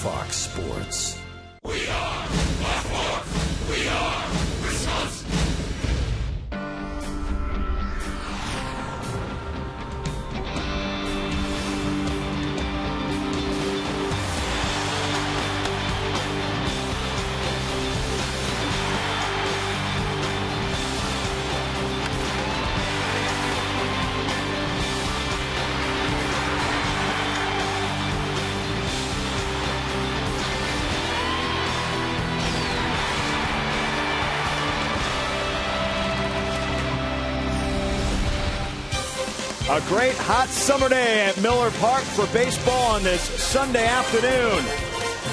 Fox Sports. We are Fox. We are Wisconsin. A great hot summer day at Miller Park for baseball on this Sunday afternoon.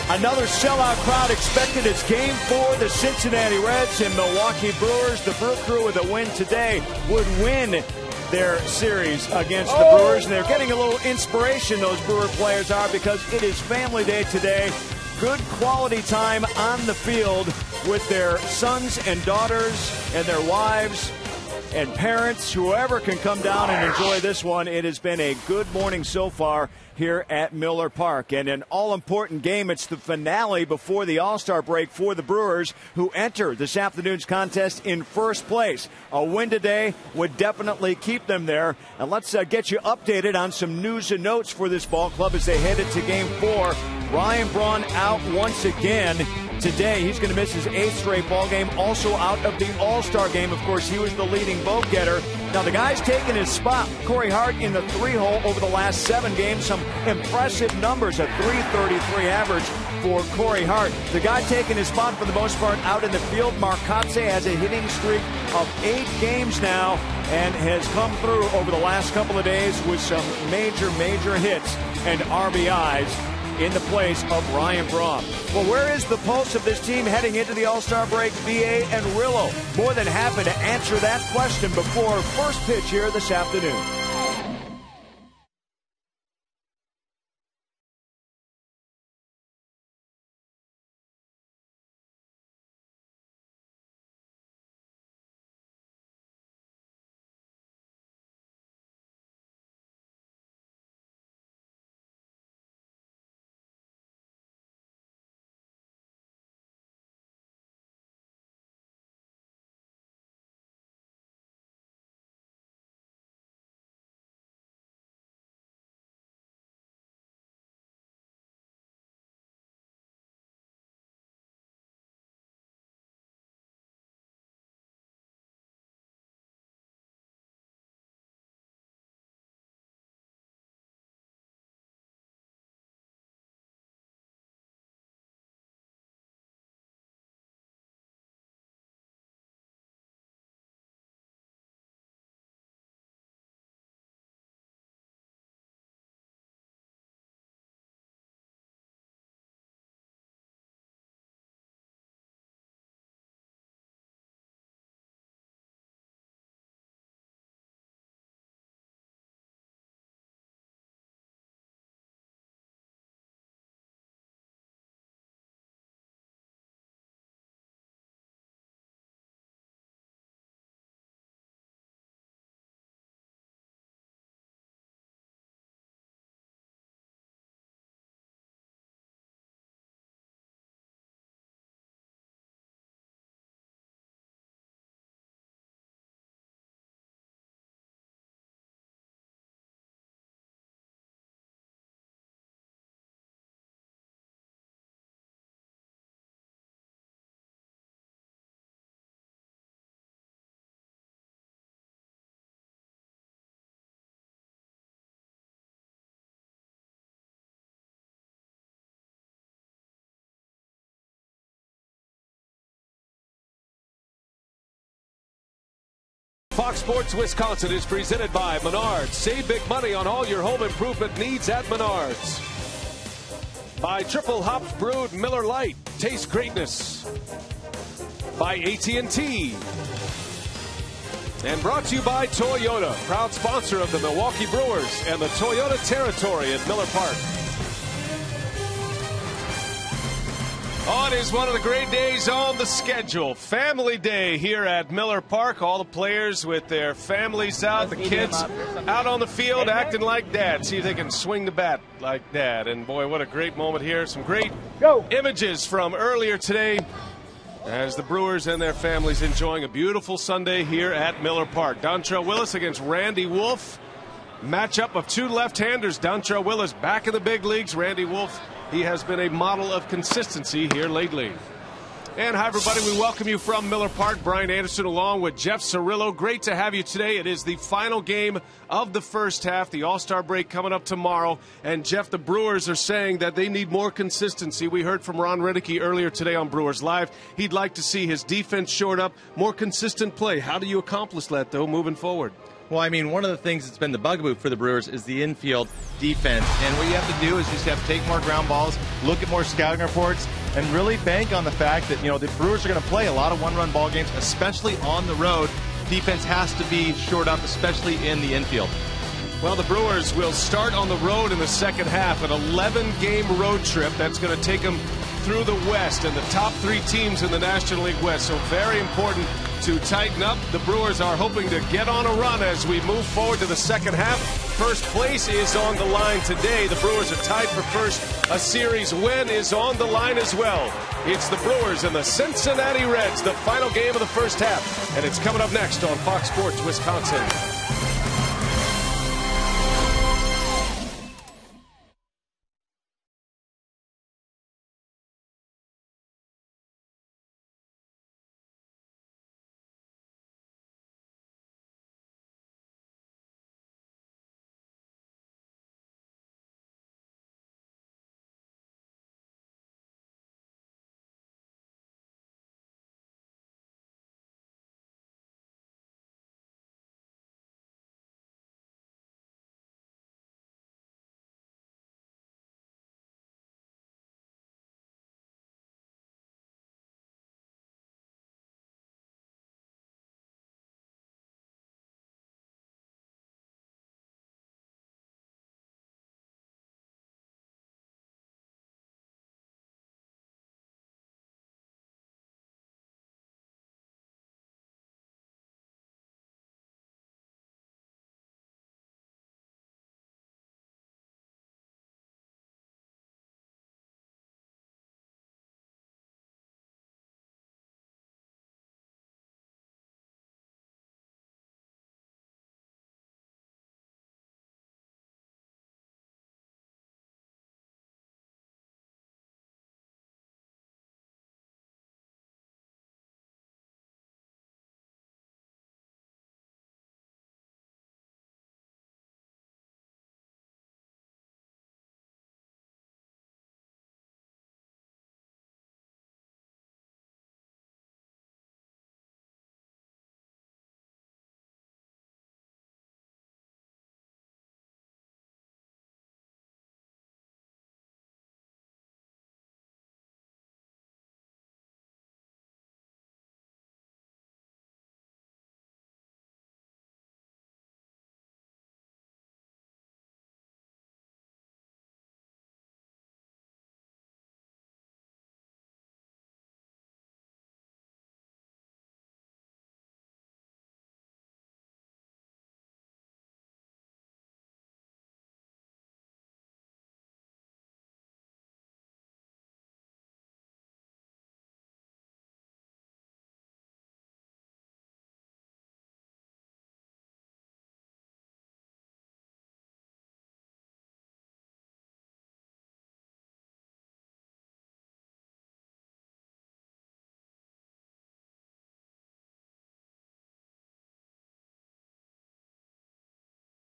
Another sellout crowd expected as Game 4, the Cincinnati Reds and Milwaukee Brewers. The Brew Crew with a win today would win their series against the Brewers. And they're getting a little inspiration, those Brewer players are, because it is family day today. Good quality time on the field with their sons and daughters and their wives and parents, whoever can come down and enjoy this one. It has been a good morning so far here at Miller Park. And an all-important game. It's the finale before the All-Star break for the Brewers, who enter this afternoon's contest in first place. A win today would definitely keep them there. And let's get you updated on some news and notes for this ball club as they head into Game 4. Ryan Braun out once again today. He's going to miss his 8th straight ball game. Also out of the All-Star game. Of course, he was the leading vote getter. Now, the guy's taking his spot. Corey Hart in the 3-hole over the last 7 games. Some impressive numbers, a .333 average for Corey Hart. The guy taking his spot for the most part out in the field. Mark Kotze has a hitting streak of 8 games now and has come through over the last couple of days with some major hits and RBIs in the place of Ryan Braun. Well, where is the pulse of this team heading into the All-Star break? B.A. and Rillo more than happy to answer that question before first pitch here this afternoon. Fox Sports Wisconsin is presented by Menards. Save big money on all your home improvement needs at Menards. By Triple Hops Brewed Miller Lite. Taste greatness. By AT&T. And brought to you by Toyota, proud sponsor of the Milwaukee Brewers and the Toyota territory at Miller Park. Oh, it is one of the great days on the schedule. Family Day here at Miller Park. All the players with their families out, the kids out on the field acting like dad. See if they can swing the bat like dad. And boy, what a great moment here. Some great images from earlier today as the Brewers and their families enjoying a beautiful Sunday here at Miller Park. Dontrelle Willis against Randy Wolf. Matchup of two left-handers. Dontrelle Willis back in the big leagues. Randy Wolf, he has been a model of consistency here lately. And hi, everybody. We welcome you from Miller Park. Brian Anderson along with Jeff Cirillo. Great to have you today. It is the final game of the first half. The All-Star break coming up tomorrow. And, Jeff, the Brewers are saying that they need more consistency. We heard from Ron Renneke earlier today on Brewers Live. He'd like to see his defense shored up, more consistent play. How do you accomplish that, though, moving forward? Well, I mean, one of the things that's been the bugaboo for the Brewers is the infield defense. And what you have to do is you just have to take more ground balls, look at more scouting reports, and really bank on the fact that, you know, the Brewers are going to play a lot of one-run ball games, especially on the road. Defense has to be shored up, especially in the infield. Well, the Brewers will start on the road in the second half, an 11-game road trip. That's going to take them through the West and the top three teams in the National League West. So very important to tighten up. The Brewers are hoping to get on a run as we move forward to the second half. First place is on the line today. The Brewers are tied for first. A series win is on the line as well. It's the Brewers and the Cincinnati Reds, the final game of the first half. And it's coming up next on Fox Sports Wisconsin.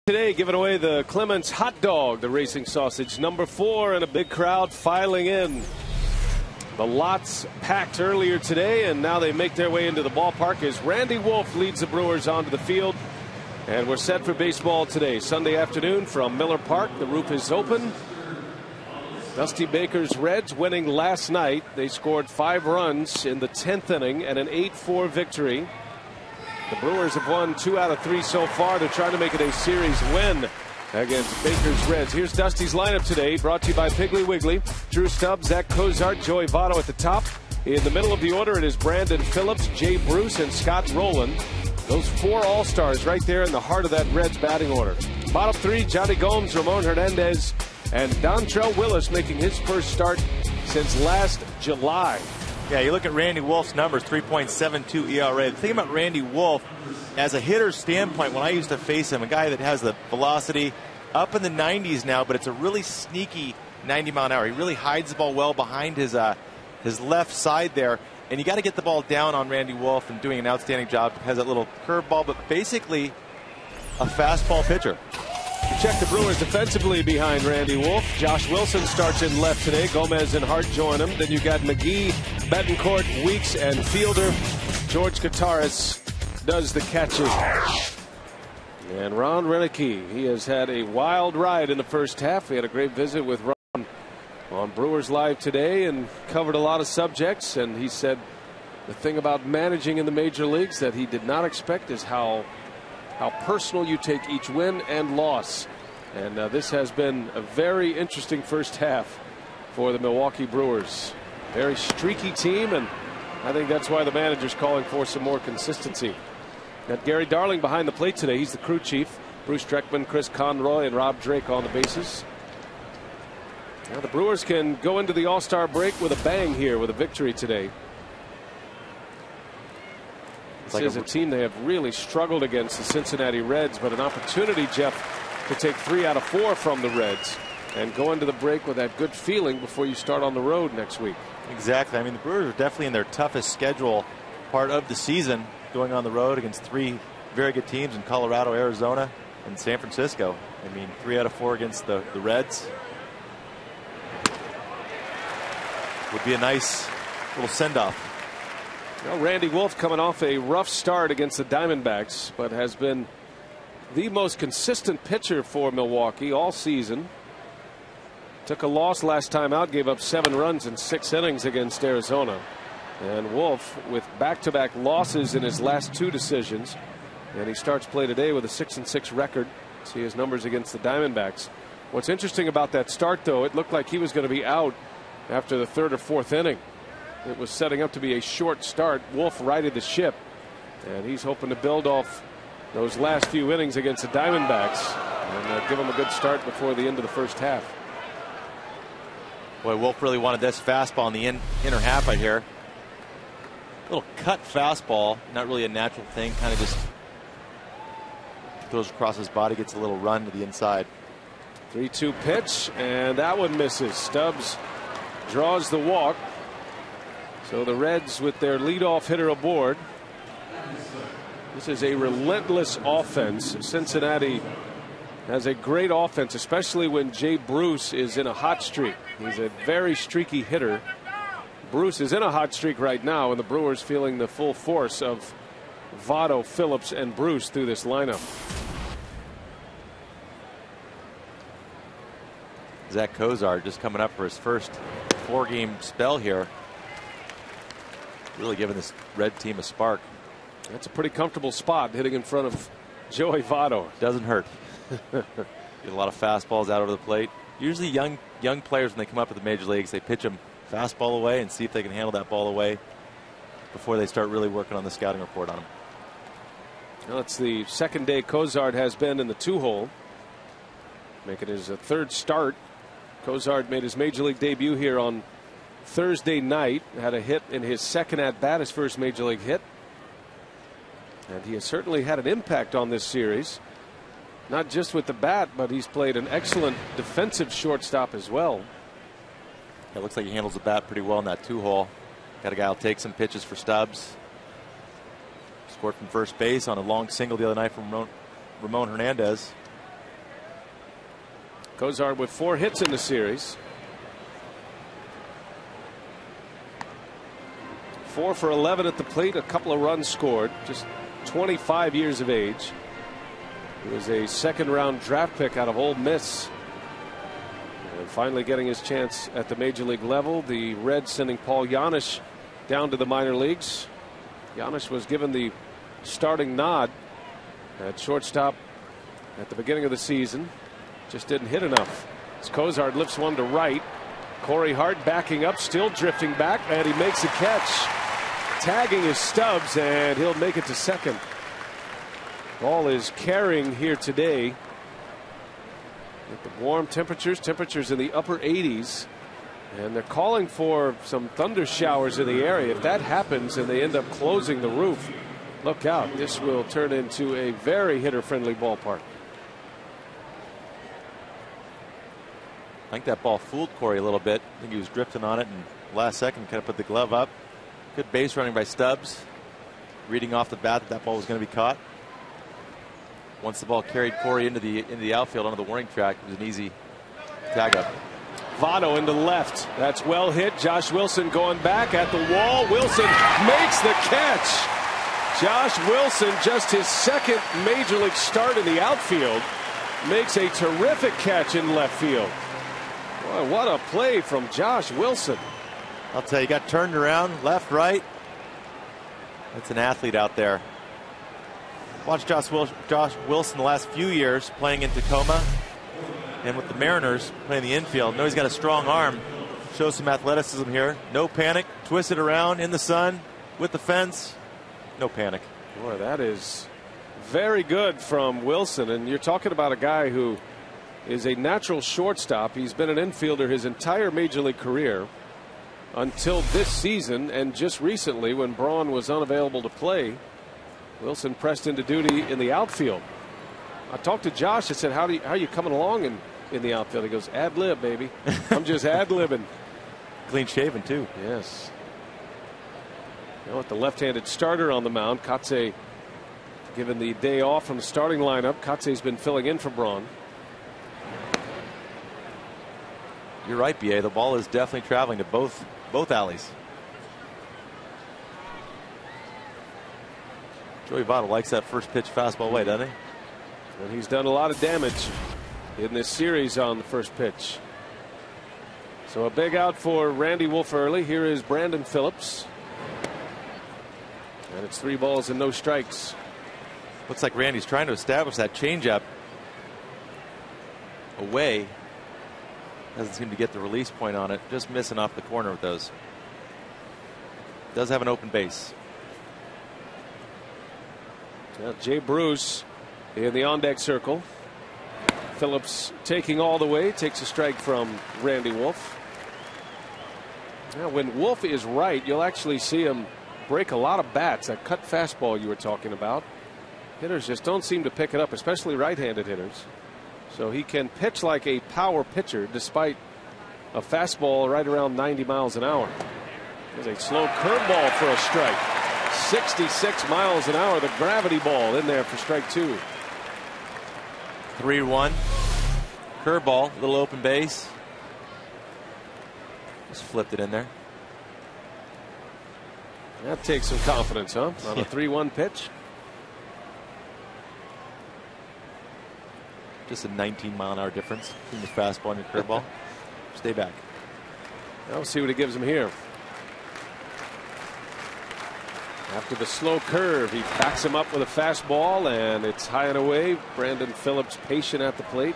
Today, giving away the Clements hot dog, the racing sausage, number 4, and a big crowd filing in. The lots packed earlier today, and now they make their way into the ballpark as Randy Wolf leads the Brewers onto the field. And we're set for baseball today, Sunday afternoon from Miller Park. The roof is open. Dusty Baker's Reds winning last night. They scored 5 runs in the 10th inning and an 8-4 victory. The Brewers have won 2 out of 3 so far. They're trying to make it a series win. against Baker's Reds. Here's Dusty's lineup today, brought to you by Piggly Wiggly. Drew Stubbs, Zach Cozart, Joey Votto at the top. In the middle of the order, it is Brandon Phillips, Jay Bruce, and Scott Rowland. Those 4 All-Stars right there in the heart of that Reds batting order. Bottom 3, Johnny Gomes, Ramon Hernandez, and Dontrell Willis making his first start since last July. Yeah, you look at Randy Wolf's numbers, 3.72 ERA. The thing about Randy Wolf, as a hitter's standpoint, when I used to face him, a guy that has the velocity up in the 90s now, but it's a really sneaky 90-mile-an-hour. He really hides the ball well behind his left side there. And you got to get the ball down on Randy Wolf, and doing an outstanding job. Has that little curveball, but basically a fastball pitcher. You check the Brewers defensively behind Randy Wolf. Josh Wilson starts in left today. Gomez and Hart join him. Then you got McGee, Betancourt, Weeks, and Fielder. George Kataris does the catching. And Ron Renicky, he has had a wild ride in the first half. We had a great visit with Ron on Brewers Live today and covered a lot of subjects. And he said the thing about managing in the major leagues that he did not expect is how personal you take each win and loss. And this has been a very interesting first half for the Milwaukee Brewers. Very streaky team, and I think that's why the manager's calling for some more consistency. Got Gary Darling behind the plate today. He's the crew chief. Bruce Dreckman, Chris Conroy, and Rob Drake on the bases. Now the Brewers can go into the All-Star break with a bang here with a victory today. This is a team they have really struggled against, the Cincinnati Reds, but an opportunity, Jeff, to take 3 out of 4 from the Reds and go into the break with that good feeling before you start on the road next week. Exactly. I mean, the Brewers are definitely in their toughest schedule part of the season, going on the road against 3 very good teams in Colorado, Arizona, and San Francisco. I mean, 3 out of 4 against the Reds would be a nice little send-off. Well, Randy Wolf coming off a rough start against the Diamondbacks, but has been the most consistent pitcher for Milwaukee all season. Took a loss last time out, gave up 7 runs in 6 innings against Arizona. And Wolf with back-to-back losses in his last 2 decisions. And he starts play today with a 6-6 record. See his numbers against the Diamondbacks. What's interesting about that start, though, it looked like he was going to be out after the 3rd or 4th inning. It was setting up to be a short start. Wolf righted the ship, and he's hoping to build off those last few innings against the Diamondbacks and give them a good start before the end of the first half. Boy, Wolf really wanted this fastball in the inner half right here. Little cut fastball, not really a natural thing, kind of just throws across his body, gets a little run to the inside. 3-2 pitch, and that one misses. Stubbs draws the walk. So the Reds with their leadoff hitter aboard. This is a relentless offense. Cincinnati has a great offense, especially when Jay Bruce is in a hot streak. He's a very streaky hitter. Bruce is in a hot streak right now, and the Brewers feeling the full force of Votto, Phillips, and Bruce through this lineup. Zach Cozart just coming up for his first 4-game spell here. Really giving this Red team a spark. That's a pretty comfortable spot, hitting in front of Joey Votto. Doesn't hurt. Get a lot of fastballs out over the plate. Usually young players, when they come up to the major leagues, they pitch them fastball away and see if they can handle that ball away before they start really working on the scouting report on them. Well, it's the second day Cozart has been in the 2-hole. Make it his 3rd start. Cozart made his major league debut here on Thursday night, had a hit in his 2nd at bat, his first major league hit. And he has certainly had an impact on this series, not just with the bat, but he's played an excellent defensive shortstop as well. It looks like he handles the bat pretty well in that 2-hole. Got a guy who'll take some pitches for Stubbs. Scored from first base on a long single the other night from Ramon Hernandez. Cozart with 4 hits in the series. 4 for 11 at the plate, a couple of runs scored, just 25 years of age. He was a 2nd-round draft pick out of Ole Miss. And finally getting his chance at the major league level. The Reds sending Paul Janisch down to the minor leagues. Janisch was given the starting nod at shortstop at the beginning of the season. Just didn't hit enough. As Cozart lifts one to right. Corey Hart backing up, still drifting back, and he makes a catch. Tagging his Stubbs, and he'll make it to second. Ball is carrying here today. With the warm temperatures in the upper 80s. And they're calling for some thunder showers in the area. If that happens and they end up closing the roof, look out. This will turn into a very hitter-friendly ballpark. I think that ball fooled Corey a little bit. I think he was drifting on it, and last second kind of put the glove up. Good base running by Stubbs. Reading off the bat that ball was going to be caught. Once the ball carried Corey into the outfield onto the warning track, it was an easy tag up. Votto into left. That's well hit. Josh Wilson going back at the wall. Wilson makes the catch. Josh Wilson, just his second major league start in the outfield, makes a terrific catch in left field. Boy, what a play from Josh Wilson. I'll tell you, got turned around left, right. That's an athlete out there. Watch Josh Wilson the last few years playing in Tacoma and with the Mariners playing the infield. Know he's got a strong arm. Shows some athleticism here. No panic. Twisted around in the sun with the fence. No panic. Boy, that is very good from Wilson. And you're talking about a guy who is a natural shortstop. He's been an infielder his entire major league career until this season, and just recently when Braun was unavailable to play, Wilson pressed into duty in the outfield. I talked to Josh. I said, how are you coming along in the outfield? He goes, ad lib, baby. I'm just ad libbing. Clean shaven too. Yes. You know, with the left-handed starter on the mound, Kotze given the day off from the starting lineup. Kotze's been filling in for Braun. You're right, BA. The ball is definitely traveling to both alleys. Joey Votto likes that first pitch fastball away, doesn't he? And he's done a lot of damage in this series on the first pitch. So a big out for Randy Wolf early. Here is Brandon Phillips. And it's 3 balls and no strikes. Looks like Randy's trying to establish that changeup away. Doesn't seem to get the release point on it. Just missing off the corner with those. Does have an open base. Now Jay Bruce in the on-deck circle. Phillips taking all the way, takes a strike from Randy Wolf. Now when Wolf is right, you'll actually see him break a lot of bats. That cut fastball you were talking about. Hitters just don't seem to pick it up, especially right-handed hitters. So he can pitch like a power pitcher despite a fastball right around 90 miles an hour. There's a slow curveball for a strike. 66 miles an hour, the gravity ball in there for strike 2. 3-1. Curveball, little open base. Just flipped it in there. That takes some confidence, huh? On a 3-1 pitch. Just a 19-mile-an-hour difference between the fastball and your curveball. Stay back. Now we'll see what he gives him here. After the slow curve, he backs him up with a fastball, and it's high and away. Brandon Phillips patient at the plate.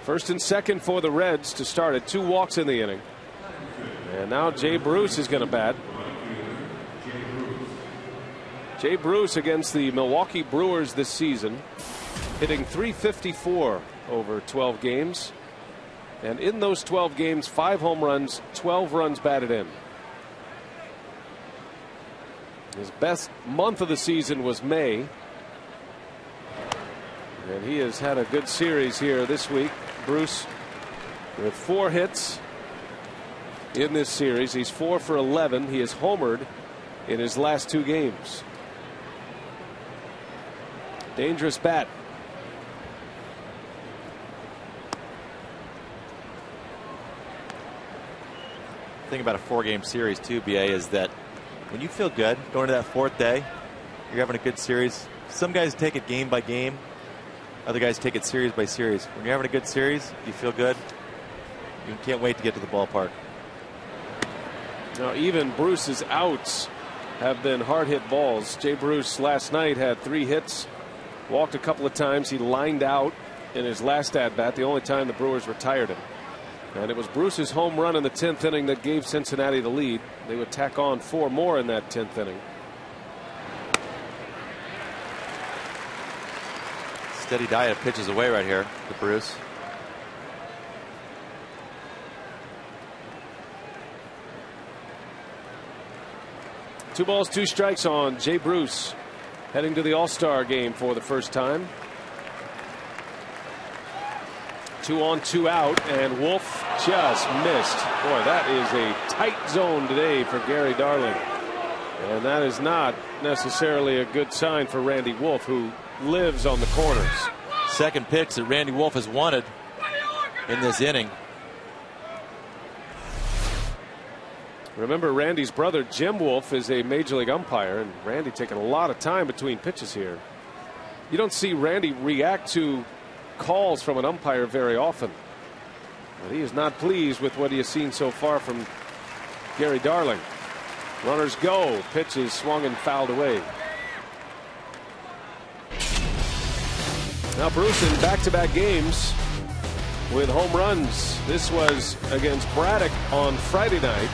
First and second for the Reds to start it. 2 walks in the inning. And now Jay Bruce is going to bat. Jay Bruce against the Milwaukee Brewers this season, hitting .354 over 12 games. And in those 12 games, 5 home runs, 12 runs batted in. His best month of the season was May. And he has had a good series here this week. Bruce with 4 hits in this series. He's 4 for 11. He has homered in his last 2 games. Dangerous bat. The thing about a 4-game series too, BA, is that when you feel good going to that 4th day, you're having a good series. Some guys take it game by game. Other guys take it series by series. When you're having a good series, you feel good. You can't wait to get to the ballpark. Now even Bruce's outs have been hard hit balls. Jay Bruce last night had 3 hits Walked a couple of times. He lined out in his last at bat, the only time the Brewers retired him. And it was Bruce's home run in the 10th inning that gave Cincinnati the lead. They would tack on 4 more in that 10th inning. Steady diet of pitches away right here to Bruce. Two balls, 2 strikes on Jay Bruce, heading to the All-Star game for the first time. 2 on, 2 out, and Wolf just missed. Boy, that is a tight zone today for Gary Darling. And that is not necessarily a good sign for Randy Wolf, who lives on the corners. Second pitch that Randy Wolf has wanted in this inning. Remember, Randy's brother Jim Wolf is a major league umpire, and Randy taking a lot of time between pitches here. You don't see Randy react to calls from an umpire very often, but he is not pleased with what he has seen so far from Gary Darling. Runners go. Pitch is swung and fouled away. Now Bruce in back-to-back games with home runs. This was against Braddock on Friday night.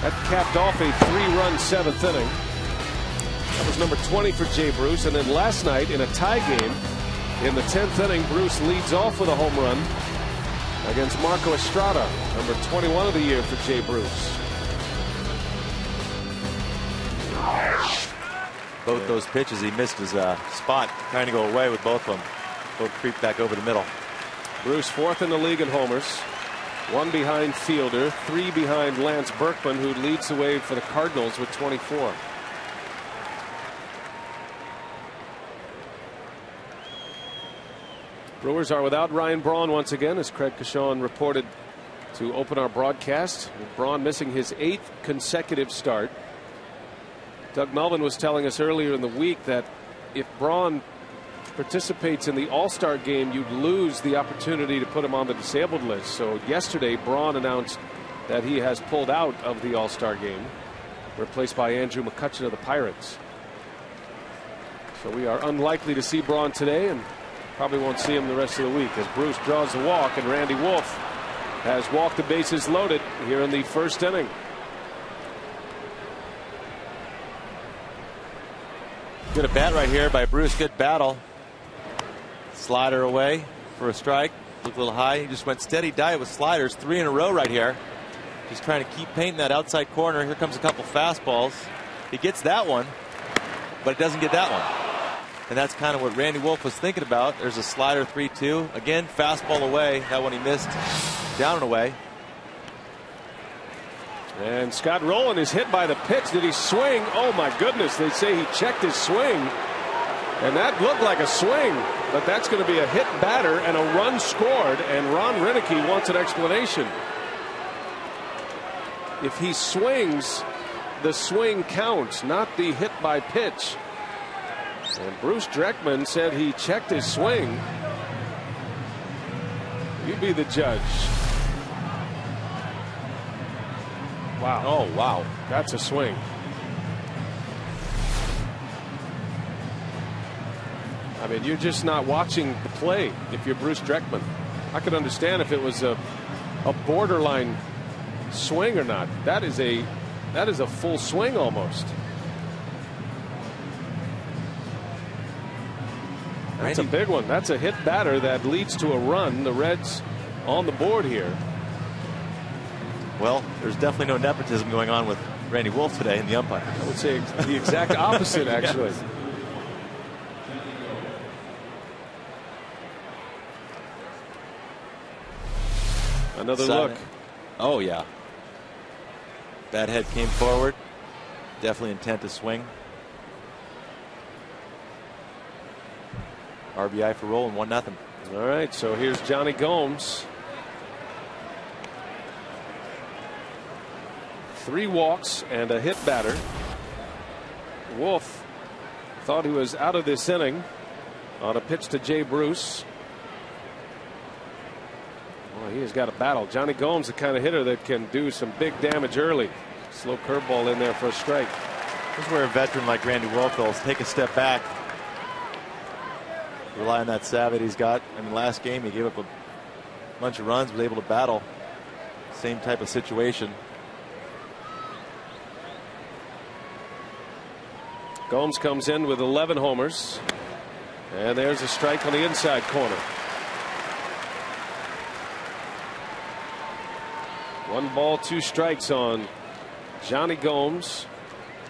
That capped off a 3-run 7th inning. That was number 20 for Jay Bruce. And then last night in a tie game in the 10th inning, Bruce leads off with a home run against Marco Estrada, number 21 of the year for Jay Bruce. Both those pitches, he missed his spot, trying to go away with both of them. Both creep back over the middle. Bruce 4th in the league in homers, 1 behind Fielder, 3 behind Lance Berkman, who leads the way for the Cardinals with 24. Brewers are without Ryan Braun once again, as Craig Cashon reported to open our broadcast, with Braun missing his 8th consecutive start. Doug Melvin was telling us earlier in the week that if Braun participates in the All-Star game, you'd lose the opportunity to put him on the disabled list. So yesterday, Braun announced that he has pulled out of the All-Star game, replaced by Andrew McCutchen of the Pirates. So we are unlikely to see Braun today, and probably won't see him the rest of the week, as Bruce draws the walk, and Randy Wolf has walked the bases loaded here in the 1st inning. Good at bat right here by Bruce. Good battle. Slider away for a strike. Looked a little high. He just went steady diet with sliders. 3 in a row right here. Just trying to keep painting that outside corner. Here comes a couple fastballs. He gets that one, but he doesn't get that one. And that's kind of what Randy Wolf was thinking about. There's a slider 3-2. Again, fastball away. That one he missed. Down and away. And Scott Rowland is hit by the pitch. Did he swing? Oh my goodness. They say he checked his swing. And that looked like a swing. But that's going to be a hit batter and a run scored. And Ron Renicky wants an explanation. If he swings, the swing counts, not the hit by pitch. And Bruce Dreckman said he checked his swing. You be the judge. Wow. Oh, wow. That's a swing. I mean, you're just not watching the play if you're Bruce Dreckman. I could understand if it was a borderline swing or not. That is a full swing almost. That's a big one. That's a hit batter that leads to a run. The Reds on the board here. Well, there's definitely no nepotism going on with Randy Wolf today in the umpire. I would say the exact opposite, actually. Yes. Another look. Oh, yeah. Bad head came forward. Definitely intent to swing. RBI for Rowland, 1-0. All right, so here's Johnny Gomes. 3 walks and a hit batter. Wolf thought he was out of this inning on a pitch to Jay Bruce. Well, he has got a battle. Johnny Gomes, the kind of hitter that can do some big damage early. Slow curveball in there for a strike. This is where a veteran like Randy Wolf will take a step back rely on that savvy he's got. I mean, last game he gave up a bunch of runs, was able to battle. Same type of situation. Gomes comes in with 11 homers. And there's a strike on the inside corner. 1 ball, 2 strikes on Johnny Gomes.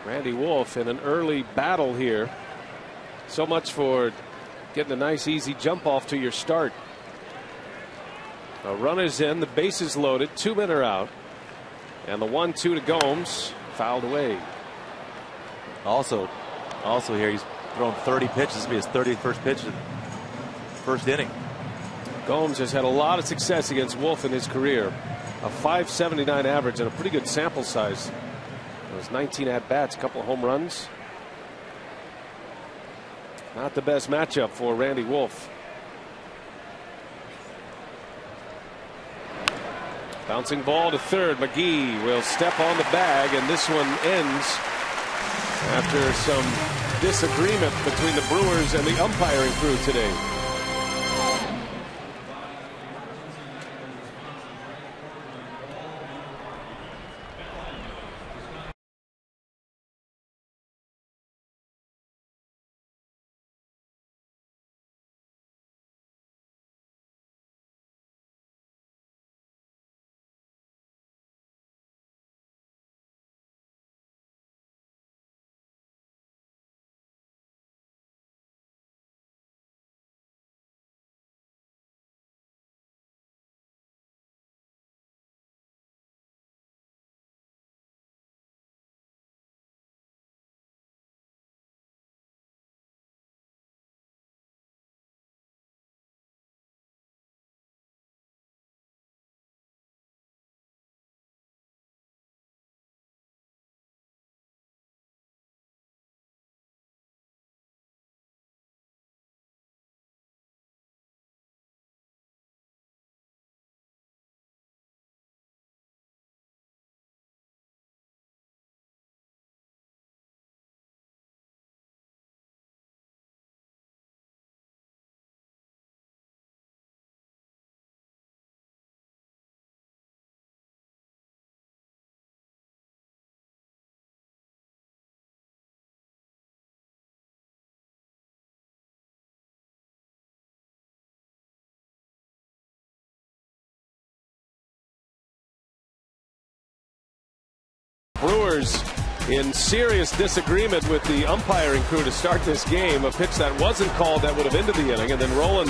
Randy Wolf in an early battle here. So much for getting a nice easy jump off to your start. A runner's in, the bases loaded, 2 men are out. And the 1-2 to Gomes, fouled away. Also here he's thrown 30 pitches. This will be his 31st pitch in the first inning. Gomes has had a lot of success against Wolf in his career. A .579 average and a pretty good sample size. Those 19 at-bats, a couple of home runs. Not the best matchup for Randy Wolf. Bouncing ball to third. McGee will step on the bag, and this one ends after some disagreement between the Brewers and the umpiring crew today. Brewers in serious disagreement with the umpiring crew to start this game. A pitch that wasn't called that would have ended the inning, and then Rolen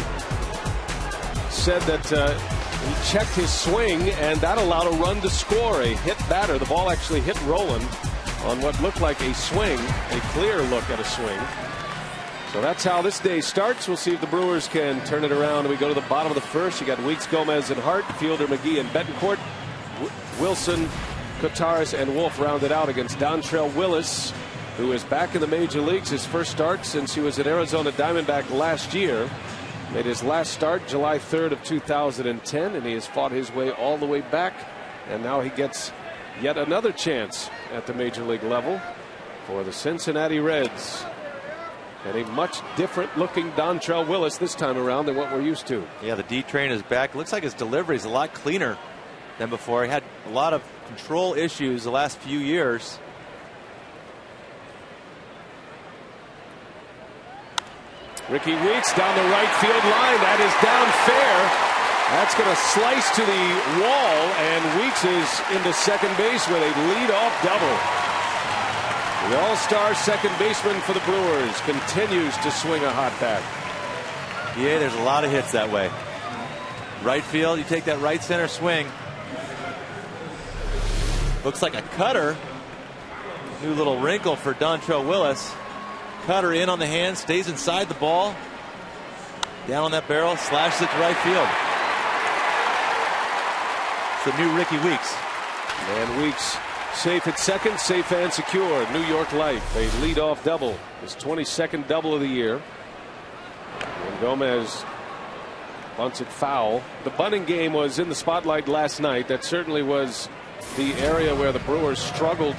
said that he checked his swing and that allowed a run to score. A hit batter. The ball actually hit Rolen on what looked like a swing, a clear look at a swing. So that's how this day starts. We'll see if the Brewers can turn it around. We go to the bottom of the first. You got Weeks, Gomez, and Hart, Fielder, McGee, and Betancourt. Wilson, Kotaris, and Wolf rounded out against Dontrell Willis, who is back in the major leagues. His first start since he was at Arizona Diamondback last year. Made his last start July 3rd of 2010, and he has fought his way all the way back. And now he gets yet another chance at the major league level for the Cincinnati Reds. And a much different looking Dontrell Willis this time around than what we're used to. Yeah, the D train is back. Looks like his delivery is a lot cleaner than before. He had a lot of control issues the last few years. Ricky Weeks down the right field line. That is down fair. That's going to slice to the wall, and Weeks is into second base with a leadoff double. The all-star second baseman for the Brewers continues to swing a hot bat. Yeah, there's a lot of hits that way. Right field, you take that right center swing. Looks like a cutter. New little wrinkle for Dontrell Willis. Cutter in on the hand, stays inside the ball. Down on that barrel, slashes it to right field. It's the new Ricky Weeks. And Weeks safe at second, safe and secure. New York Life, a leadoff double. His 22nd double of the year. And Gomez bunts it foul. The bunting game was in the spotlight last night. That certainly was the area where the Brewers struggled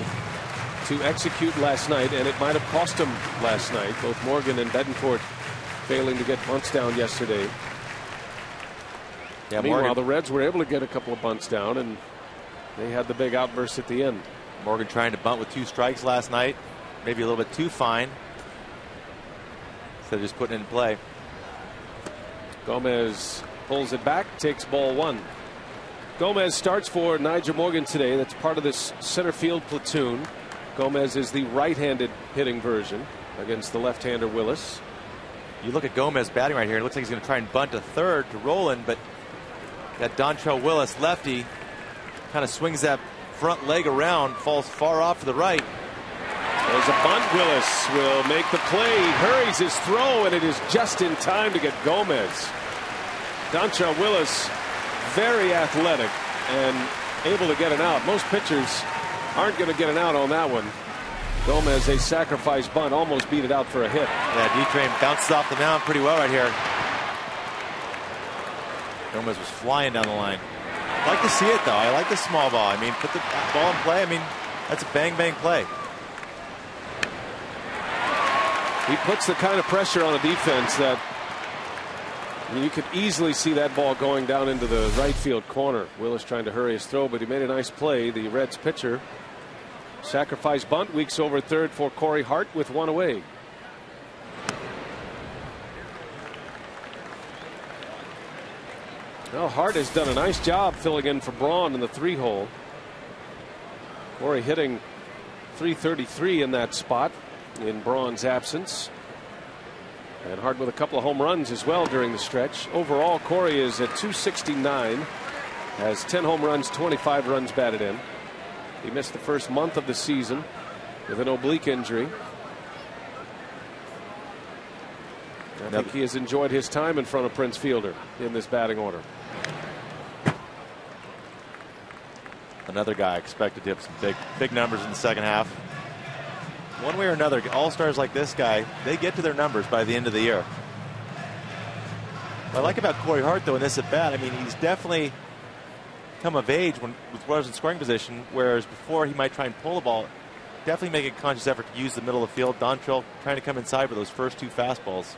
to execute last night, and it might have cost them last night. Both Morgan and Betancourt failing to get bunts down yesterday. Yeah, meanwhile, the Reds were able to get a couple of bunts down, and they had the big outburst at the end. Morgan trying to bunt with 2 strikes last night. Maybe a little bit too fine. Instead of just putting it in play. Gomez pulls it back, takes ball 1. Gomez starts for Nyjer Morgan today. That's part of this center field platoon. Gomez is the right-handed hitting version against the left-hander Willis. You look at Gomez batting right here. It looks like he's going to try and bunt to third to Roland, but that Dontrell Willis lefty kind of swings that front leg around, falls far off to the right. There's a bunt. Willis will make the play. He hurries his throw, and it is just in time to get Gomez. Dontrell Willis, very athletic and able to get an out. Most pitchers aren't going to get an out on that one. Gomez, a sacrifice bunt, almost beat it out for a hit. Yeah, D-Train bounces off the mound pretty well right here. Gomez was flying down the line. I like to see it, though. I like the small ball. I mean, put the ball in play. I mean, that's a bang-bang play. He puts the kind of pressure on a defense that you could easily see that ball going down into the right field corner. Willis trying to hurry his throw, but he made a nice play. The Reds pitcher. Sacrifice bunt, weeks over third for Corey Hart with 1 away. Well, Hart has done a nice job filling in for Braun in the 3-hole. Corey hitting .333 in that spot in Braun's absence. And Hart with a couple of home runs as well during the stretch. Overall, Corey is at .269, has 10 home runs, 25 runs batted in. He missed the first month of the season with an oblique injury. I think he has enjoyed his time in front of Prince Fielder in this batting order. Another guy expected to have some big numbers in the second half. One way or another, all-stars like this guy, they get to their numbers by the end of the year. What I like about Corey Hart, though, in this at-bat, I mean, he's definitely come of age with runners in scoring position, whereas before he might try and pull the ball. Definitely make a conscious effort to use the middle of the field. Dontrell trying to come inside with those first 2 fastballs.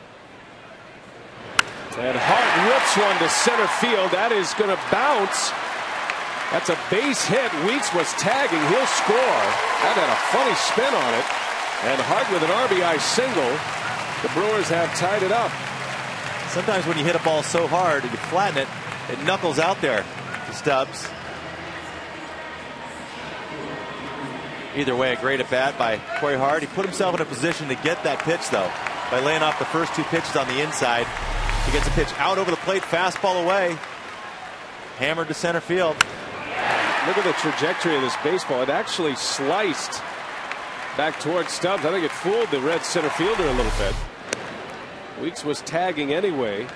And Hart whips one to center field. That is going to bounce. That's a base hit. Weeks was tagging. He'll score. That had a funny spin on it. And Hart with an RBI single. The Brewers have tied it up. Sometimes when you hit a ball so hard and you flatten it, it knuckles out there to Stubbs. Either way, a great at bat by Corey Hart. He put himself in a position to get that pitch, though, by laying off the first 2 pitches on the inside. He gets a pitch out over the plate, fastball away, hammered to center field. Look at the trajectory of this baseball. It actually sliced back towards Stubbs. I think it fooled the Reds center fielder a little bit. Weeks was tagging anyway.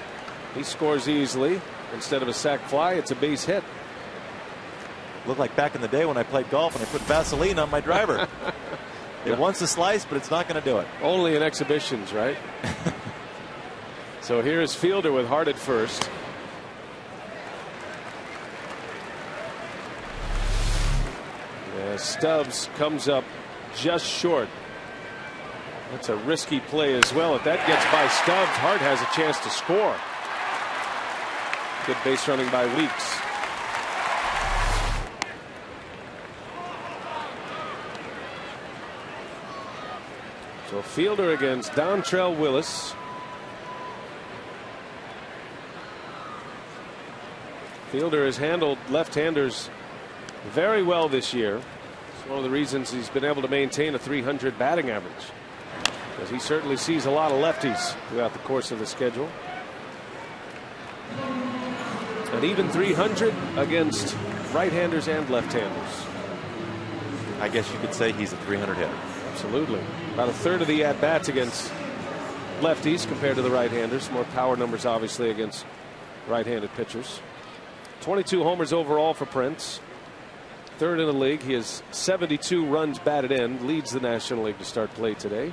He scores easily. Instead of a sac fly, it's a base hit. Looked like back in the day when I played golf and I put Vaseline on my driver. It wants to slice, but it's not going to do it. Only in exhibitions, right? So here's Fielder with Hart at first. Stubbs comes up just short. That's a risky play as well. If that gets by Stubbs, Hart has a chance to score. Good base running by Weeks. So Fielder against Dontrell Willis. Fielder has handled left-handers very well this year. It's one of the reasons he's been able to maintain a .300 batting average, because he certainly sees a lot of lefties throughout the course of the schedule. An even .300 against right-handers and left-handers. I guess you could say he's a .300 hitter. Absolutely. About a third of the at-bats against lefties compared to the right-handers. More power numbers, obviously, against right-handed pitchers. 22 homers overall for Prince. Third in the league. He has 72 runs batted in. Leads the National League to start play today.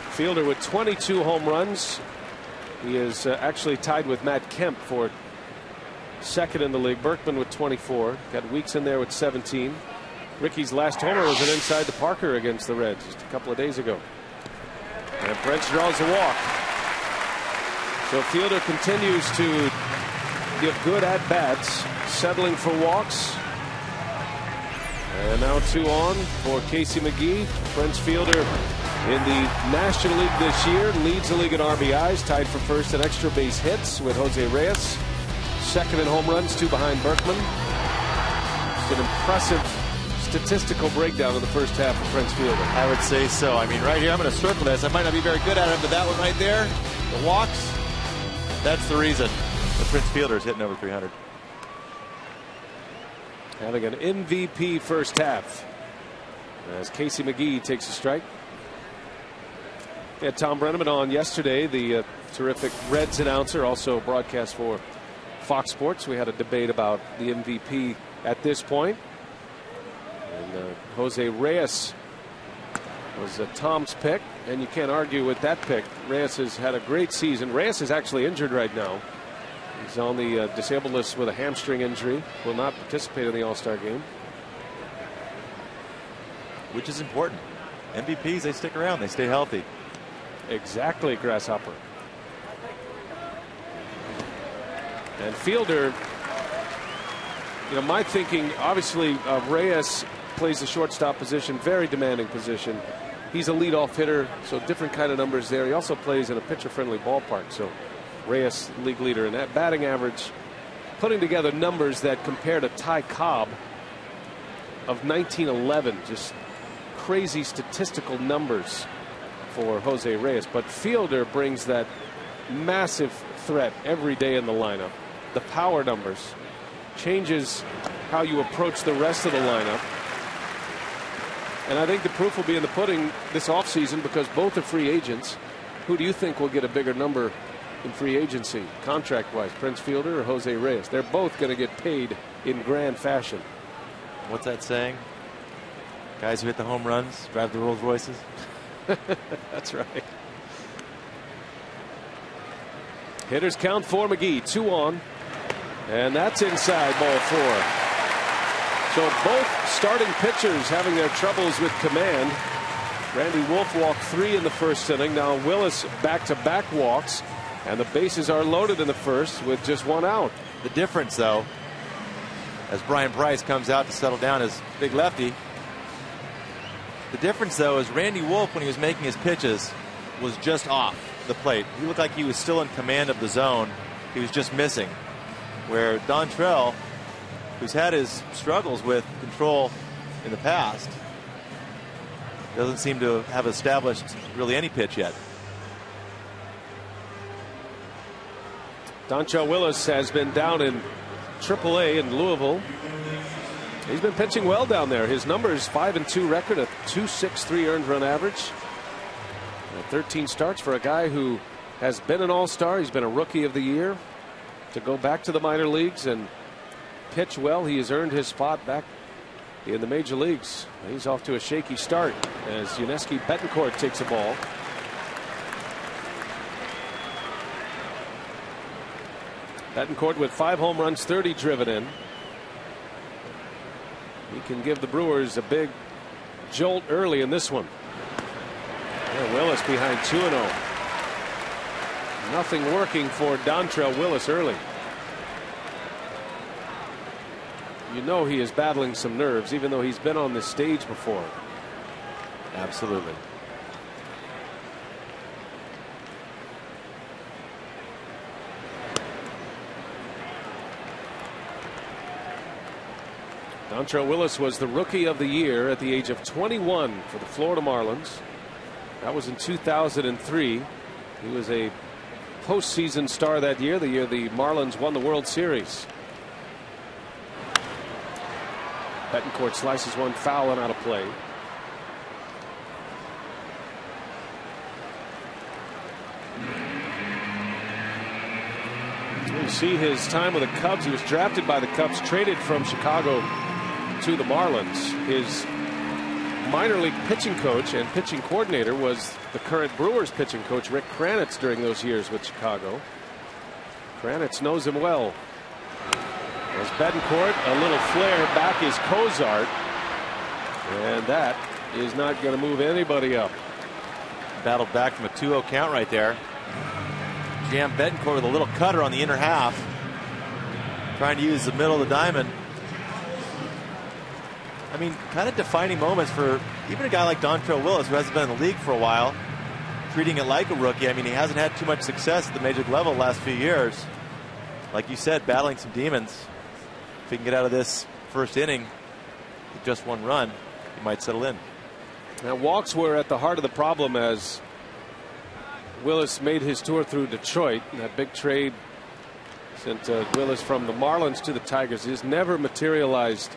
Fielder with 22 home runs. He is actually tied with Matt Kemp for second in the league. Berkman with 24. Got Weeks in there with 17. Ricky's last homer was an inside the Parker against the Reds just a couple of days ago. And Brent draws a walk. So Fielder continues to give good at-bats, settling for walks. And now 2 on for Casey McGee. Prince Fielder in the National League this year leads the league in RBIs, tied for first in extra base hits with Jose Reyes. Second in home runs, 2 behind Berkman. It's an impressive statistical breakdown in the first half of Prince Fielder. I would say so. I mean, right here, I'm going to circle this. I might not be very good at it, but that one right there, the walks, that's the reason the Prince Fielder is hitting over 300. Having an MVP first half as Casey McGee takes a strike. We had Tom Brenneman on yesterday, the terrific Reds announcer, also broadcast for Fox Sports. We had a debate about the MVP at this point. And Jose Reyes was Tom's pick, and you can't argue with that pick. Reyes has had a great season. Reyes is actually injured right now. He's on the disabled list with a hamstring injury. Will not participate in the All-Star game. Which is important. MVPs, they stick around. They stay healthy. Exactly, Grasshopper. And Fielder, you know, my thinking, obviously, Reyes plays the shortstop position, very demanding position. He's a leadoff hitter, so different kind of numbers there. He also plays in a pitcher-friendly ballpark, so Reyes, league leader in that batting average, putting together numbers that compare to Ty Cobb of 1911. Just crazy statistical numbers for Jose Reyes. But Fielder brings that massive threat every day in the lineup. The power numbers changes how you approach the rest of the lineup. And I think the proof will be in the pudding this offseason because both are free agents. Who do you think will get a bigger number in free agency, contract-wise, Prince Fielder or Jose Reyes? They're both going to get paid in grand fashion. What's that saying? Guys who hit the home runs drive the Rolls Royces. That's right. Hitters count for McGee, 2 on, and that's inside, ball 4. So both starting pitchers having their troubles with command. Randy Wolf walked 3 in the first inning. Now Willis back-to-back walks, and the bases are loaded in the first with just 1 out. The difference, though, as Brian Price comes out to settle down his big lefty, the difference, though, is Randy Wolf, when he was making his pitches, was just off the plate. He looked like he was still in command of the zone. He was just missing. Where Dontrell, who's had his struggles with control in the past, doesn't seem to have established really any pitch yet. Dontrell Willis has been down in AAA in Louisville. He's been pitching well down there. His numbers 5-2 record, a 2.63 earned run average. 13 starts for a guy who has been an all-star. He's been a rookie of the year. To go back to the minor leagues and pitch well, he has earned his spot back in the major leagues. He's off to a shaky start as Yuniesky Betancourt takes a ball. Betancourt with 5 home runs, 30 driven in. He can give the Brewers a big jolt early in this one. And Willis behind 2-0. Nothing working for Dontrell Willis early. You know he is battling some nerves, even though he's been on this stage before. Absolutely. Dontrell Willis was the rookie of the year at the age of 21 for the Florida Marlins. That was in 2003. He was a postseason star that year, the year the Marlins won the World Series. Betancourt slices one foul and out of play. You see his time with the Cubs. He was drafted by the Cubs, traded from Chicago to the Marlins. His minor league pitching coach and pitching coordinator was the current Brewers pitching coach, Rick Kranitz, during those years with Chicago. Kranitz knows him well. As Betancourt, a little flare, back is Cozart. And that is not going to move anybody up. Battled back from a 2-0 count right there. Jam Betancourt with a little cutter on the inner half. Trying to use the middle of the diamond. I mean, kind of defining moments for even a guy like Dontrelle Willis, who hasn't been in the league for a while, treating it like a rookie. I mean, he hasn't had too much success at the major league level the last few years. Like you said, battling some demons. If he can get out of this first inning with just one run, he might settle in. Now, walks were at the heart of the problem as Willis made his tour through Detroit. That big trade sent Willis from the Marlins to the Tigers is never materialized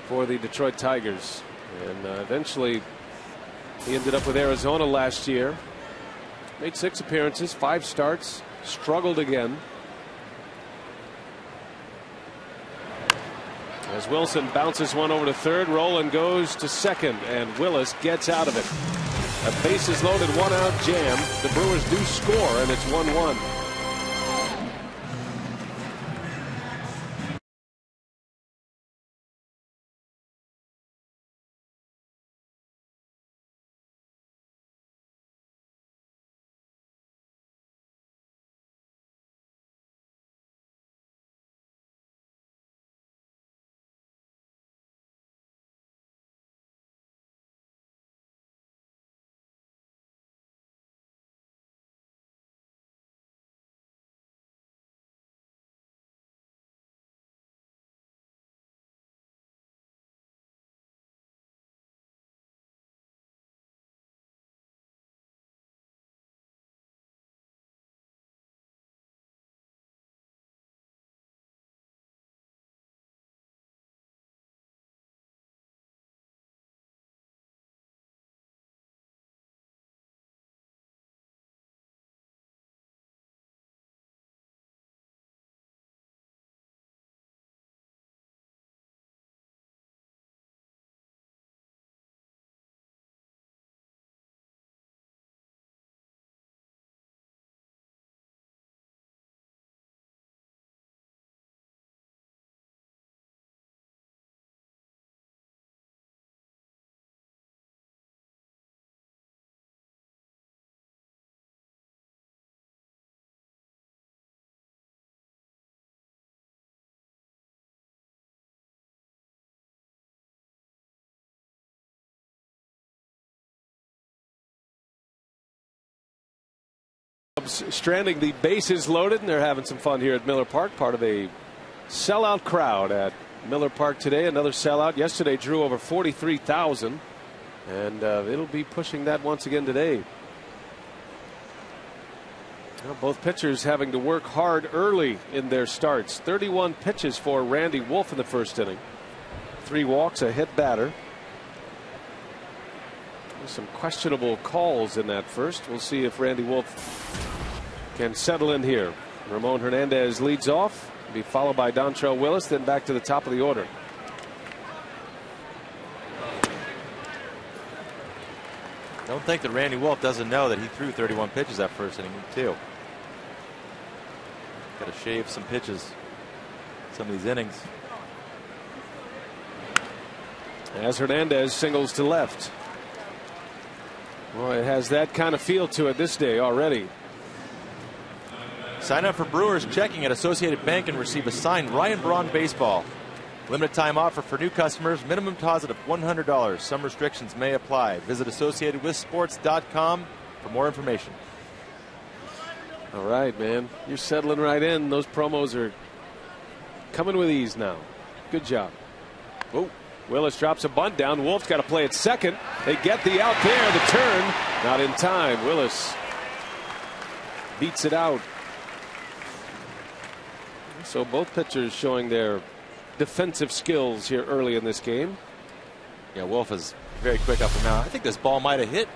for the Detroit Tigers. And eventually he ended up with Arizona last year. Made 6 appearances, 5 starts, struggled again. As Wilson bounces one over to third, Rolen goes to second, and Willis gets out of it. A bases loaded 1-out jam. The Brewers do score, and it's 1-1. Stranding the bases loaded, and they're having some fun here at Miller Park. Part of a sellout crowd at Miller Park today. Another sellout. Yesterday drew over 43,000, and it'll be pushing that once again today. Well, both pitchers having to work hard early in their starts. 31 pitches for Randy Wolf in the first inning. 3 walks, a hit batter. There's some questionable calls in that first. We'll see if Randy Wolf can settle in here. Ramon Hernandez leads off, be followed by Dontrelle Willis, then back to the top of the order. Don't think that Randy Wolf doesn't know that he threw 31 pitches that first inning too. Got to shave some pitches some of these innings. As Hernandez singles to left. Well, it has that kind of feel to it this day already. Sign up for Brewers checking at Associated Bank and receive a signed Ryan Braun baseball. Limited time offer for new customers. Minimum deposit of $100. Some restrictions may apply. Visit AssociatedWithSports.com for more information. All right, man. You're settling right in. Those promos are coming with ease now. Good job. Oh, Willis drops a bunt down. Wolf's got to play at second. They get the out there. The turn not in time. Willis beats it out. So both pitchers showing their defensive skills here early in this game. Yeah, Wolf is very quick up and down. I think this ball might have hit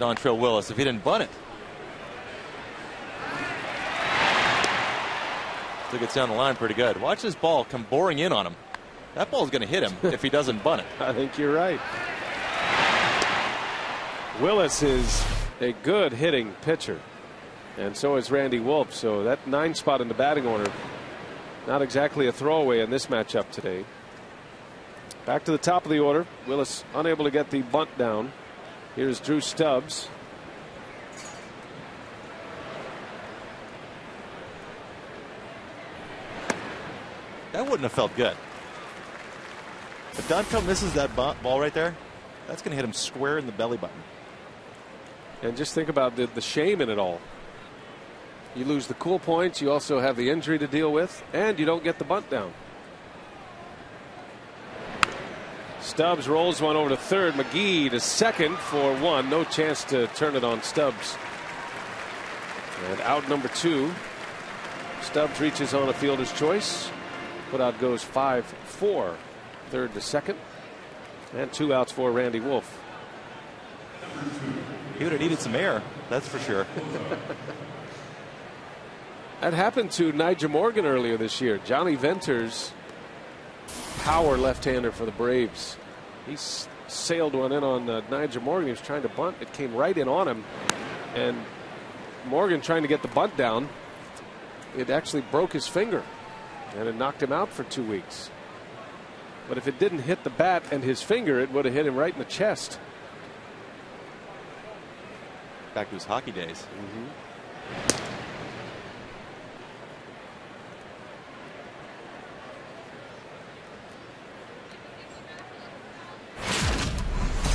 Dontrelle Willis if he didn't bunt it. Still gets down the line pretty good. Watch this ball come boring in on him. That ball's going to hit him if he doesn't bunt it. I think you're right. Willis is a good hitting pitcher, and so is Randy Wolf. So that 9 spot in the batting order, not exactly a throwaway in this matchup today. Back to the top of the order. Willis unable to get the bunt down. Here's Drew Stubbs. That wouldn't have felt good. If Dunkel misses that ball right there, that's going to hit him square in the belly button. And just think about the shame in it all. You lose the cool points, you also have the injury to deal with, and you don't get the bunt down. Stubbs rolls one over to third. McGee to second for one. No chance to turn it on Stubbs. And out number 2. Stubbs reaches on a fielder's choice. Put out goes 5-4. Third to second. And 2 outs for Randy Wolf. He would have needed some air, that's for sure. That happened to Nigel Morgan earlier this year. Johnny Venters, power left-hander for the Braves. He sailed one in on Nigel Morgan. He was trying to bunt. It came right in on him. And Morgan trying to get the bunt down. It actually broke his finger. And it knocked him out for 2 weeks. But if it didn't hit the bat and his finger, it would have hit him right in the chest. Back to his hockey days.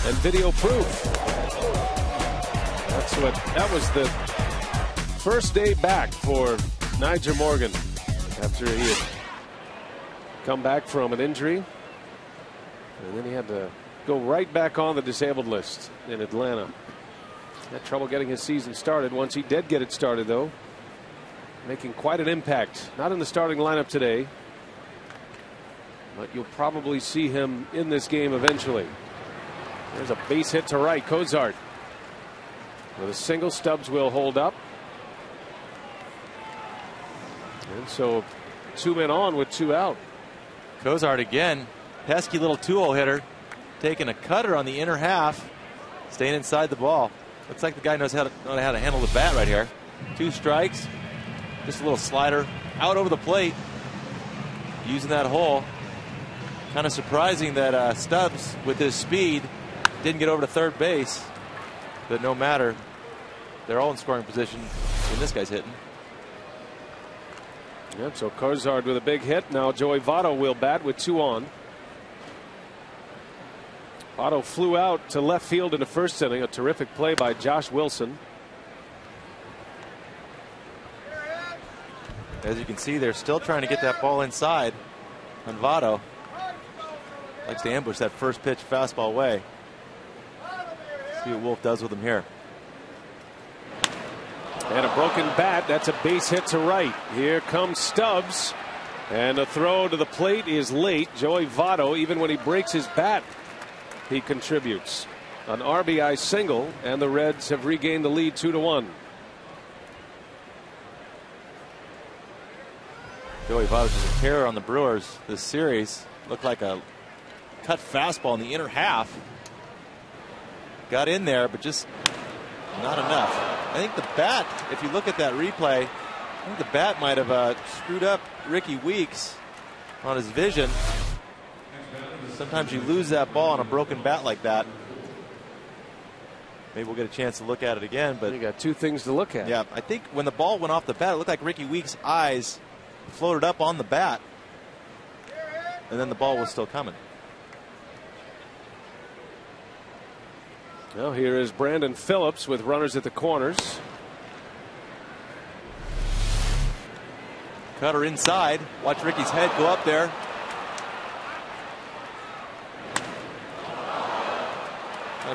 And video proof. That was the first day back for Nigel Morgan after he had come back from an injury. And then he had to go right back on the disabled list in Atlanta. Had trouble getting his season started. Once he did get it started, though, making quite an impact. Not in the starting lineup today, but you'll probably see him in this game eventually. There's a base hit to right. Cozart with a single. Stubbs will hold up. And so 2 men on with 2 out. Cozart again. Pesky little 2-0 hitter. Taking a cutter on the inner half. Staying inside the ball. Looks like the guy knows how to handle the bat right here. 2 strikes. Just a little slider out over the plate. Using that hole. Kind of surprising that Stubbs, with his speed, didn't get over to third base. But no matter. They're all in scoring position when this guy's hitting. Yep, so Cozart with a big hit. Now Joey Votto will bat with 2 on. Votto flew out to left field in the first inning. A terrific play by Josh Wilson. As you can see, they're still trying to get that ball inside on Votto. Likes to ambush that first pitch fastball away. See what Wolf does with him here. And a broken bat. That's a base hit to right. Here comes Stubbs. And the throw to the plate is late. Joey Votto, even when he breaks his bat, he contributes. An RBI single, and the Reds have regained the lead 2-1. Joey Votto's just a terror on the Brewers this series. Looked like a cut fastball in the inner half. Got in there, but just not enough. I think the bat, if you look at that replay, I think the bat might have screwed up Ricky Weeks on his vision. Sometimes you lose that ball on a broken bat like that. Maybe we'll get a chance to look at it again. But you got 2 things to look at. Yeah, I think when the ball went off the bat, it looked like Ricky Weeks' eyes floated up on the bat, and then the ball was still coming. Now here is Brandon Phillips with runners at the corners. Cutter inside. Watch Ricky's head go up there.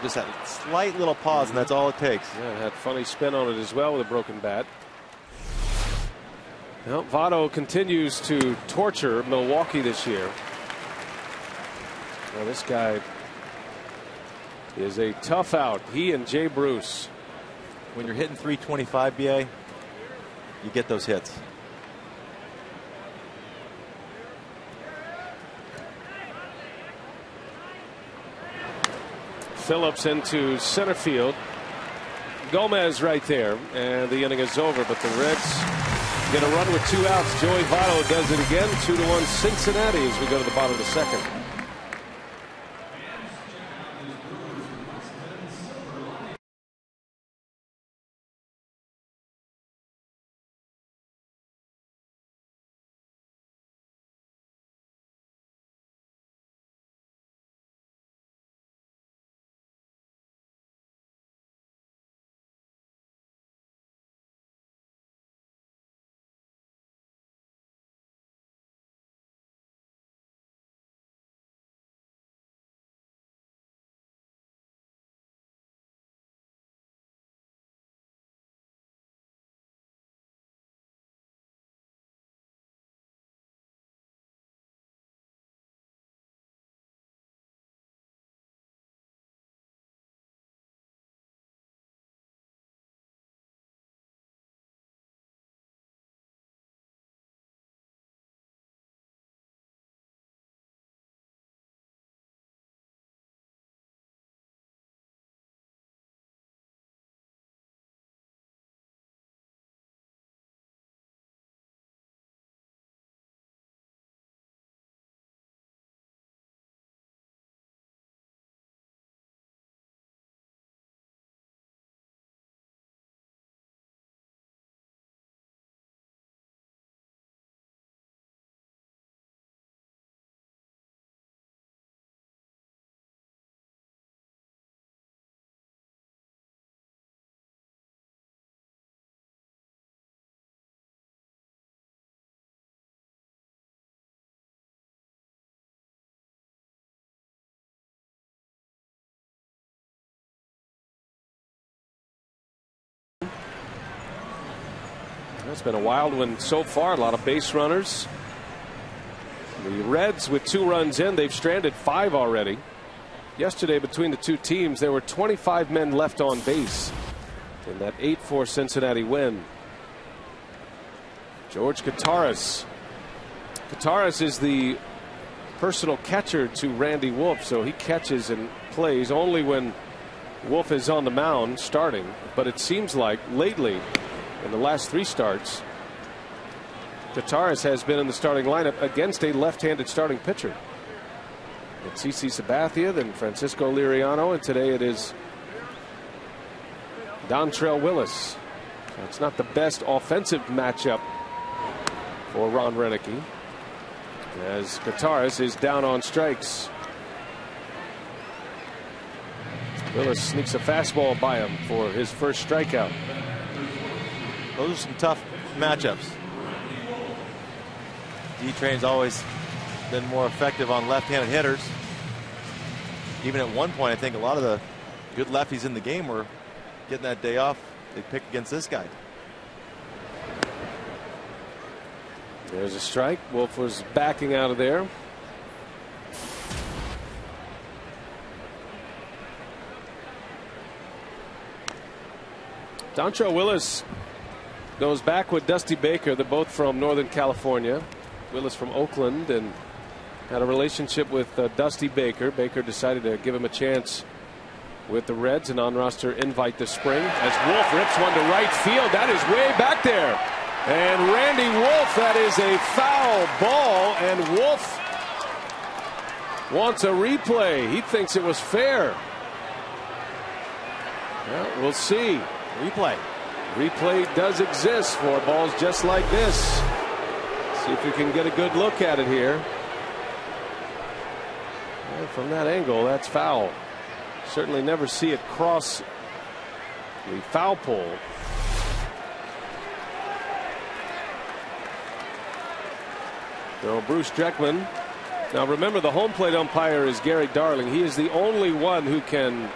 Just that slight little pause, and that's all it takes. Yeah, it had funny spin on it as well with a broken bat. Well, Votto continues to torture Milwaukee this year. Well, this guy is a tough out. He and Jay Bruce. When you're hitting 325, BA, you get those hits. Phillips into center field. Gomez right there, and the inning is over, but the Reds get a run with 2 outs. Joey Votto does it again. 2-1 Cincinnati as we go to the bottom of the second. It's been a wild one so far. A lot of base runners. The Reds with 2 runs in, they've stranded 5 already. Yesterday between the two teams there were 25 men left on base in that 8-4 Cincinnati win. George Kataris. Kataris is the personal catcher to Randy Wolf, so he catches and plays only when Wolf is on the mound starting. But it seems like lately in the last 3 starts Kataris has been in the starting lineup against a left-handed starting pitcher. It's CC Sabathia, then Francisco Liriano, and today it is Dontrell Willis. So it's not the best offensive matchup for Ron Renicky, as Kataris is down on strikes. Willis sneaks a fastball by him for his first strikeout. Those are some tough matchups. D-Train's always been more effective on left-handed hitters. Even at one point, I think a lot of the good lefties in the game were getting that day off. They picked against this guy. There's a strike. Wolf was backing out of there. Dontrell Willis goes back with Dusty Baker. They're both from Northern California. Willis from Oakland, and had a relationship with Dusty Baker. Baker decided to give him a chance with the Reds, an on-roster invite this spring. As Wolf rips one to right field, that is way back there. And Randy Wolf, that is a foul ball, and Wolf wants a replay. He thinks it was fair. Well, we'll see. Replay does exist for balls just like this. See if we can get a good look at it here. Well, from that angle, that's foul. Certainly never see it cross the foul pole. So Bruce Dreckman. Now remember, the home plate umpire is Gary Darling. He is the only one who can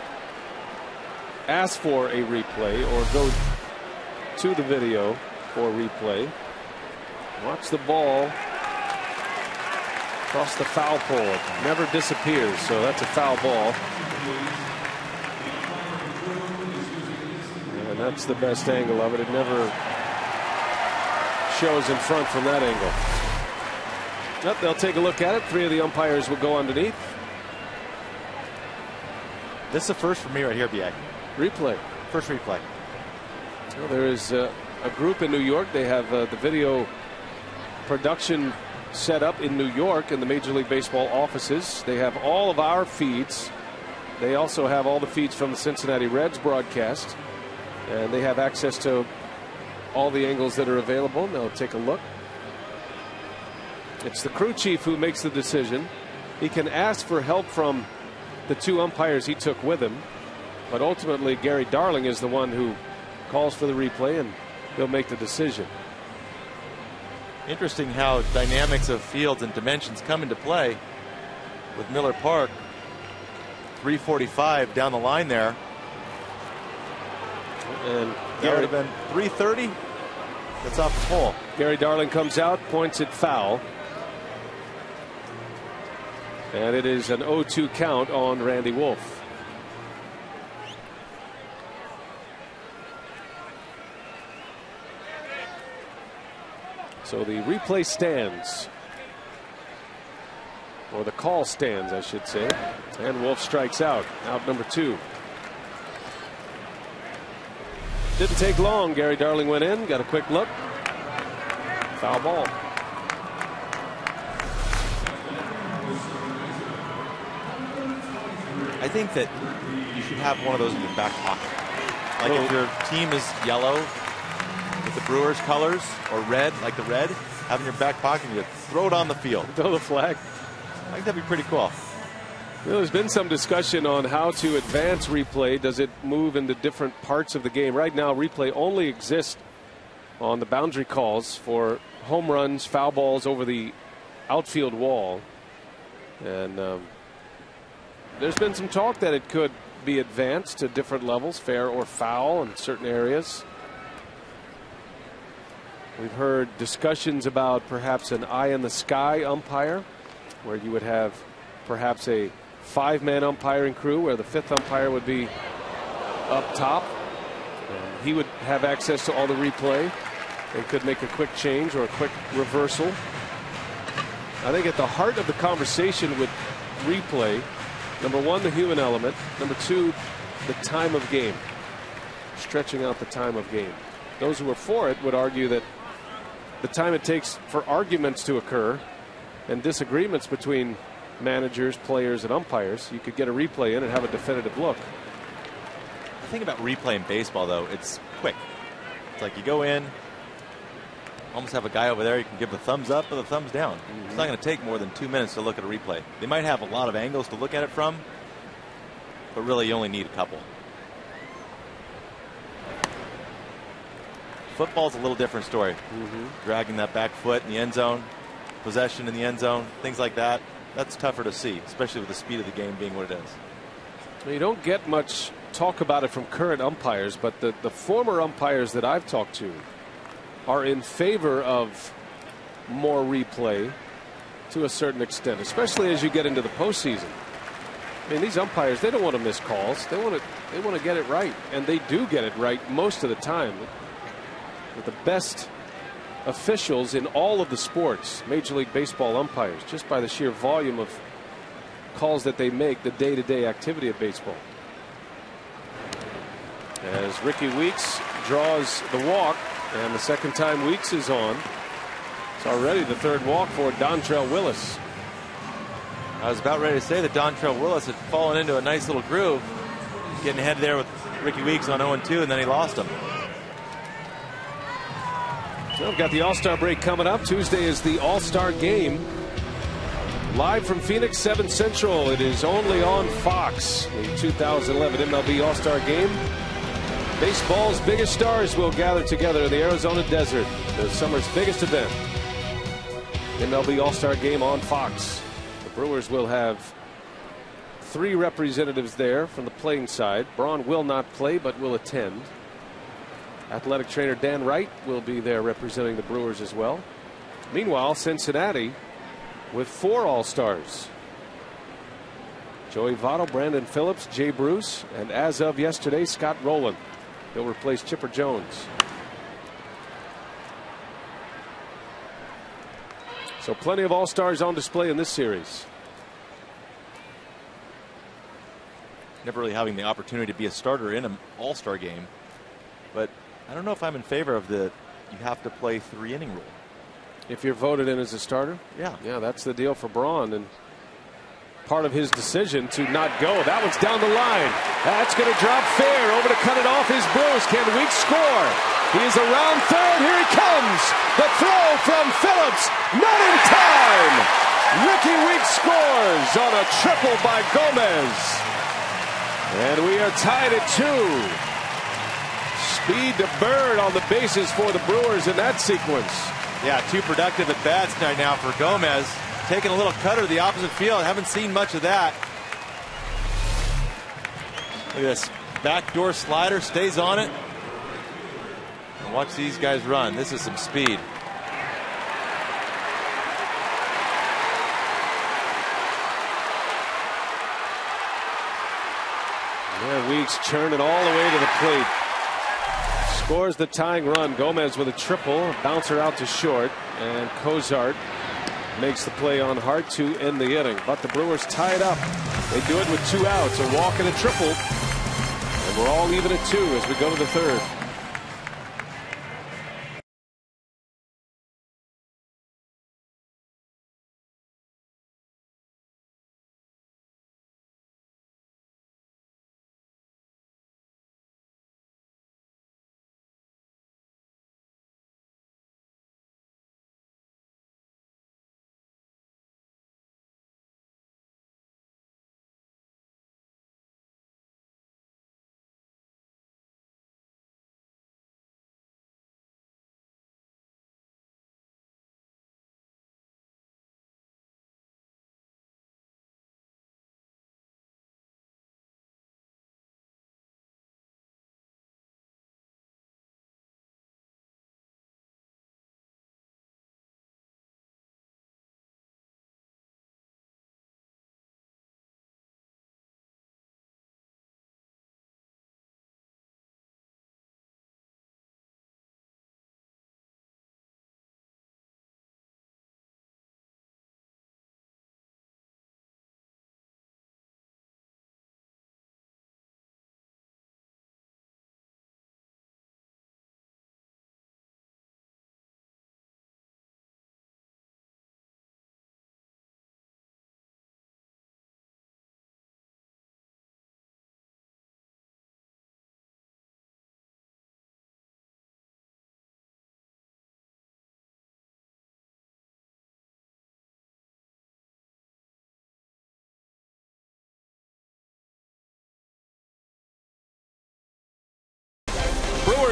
ask for a replay or go to the video for replay. Watch the ball across the foul pole. It never disappears, so that's a foul ball. And that's the best angle of it. It never shows in front from that angle. Yep, they'll take a look at it. 3 of the umpires will go underneath. This is the first for me right here, BA. Replay. First replay. Well, there is a group in New York. They have the video production set up in New York in the Major League Baseball offices. They have all of our feeds. They also have all the feeds from the Cincinnati Reds broadcast, and they have access to all the angles that are available. They'll take a look. It's the crew chief who makes the decision. He can ask for help from the 2 umpires he took with him, but ultimately Gary Darling is the one who calls for the replay, and he'll make the decision. Interesting how dynamics of fields and dimensions come into play with Miller Park. 345 down the line there. And That would have been 330. That's off the pole. Gary Darling comes out, points it foul. And it is an 0-2 count on Randy Wolf. So the replay stands, or the call stands, I should say, and Wolf strikes out. Out number 2. Didn't take long. Gary Darling went in, got a quick look. Foul ball. I think that you should have one of those in your back pocket. Like if your team is yellow with the Brewers colors, or red, like the red, have in your back pocket and you throw it on the field. Throw the flag. I think that'd be pretty cool. Well, there's been some discussion on how to advance replay. Does it move into different parts of the game? Right now, replay only exists on the boundary calls for home runs, foul balls over the outfield wall. And there's been some talk that it could be advanced to different levels, fair or foul in certain areas. We've heard discussions about perhaps an eye in the sky umpire, where you would have perhaps a 5-man umpiring crew where the 5th umpire would be up top. He would have access to all the replay and could make a quick change or a quick reversal. I think at the heart of the conversation with replay, number one, the human element. Number two, the time of game. Stretching out the time of game. Those who are for it would argue that the time it takes for arguments to occur and disagreements between managers, players, and umpires, you could get a replay in and have a definitive look. The thing about replay in baseball, though, it's quick. It's like you go in, almost have a guy over there, you can give a thumbs up or the thumbs down. It's not going to take more than 2 minutes to look at a replay. They might have a lot of angles to look at it from, but really you only need a couple. Football's a little different story. Dragging that back foot in the end zone, possession in the end zone, things like that. That's tougher to see, especially with the speed of the game being what it is. Well, you don't get much talk about it from current umpires, but the former umpires that I've talked to are in favor of more replay to a certain extent, especially as you get into the postseason. I mean, these umpires, they don't want to miss calls. They want to get it right, and they do get it right most of the time. With the best officials in all of the sports, Major League Baseball umpires, just by the sheer volume of calls that they make, the day-to-day activity of baseball. As Ricky Weeks draws the walk, and the second time Weeks is on, it's already the third walk for Dontrell Willis. I was about ready to say that Dontrell Willis had fallen into a nice little groove, getting ahead there with Ricky Weeks on 0-2, and then he lost him. So we've got the All-Star break coming up. Tuesday is the All-Star game. Live from Phoenix, 7 Central. It is only on Fox. The 2011 MLB All-Star game. Baseball's biggest stars will gather together in the Arizona desert. The summer's biggest event. MLB All-Star game on Fox. The Brewers will have 3 representatives there from the playing side. Braun will not play but will attend. Athletic trainer Dan Wright will be there representing the Brewers as well. Meanwhile, Cincinnati with 4 All-Stars. Joey Votto, Brandon Phillips, Jay Bruce, and as of yesterday, Scott Rowland. He'll replace Chipper Jones. So plenty of All-Stars on display in this series. Never really having the opportunity to be a starter in an All-Star game, but I don't know if I'm in favor of the you have to play 3-inning rule. If you're voted in as a starter? Yeah. Yeah, that's the deal for Braun, and part of his decision to not go. That one's down the line. That's going to drop fair. Over to cut it off is Bruce. Can Weeks score? He is around third. Here he comes. The throw from Phillips. Not in time. Ricky Weeks scores on a triple by Gomez. And we are tied at 2. Speed to Bird on the bases for the Brewers in that sequence. Yeah, 2 productive at bats right now for Gomez. Taking a little cutter to the opposite field. Haven't seen much of that. Look at this backdoor slider, stays on it. And watch these guys run. This is some speed. Yeah, Weeks churning all the way to the plate. Scores the tying run. Gomez with a triple. Bouncer out to short. And Cozart makes the play on Hart to end the inning. But the Brewers tie it up. They do it with 2 outs. A walk and a triple. And we're all even at 2 as we go to the third.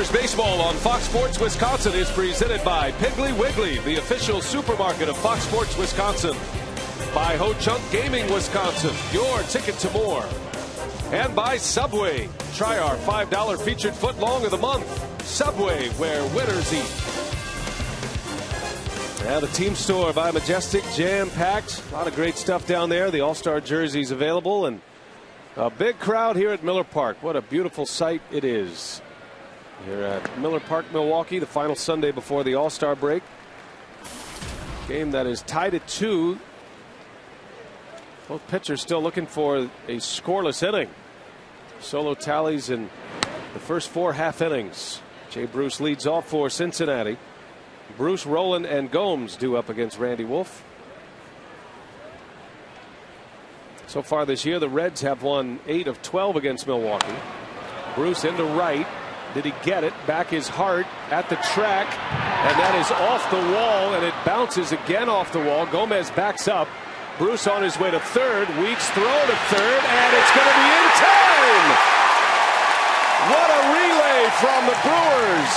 Brewers baseball on Fox Sports Wisconsin is presented by Piggly Wiggly, the official supermarket of Fox Sports Wisconsin. By Ho Chunk Gaming Wisconsin, your ticket to more. And by Subway. Try our $5 featured footlong of the month. Subway, where winners eat. Now the team store by Majestic, jam-packed. A lot of great stuff down there. The All-Star jerseys available, and a big crowd here at Miller Park. What a beautiful sight it is. Here at Miller Park, Milwaukee, the final Sunday before the All-Star break. Game that is tied at 2. Both pitchers still looking for a scoreless inning. Solo tallies in the first 4 half innings. Jay Bruce leads off for Cincinnati. Bruce, Rowland, and Gomes due up against Randy Wolf. So far this year, the Reds have won 8 of 12 against Milwaukee. Bruce into right. Did he get it? Back is Hart at the track. And that is off the wall, and it bounces again off the wall. Gomez backs up. Bruce on his way to third. Weeks throw to third, and it's going to be in time. What a relay from the Brewers.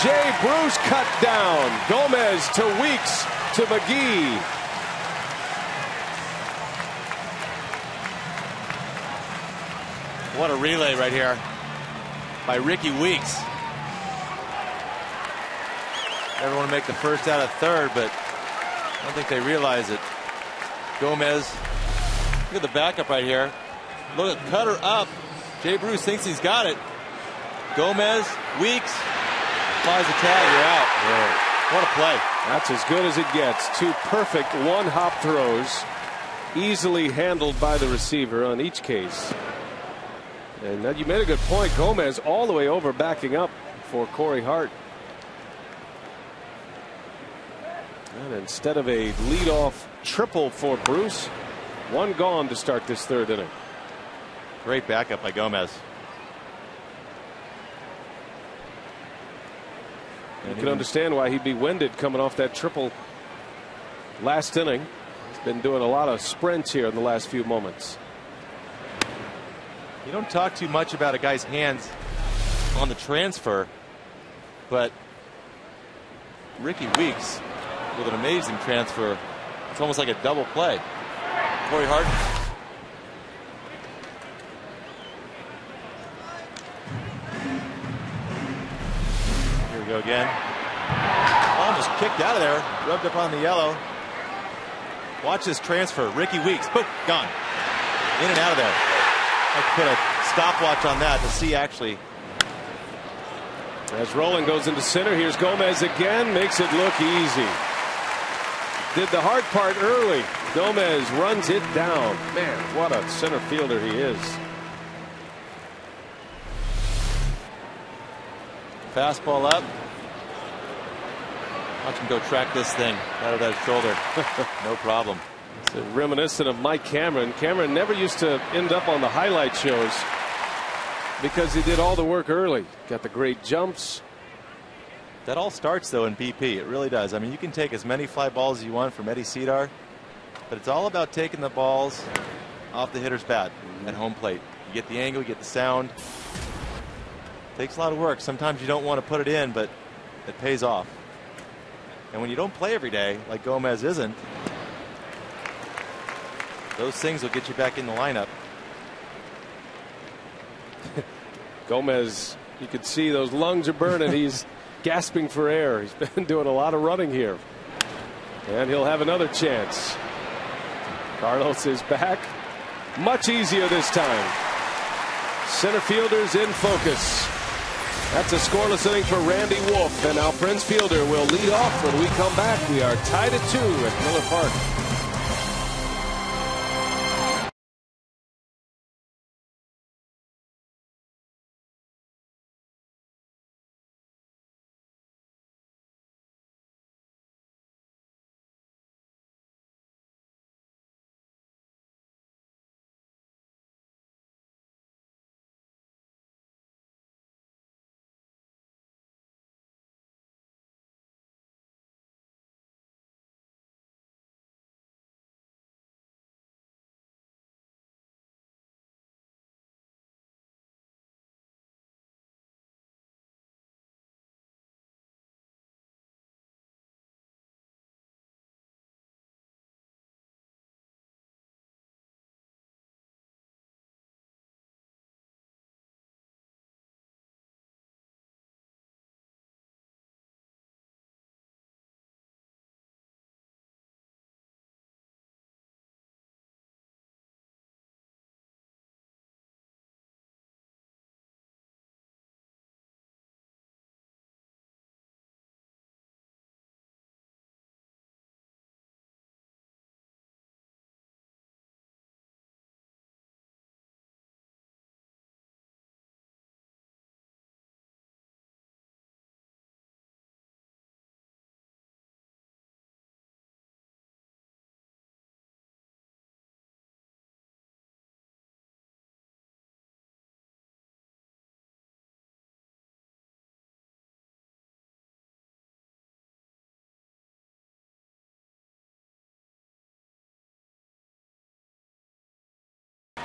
Jay Bruce cut down. Gomez to Weeks to McGee. What a relay right here by Ricky Weeks. Never want to make the first out of third, but I don't think they realize it. Gomez, look at the backup right here. Look at cutter up. Jay Bruce thinks he's got it. Gomez, Weeks, flies a tag, you're out. Yeah. What a play. That's as good as it gets. 2 perfect one-hop throws, easily handled by the receiver on each case. And you made a good point. Gomez all the way over, backing up for Corey Hart. And instead of a leadoff triple for Bruce, 1 gone to start this 3rd inning. Great backup by Gomez. You can understand why he'd be winded coming off that triple last inning. He's been doing a lot of sprints here in the last few moments. You don't talk too much about a guy's hands on the transfer, but Ricky Weeks with an amazing transfer. It's almost like a double play. Corey Hart. Here we go again. Almost kicked out of there. Rubbed up on the yellow. Watch this transfer. Ricky Weeks. Boom. Gone. In and out of there. I put a stopwatch on that to see actually. As Rowland goes into center, here's Gomez again. Makes it look easy. Did the hard part early. Gomez runs it down. Man, what a center fielder he is. Fastball up. Watch him go track this thing out of that shoulder. No problem. It's reminiscent of Mike Cameron. Cameron never used to end up on the highlight shows because he did all the work early. Got the great jumps. That all starts though in BP. It really does. I mean, you can take as many fly balls as you want from Eddie Cedar, but it's all about taking the balls off the hitter's bat at home plate. You get the angle, you get the sound. Takes a lot of work. Sometimes you don't want to put it in, but it pays off. And when you don't play every day, like Gomez isn't, those things will get you back in the lineup. Gomez, you can see those lungs are burning. He's gasping for air. He's been doing a lot of running here. And he'll have another chance. Carlos is back. Much easier this time. Center fielders in focus. That's a scoreless inning for Randy Wolf. And now Prince Fielder will lead off when we come back. We are tied at 2 at Miller Park.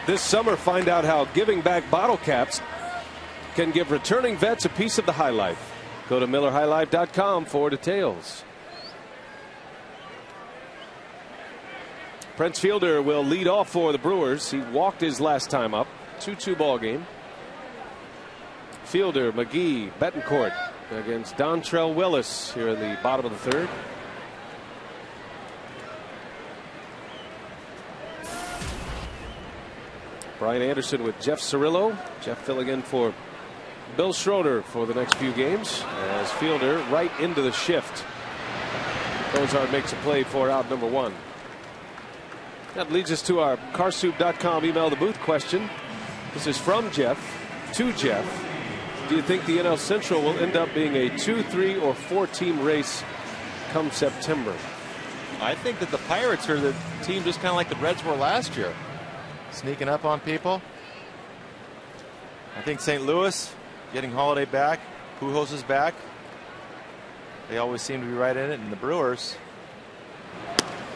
This summer, find out how giving back bottle caps can give returning vets a piece of the high life. Go to MillerHighLife.com for details. Prince Fielder will lead off for the Brewers. He walked his last time up. 2-2 ball game. Fielder, McGee, Betancourt against Dontrell Willis here in the bottom of the third. Brian Anderson with Jeff Cirillo. Jeff filling in for Bill Schroeder for the next few games as Fielder right into the shift. Cozart makes a play for out number 1. That leads us to our carsoup.com email the booth question. This is from Jeff to Jeff. Do you think the NL Central will end up being a 2, 3, or 4 team race come September? I think that the Pirates are the team just kind of like the Reds were last year. Sneaking up on people. I think St. Louis getting Holiday back. Pujols is back. They always seem to be right in it. And the Brewers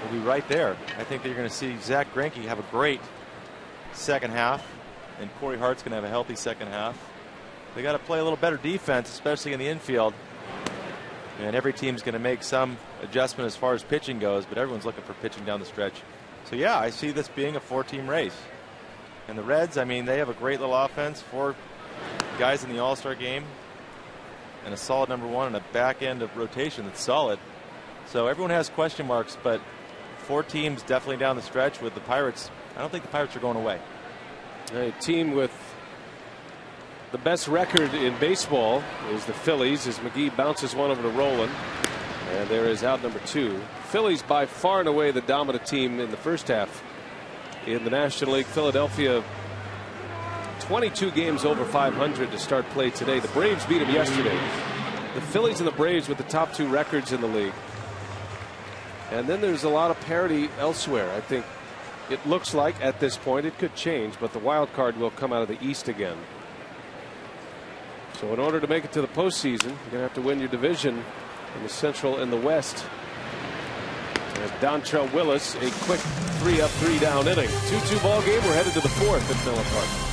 will be right there. I think that you're going to see Zach Greinke have a great second half. And Corey Hart's going to have a healthy second half. They got to play a little better defense, especially in the infield. And every team's going to make some adjustment as far as pitching goes, but everyone's looking for pitching down the stretch. So yeah, I see this being a 4-team race. And the Reds, I mean, they have a great little offense. 4 guys in the All-Star game. And a solid number 1 and a back end of rotation that's solid. So everyone has question marks, but 4 teams definitely down the stretch with the Pirates. I don't think the Pirates are going away. A team with the best record in baseball is the Phillies as McGee bounces one over to Roland. And there is out number 2. Phillies by far and away the dominant team in the first half in the National League. Philadelphia 22 games over 500 to start play today. The Braves beat them yesterday. The Phillies and the Braves with the top 2 records in the league. And then there's a lot of parity elsewhere. I think it looks like at this point it could change, but the wild card will come out of the East again. So in order to make it to the postseason, you're going to have to win your division in the Central and the West. And Dontrell Willis, a quick 3-up, 3-down inning. 2-2 ball game. We're headed to the 4th at Miller Park.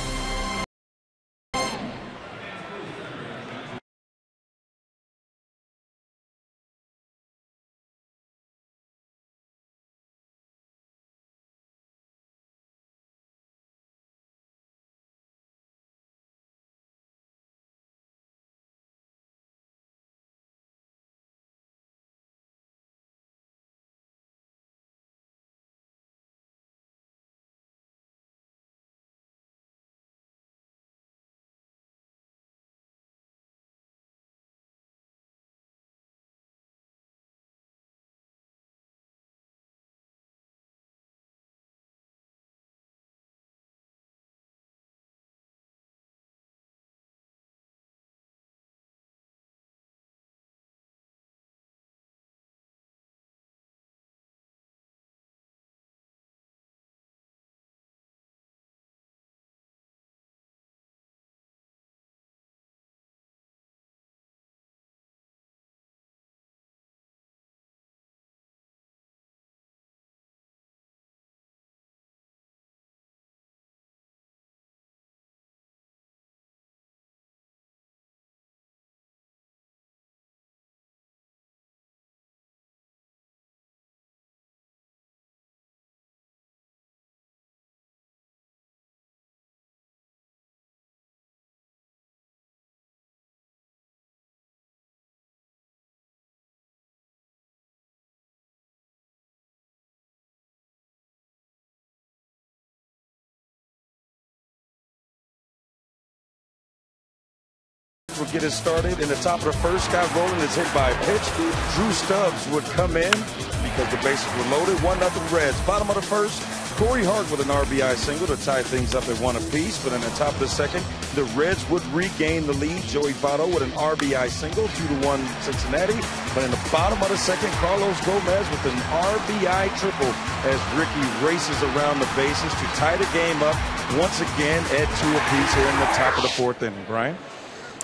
Will get it started in the top of the first. Scott Rowland is hit by a pitch. Drew Stubbs would come in because the bases were loaded. 1-0 Reds. Bottom of the first, Corey Hart with an RBI single to tie things up at 1 apiece. But in the top of the second, the Reds would regain the lead. Joey Votto with an RBI single, 2-1 Cincinnati. But in the bottom of the second, Carlos Gomez with an RBI triple as Ricky races around the bases to tie the game up once again at 2 apiece here in the top of the 4th inning. Brian?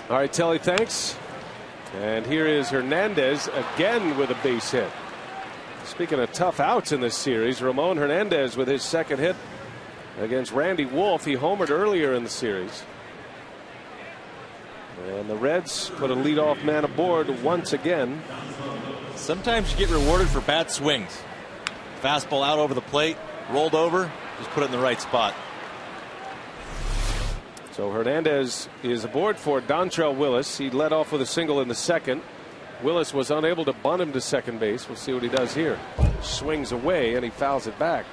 All right, Telly, thanks. And here is Hernandez again with a base hit. Speaking of tough outs in this series, Ramon Hernandez with his second hit against Randy Wolf. He homered earlier in the series. And the Reds put a leadoff man aboard once again. Sometimes you get rewarded for bad swings. Fastball out over the plate, rolled over, just put it in the right spot. So Hernandez is aboard for Dontrelle Willis. He led off with a single in the second. Willis was unable to bunt him to second base. We'll see what he does here. Swings away and he fouls it back.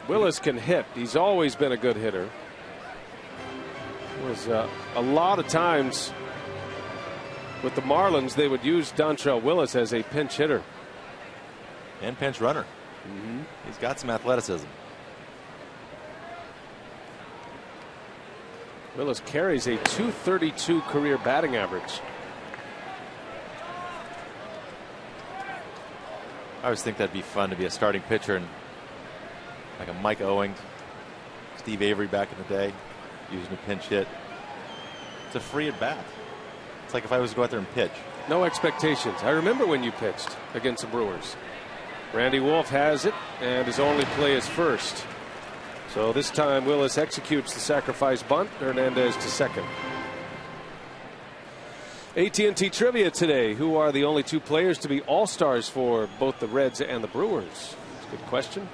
Willis can hit. He's always been a good hitter. Was a lot of times with the Marlins they would use Dontrelle Willis as a pinch hitter and pinch runner. He's got some athleticism. Willis carries a .232 career batting average. I always think that'd be fun to be a starting pitcher and like a Mike Owings, Steve Avery back in the day, using a pinch hit. It's a free at bat. It's like if I was to go out there and pitch. No expectations. I remember when you pitched against the Brewers. Randy Wolf has it, and his only play is first. So this time Willis executes the sacrifice bunt. Hernandez to second. AT&T trivia today. Who are the only two players to be all-stars for both the Reds and the Brewers? That's a good question.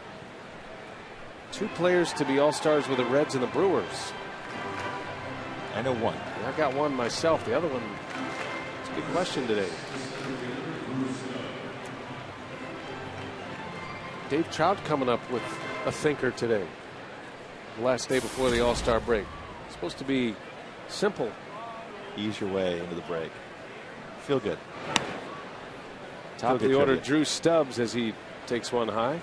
Two players to be all-stars with the Reds and the Brewers. I know one. I got one myself. The other one, it's a good question today. Dave Trout coming up with a thinker today. The last day before the All-Star break. It's supposed to be simple. Ease your way into the break. Feel good. Top of the order, Drew Stubbs as he takes one high.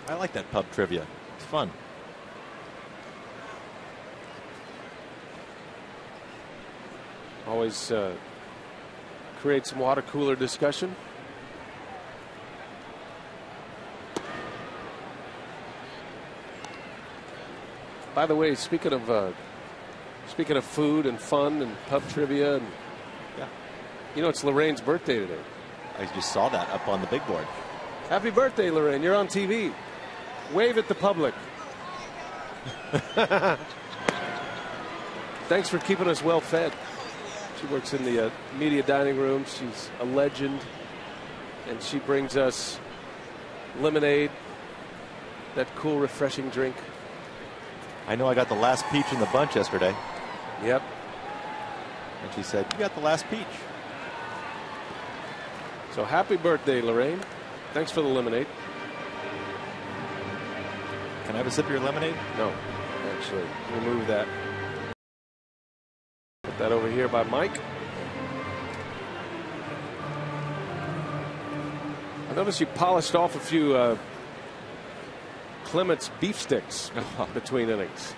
I like that pub trivia. It's fun. Always create some water cooler discussion. By the way, speaking of food and fun and pub trivia, and yeah, you know it's Lorraine's birthday today. I just saw that up on the big board. Happy birthday, Lorraine! You're on TV. Wave at the public. Thanks for keeping us well fed. She works in the media dining room. She's a legend, and she brings us lemonade, that cool, refreshing drink. I know I got the last peach in the bunch yesterday. Yep. And she said, "You got the last peach." So happy birthday, Lorraine. Thanks for the lemonade. Can I have a sip of your lemonade? No, actually, remove that. Put that over here by Mike. I noticed you polished off a few Clement's beef sticks between innings.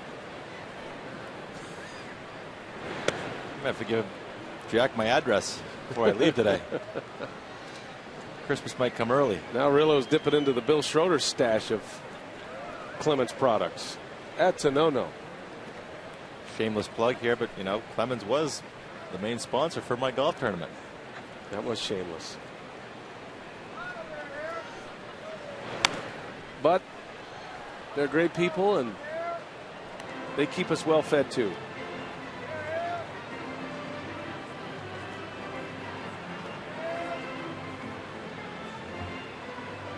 I'm gonna have to give Jack my address before I leave today. Christmas might come early. Now Rillo's dipping into the Bill Schroeder stash of Clemens products. That's a no-no. Shameless plug here, but you know, Clemens was the main sponsor for my golf tournament. That was shameless. But they're great people and they keep us well fed too.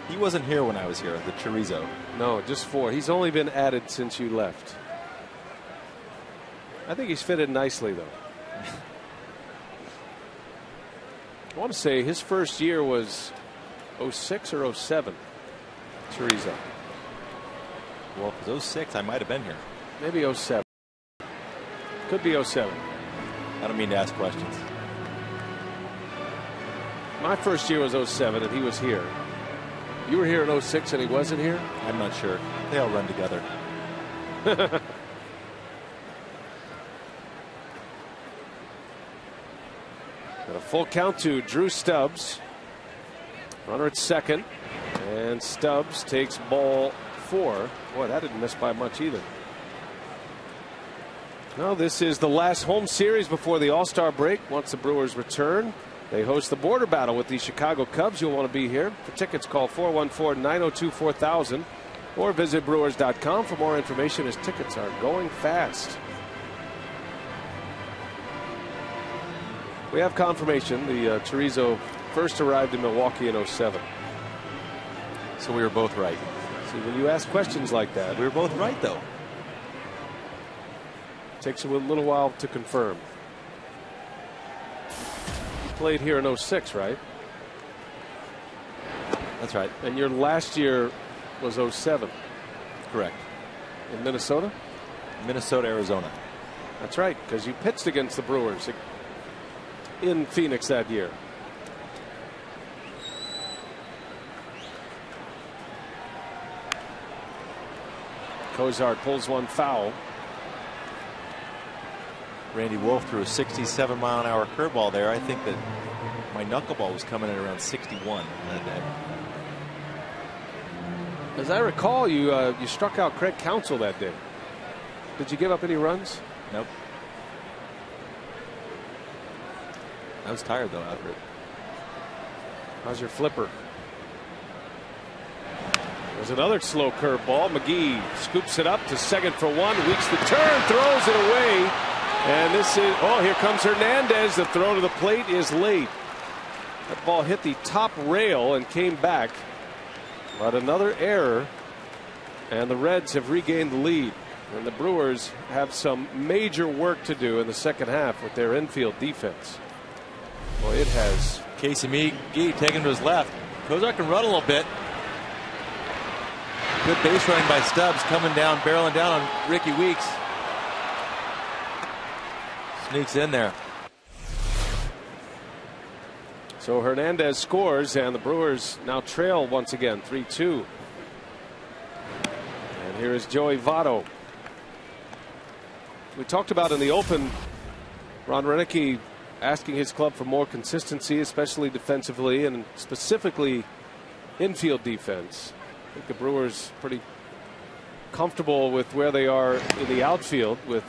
He wasn't here when I was here, the chorizo. No, just 4. He's only been added since you left. I think he's fitted nicely, though. I want to say his first year was 06 or 07. Chorizo. Well, if it was 06, I might have been here. Maybe 07. Could be 07. I don't mean to ask questions. My first year was 07, and he was here. You were here in 06 and he wasn't here? I'm not sure. They all run together. Got a full count to Drew Stubbs. Runner at second. And Stubbs takes ball 4. Boy, that didn't miss by much either. Well, this is the last home series before the All-Star break. Once the Brewers return, They host the border battle with the Chicago Cubs. You'll want to be here. For tickets, call 414-902-4000 or visit Brewers.com for more information as tickets are going fast. We have confirmation. The Chorizo first arrived in Milwaukee in '07. So we were both right. See, when you ask questions like that, We were both right, though. it takes a little while to confirm. You played here in '06, right? That's right. And your last year was '07. Correct. In Minnesota? Minnesota, Arizona. That's right, because you pitched against the Brewers in Phoenix that year. Cozart pulls one foul. Randy Wolf threw a 67-mile-an-hour curveball there. I think that my knuckleball was coming in around 61 that day. As I recall, you struck out Craig Counsell that day. Did you give up any runs? Nope. I was tired, though, after it. How's your flipper? There's another slow curveball. McGee scoops it up to second for one. Weeks the turn, throws it away. And this is, oh, here comes Hernandez. The throw to the plate is late. That ball hit the top rail and came back. But another error. And the Reds have regained the lead. And the Brewers have some major work to do in the second half with their infield defense. Boy, it has. Casey McGee taking to his left. Cozart can run a little bit. Good base running by Stubbs, coming down, barreling down on Ricky Weeks. Sneaks in there. So Hernandez scores, and the Brewers now trail once again, 3-2. And here is Joey Votto. We talked about in the open, Ron Renicky asking his club for more consistency, especially defensively and specifically infield defense. I think the Brewers pretty comfortable with where they are in the outfield with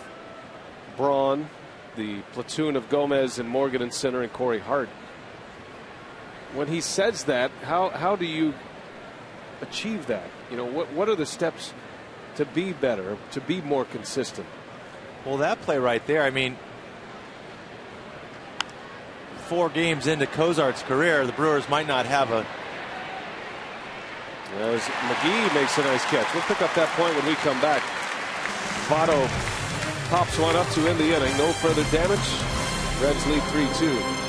Braun, the platoon of Gomez and Morgan in center, and Corey Hart. When he says that, how do you achieve that? You know, what are the steps to be better, to be more consistent? Well, that play right there, I mean, 4 games into Cozart's career, the Brewers might not have a. As McGee makes a nice catch. We'll pick up that point when we come back. Votto pops one up to end the inning. No further damage. Reds lead 3-2.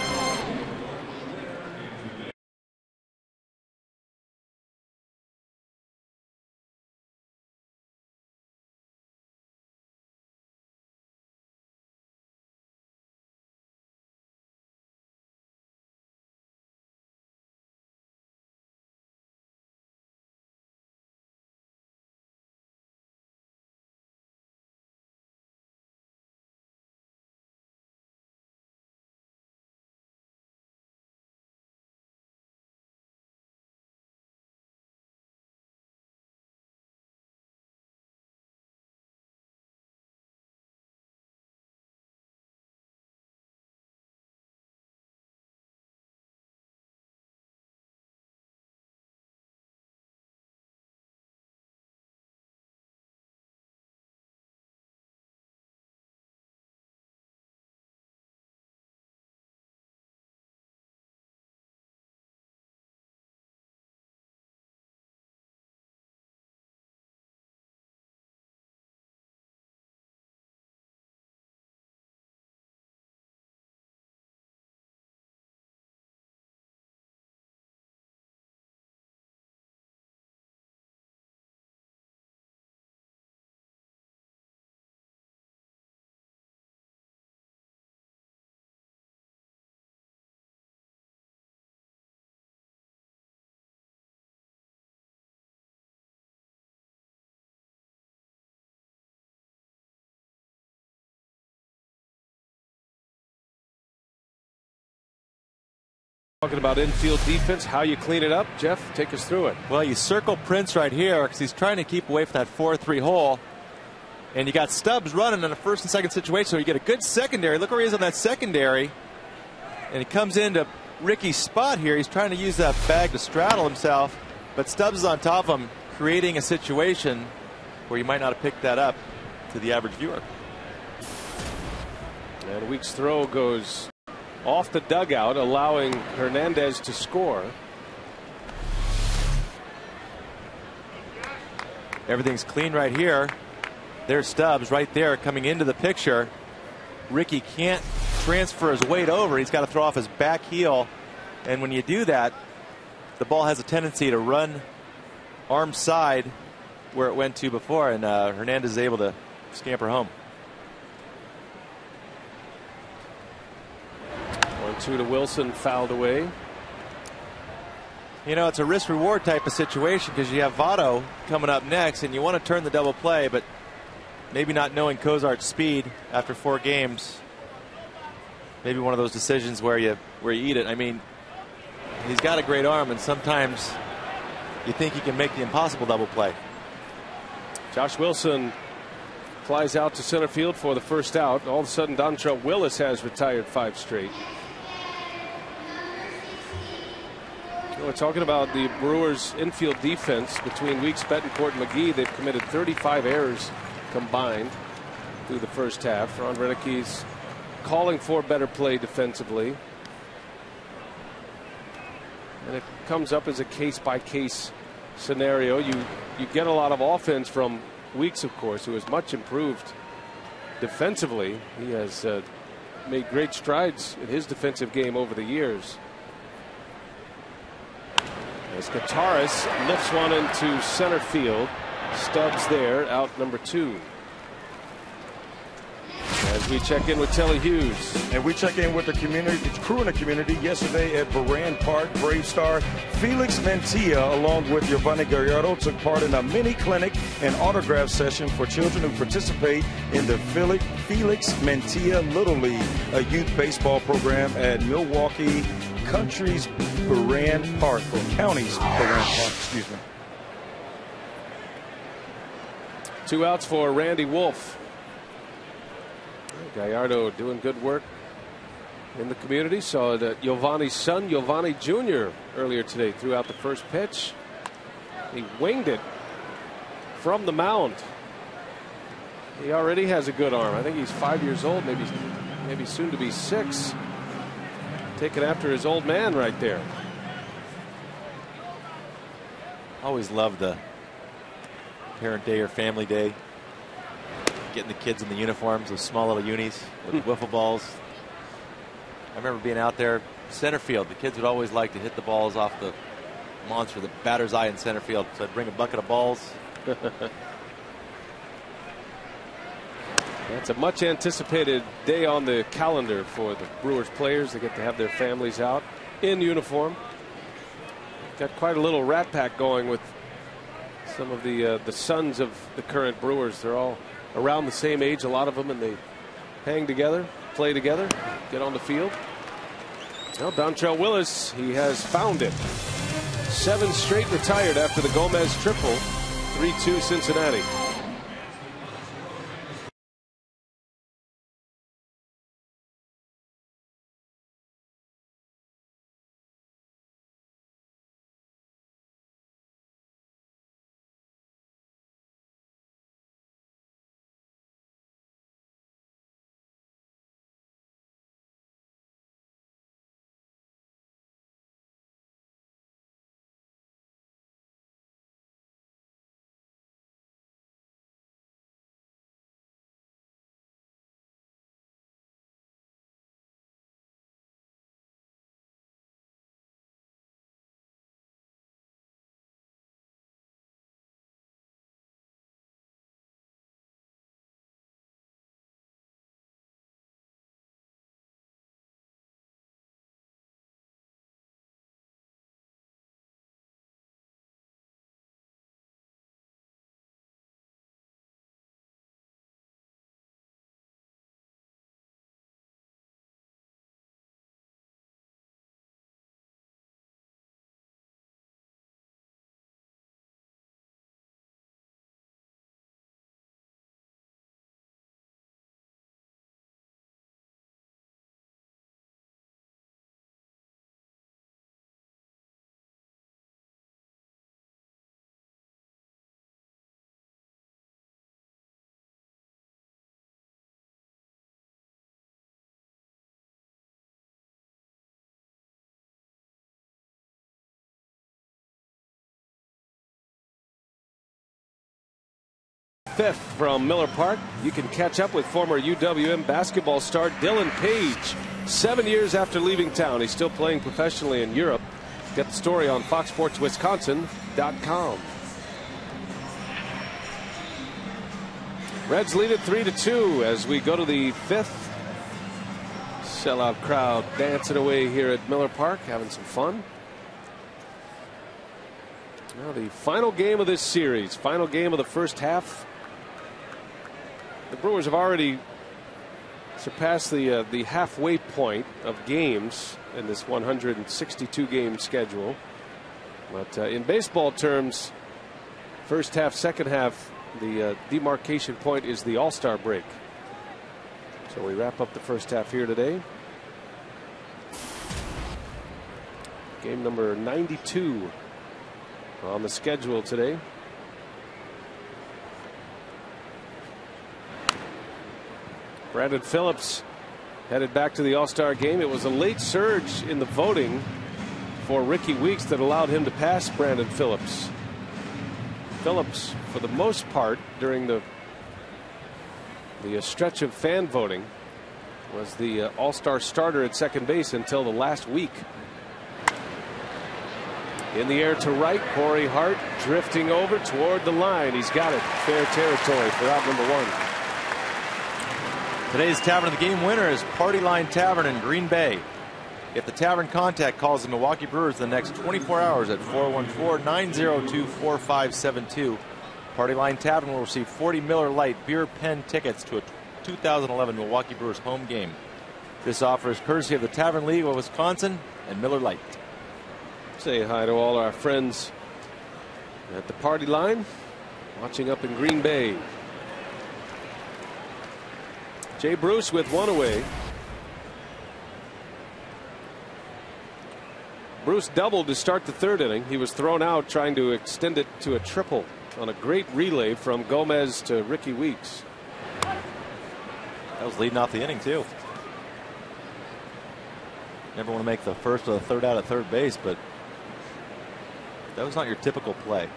Talking about infield defense, how you clean it up. Jeff, take us through it. Well, you circle Prince right here because he's trying to keep away from that 4-3 hole. And you got Stubbs running in a first and second situation, so you get a good secondary. Look where he is on that secondary. And he comes in to Ricky's spot here. He's trying to use that bag to straddle himself, but Stubbs is on top of him, creating a situation where you might not have picked that up to the average viewer. And Weeks' throw goes off the dugout, allowing Hernandez to score. Everything's clean right here. There's Stubbs right there coming into the picture. Ricky can't transfer his weight over. He's got to throw off his back heel. And when you do that, the ball has a tendency to run arm side where it went to before. And Hernandez is able to scamper home. 1-2 to Wilson, fouled away. You know, it's a risk reward type of situation because you have Votto coming up next and you want to turn the double play, but maybe not knowing Cozart's speed after 4 games. Maybe one of those decisions where you eat it. I mean, he's got a great arm, and sometimes you think he can make the impossible double play. Josh Wilson flies out to center field for the first out. All of a sudden, Dontrell Willis has retired 5 straight. We're talking about the Brewers' infield defense between Weeks, Betancourt, and McGee. They've committed 35 errors combined through the first half. Ron Renick's calling for better play defensively. And it comes up as a case-by-case scenario. You get a lot of offense from Weeks, of course, who is much improved defensively. He has made great strides in his defensive game over the years. As Gataris lifts one into center field. Stubbs there, out number 2. As we check in with Telly Hughes. And we check in with the community, the crew in the community yesterday at Buran Park. Brave star Felix Mantilla, along with Giovanni Gallardo, took part in a mini clinic and autograph session for children who participate in the Felix Mantilla Little League, a youth baseball program at Milwaukee County's Buran Park, excuse me. 2 outs for Randy Wolf. Gallardo doing good work in the community. Saw that Giovanni's son, Giovanni Jr., earlier today threw out the first pitch. He winged it from the mound. He already has a good arm. I think he's 5 years old, maybe soon to be 6. Taking after his old man right there. Always loved the parent day or family day. Getting the kids in the uniforms, those small little unis with wiffle balls. I remember being out there center field. The kids would always like to hit the balls off the monster, the batter's eye in center field. So I'd bring a bucket of balls. It's a much anticipated day on the calendar for the Brewers players. They get to have their families out in uniform. Got quite a little rat pack going with some of the sons of the current Brewers. They're all around the same age, a lot of them, and they hang together, play together, get on the field. Well, Dontrell Willis, he has found it. 7 straight retired after the Gomez triple. 3-2 Cincinnati. 5th from Miller Park. You can catch up with former UWM basketball star Dylan Page. 7 years after leaving town, he's still playing professionally in Europe. Get the story on FoxSportsWisconsin.com. Reds lead it 3-2 as we go to the 5th. Sellout crowd dancing away here at Miller Park, having some fun. Now the final game of this series, final game of the first half. The Brewers have already surpassed the halfway point of games in this 162 game schedule. But in baseball terms, first half, second half, the demarcation point is the All-Star break. So we wrap up the first half here today. Game number 92 on the schedule today. Brandon Phillips headed back to the All-Star game. It was a late surge in the voting for Ricky Weeks that allowed him to pass Brandon Phillips. Phillips, for the most part, during the stretch of fan voting, was the All-Star starter at second base until the last week. In the air to right, Corey Hart drifting over toward the line. He's got it. Fair territory for out number 1. Today's Tavern of the Game winner is Party Line Tavern in Green Bay. If the Tavern contact calls the Milwaukee Brewers in the next 24 hours at 414-902-4572, Party Line Tavern will receive 40 Miller Lite beer pen tickets to a 2011 Milwaukee Brewers home game. This offer is courtesy of the Tavern League of Wisconsin and Miller Lite. Say hi to all our friends at the Party Line watching up in Green Bay. Jay Bruce with one away. Bruce doubled to start the third inning. He was thrown out trying to extend it to a triple on a great relay from Gomez to Ricky Weeks. That was leading off the inning too. Never want to make the first or the third out at third base, but that was not your typical play.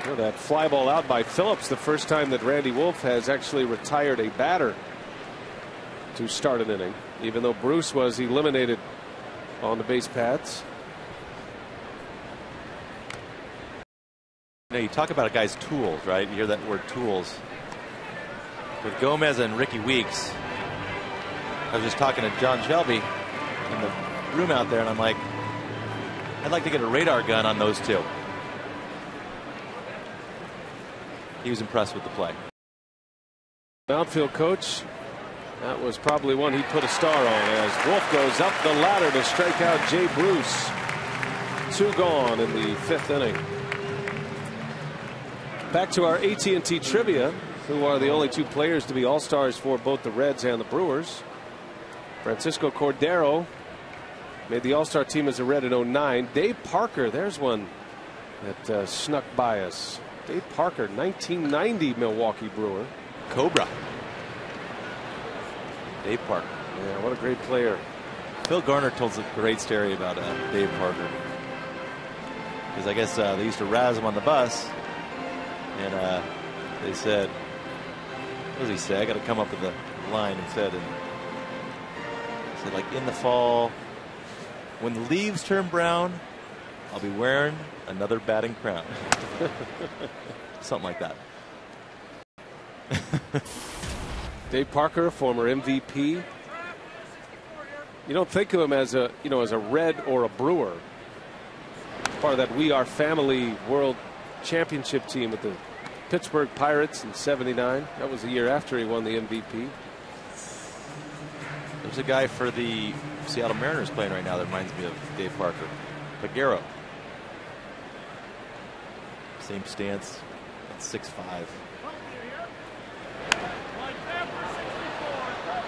Well, that fly ball out by Phillips, the first time that Randy Wolf has actually retired a batter to start an inning, even though Bruce was eliminated on the base paths. You know, you talk about a guy's tools, right? You hear that word tools. With Gomez and Ricky Weeks, I was just talking to John Shelby in the room out there, and I'm like, I'd like to get a radar gun on those two. He was impressed with the play. Outfield coach, that was probably one he put a star on as Wolf goes up the ladder to strike out Jay Bruce. 2 gone in the 5th inning. Back to our AT&T trivia. Who are the only 2 players to be All-Stars for both the Reds and the Brewers? Francisco Cordero made the All-Star team as a Red in 09. Dave Parker, there's one that snuck by us. Dave Parker, 1990 Milwaukee Brewer. Cobra. Dave Parker. Yeah, what a great player. Phil Garner told us a great story about Dave Parker. Because I guess they used to razz him on the bus. And they said, what does he say? I got to come up with the line instead. And he said, like, in the fall, when the leaves turn brown, I'll be wearing another batting crown. Something like that. Dave Parker, former MVP. You don't think of him as a Red or a Brewer. Part of that We Are Family World Championship team with the Pittsburgh Pirates in '79. That was the year after he won the MVP. There's a guy for the Seattle Mariners playing right now that reminds me of Dave Parker. Peguero. Same stance at 6'5".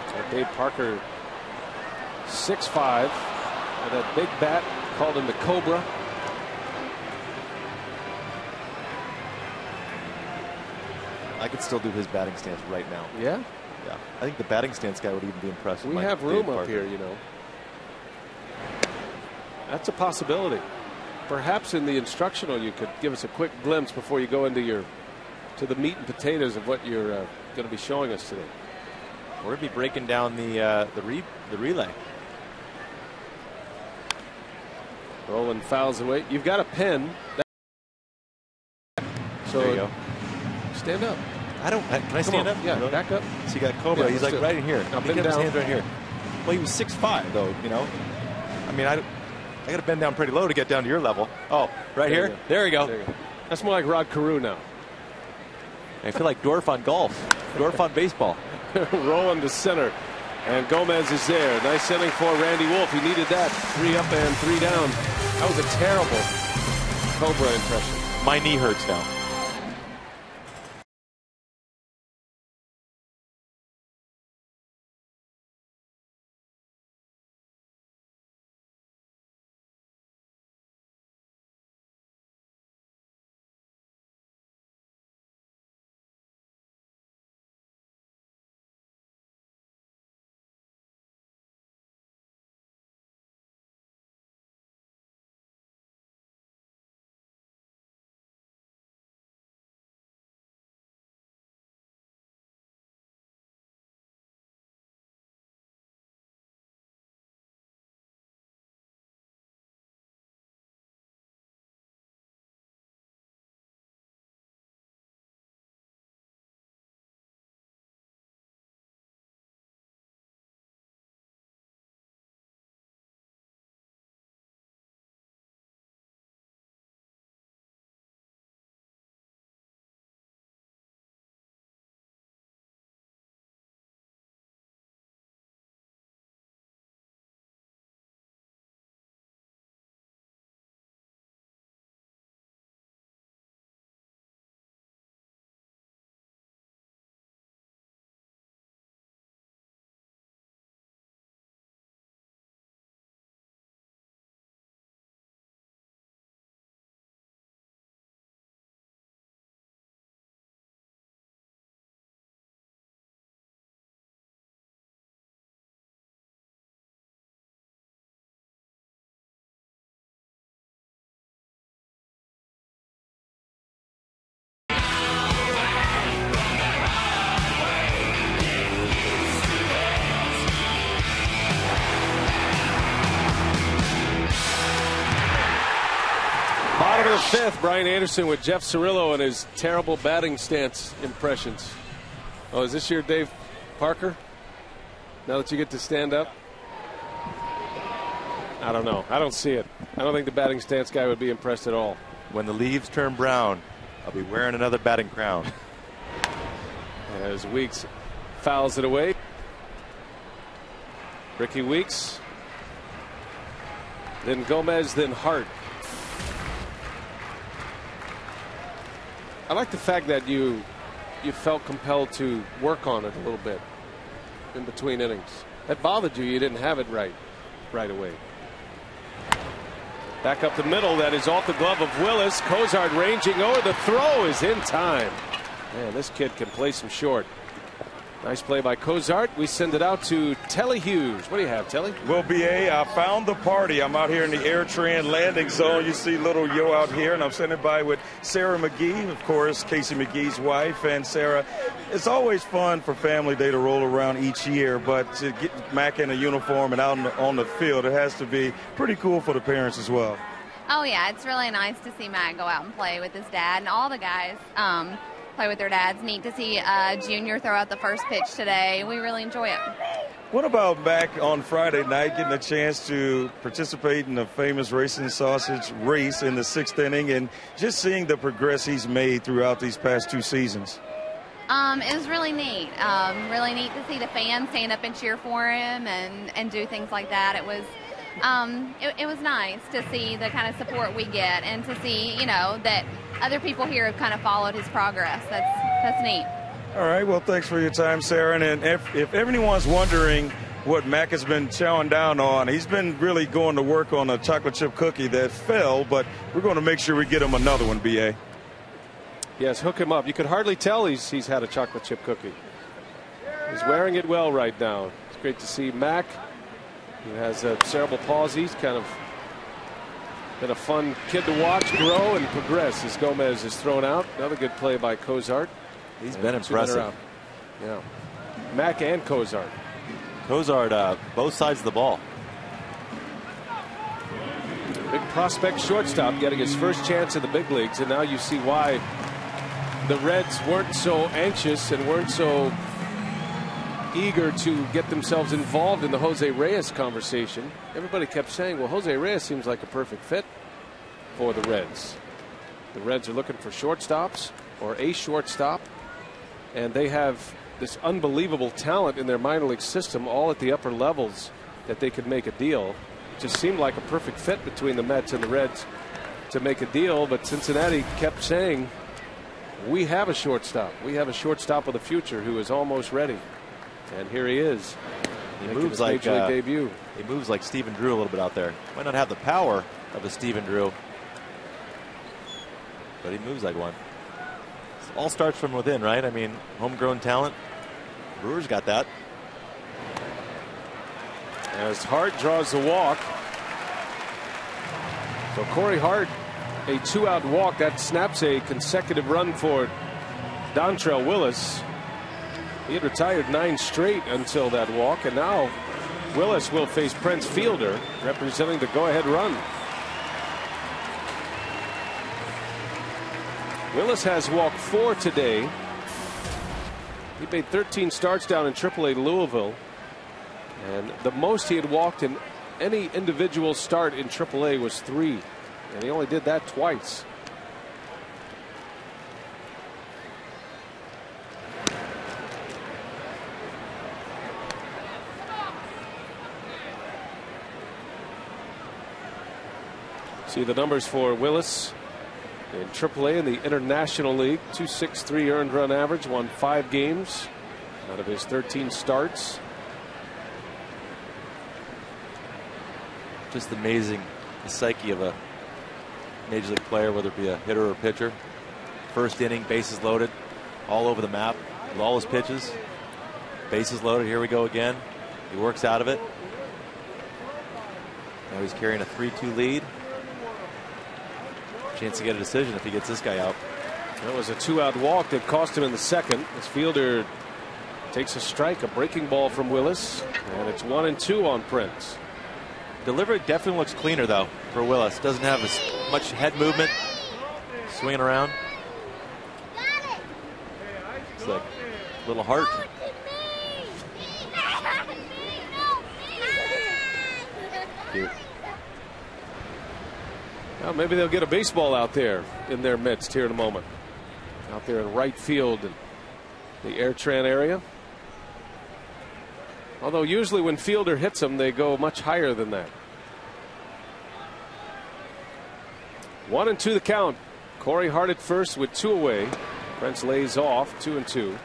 So Dave Parker, 6'5", with that big bat, called him the Cobra. I could still do his batting stance right now. Yeah? Yeah. I think the batting stance guy would even be impressed. We have room up here, you know. That's a possibility. Perhaps in the instructional you could give us a quick glimpse before you go into the meat and potatoes of what you're going to be showing us today. We're going to be breaking down the relay. Roland fouls away. You've got a pen. So there you go. Stand up. Can I stand up? Yeah, back up. So you got Cobra. Yeah, he's like right in here. Now He bend got his down. hands right here. Well, he was 6'5", though. You know. I mean, I got to bend down pretty low to get down to your level. Oh, right here. There you go. There you go. That's more like Rod Carew now. I feel like Dorf on golf. Dorf on baseball. Rolling to center. And Gomez is there. Nice inning for Randy Wolf. He needed that. 3 up and 3 down. That was a terrible Cobra impression. My knee hurts now. Bottom of the 5th, Brian Anderson with Jeff Cirillo and his terrible batting stance impressions. Oh, is this your Dave Parker? Now that you get to stand up? I don't know. I don't see it. I don't think the batting stance guy would be impressed at all. When the leaves turn brown, I'll be wearing another batting crown. As Weeks fouls it away. Ricky Weeks. Then Gomez, then Hart. I like the fact that you felt compelled to work on it a little bit in between innings. That bothered you. You didn't have it right away. Back up the middle. That is off the glove of Willis. Cozart ranging over. The throw is in time. Man, this kid can play some short. Nice play by Cozart. We send it out to Telly Hughes. What do you have, Telly? Well, BA, I found the party. I'm out here in the AirTran landing zone. You see little Yo out here, and I'm sitting by with Sarah McGee, of course, Casey McGee's wife. And Sarah, it's always fun for Family Day to roll around each year, but to get Mac in a uniform and out on the field, it has to be pretty cool for the parents as well. Oh, yeah, it's really nice to see Mac go out and play with his dad and all the guys. Play with their dads. Neat to see Junior throw out the first pitch today. We really enjoy it. What about back on Friday night getting a chance to participate in the famous racing sausage race in the 6th inning and just seeing the progress he's made throughout these past 2 seasons? It was really neat. Really neat to see the fans stand up and cheer for him and do things like that. It was nice to see the kind of support we get and to see, that other people here have kind of followed his progress. That's neat. All right. Well, thanks for your time, Sarah. And if anyone's wondering what Mac has been chowing down on, he's been really going to work on a chocolate chip cookie that fell, but we're going to make sure we get him another one, B.A. Yes, hook him up. You could hardly tell he's had a chocolate chip cookie. He's wearing it well right now. It's great to see Mac, who has a cerebral palsy. He's kind of Been a fun kid to watch grow and progress as Gomez is thrown out. Another good play by Cozart. He's been impressive. Yeah. Mack and Cozart. Cozart, both sides of the ball. Big prospect shortstop getting his first chance in the big leagues, and now you see why the Reds weren't so anxious and weren't so eager to get themselves involved in the Jose Reyes conversation. Everybody kept saying, well, Jose Reyes seems like a perfect fit for the Reds. The Reds are looking for shortstops or a shortstop, and they have this unbelievable talent in their minor league system, all at the upper levels, that they could make a deal. It just seemed like a perfect fit between the Mets and the Reds to make a deal, but Cincinnati kept saying, we have a shortstop. We have a shortstop of the future who is almost ready. And here he is. He moves like Major League debut. He moves like Stephen Drew a little bit out there. Might not have the power of a Stephen Drew, but he moves like one. It all starts from within, right? I mean, homegrown talent. Brewers got that. As Hart draws the walk. So Corey Hart, a 2-out walk that snaps a consecutive run for Dontrelle Willis. He had retired 9 straight until that walk, and now Willis will face Prince Fielder, representing the go-ahead run. Willis has walked 4 today. He made 13 starts down in AAA Louisville, and the most he had walked in any individual start in AAA was 3, and he only did that twice. See the numbers for Willis in AAA in the International League. .263 earned run average, won 5 games out of his 13 starts. Just amazing, the psyche of a major league player, whether it be a hitter or a pitcher. First inning, bases loaded, all over the map. Lawless pitches, bases loaded. Here we go again. He works out of it. Now he's carrying a 3-2 lead. Chance to get a decision if he gets this guy out. That was a 2-out walk that cost him in the second. This fielder takes a strike, a breaking ball from Willis, and it's 1-2 on Prince. Delivery definitely looks cleaner though for Willis. Doesn't have as much head movement, swinging around. It's like a little heart. Cute. Well, maybe they'll get a baseball out there in their midst here in a moment. Out there in right field in the Airtran area. Although usually when Fielder hits them, they go much higher than that. 1-2 the count. Corey Hart at first with 2 away. Prince lays off 2-2.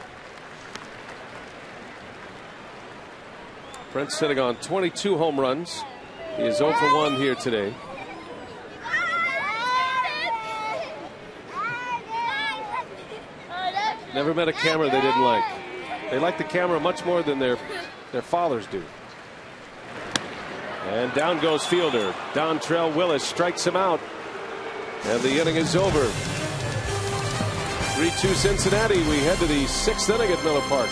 Prince sitting on 22 home runs. He is 0 for 1 here today. Never met a camera they didn't like. They like the camera much more than their fathers do. And down goes Fielder. Dontrelle Willis strikes him out. And the inning is over. 3-2 Cincinnati. We head to the 6th inning at Miller Park.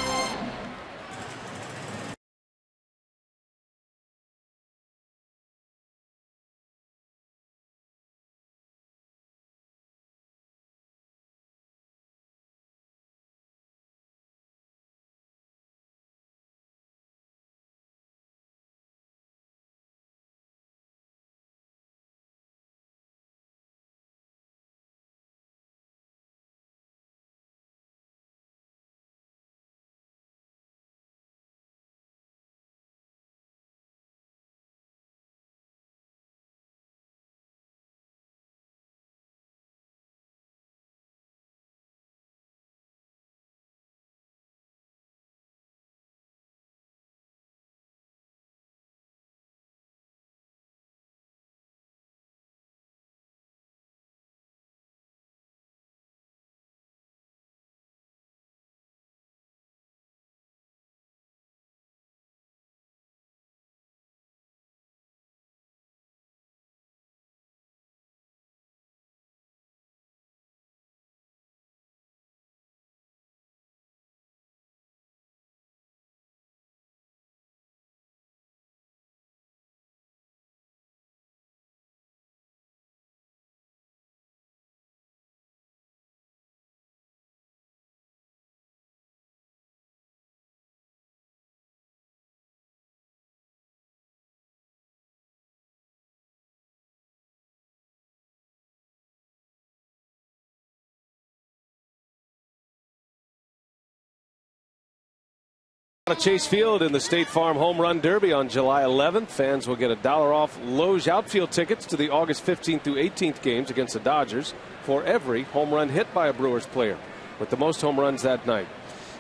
At Chase Field in the State Farm Home Run Derby on July 11th. Fans will get $1 off Loge outfield tickets to the August 15th through 18th games against the Dodgers for every home run hit by a Brewers player, with the most home runs that night.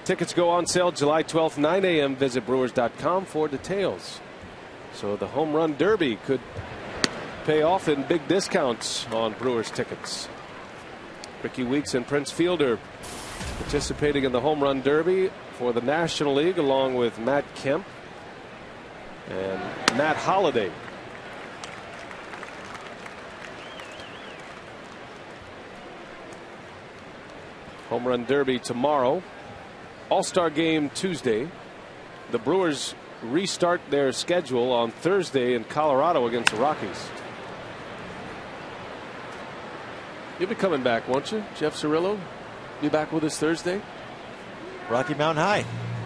Tickets go on sale July 12th, 9 a.m. Visit Brewers.com for details. So the Home Run Derby could pay off in big discounts on Brewers tickets. Ricky Weeks and Prince Fielder participating in the Home Run Derby for the National League, along with Matt Kemp and Matt Holliday. Home Run Derby tomorrow. All-Star Game Tuesday. The Brewers restart their schedule on Thursday in Colorado against the Rockies. You'll be coming back, won't you, Jeff Cirillo? Be back with us Thursday? Rocky Mountain High.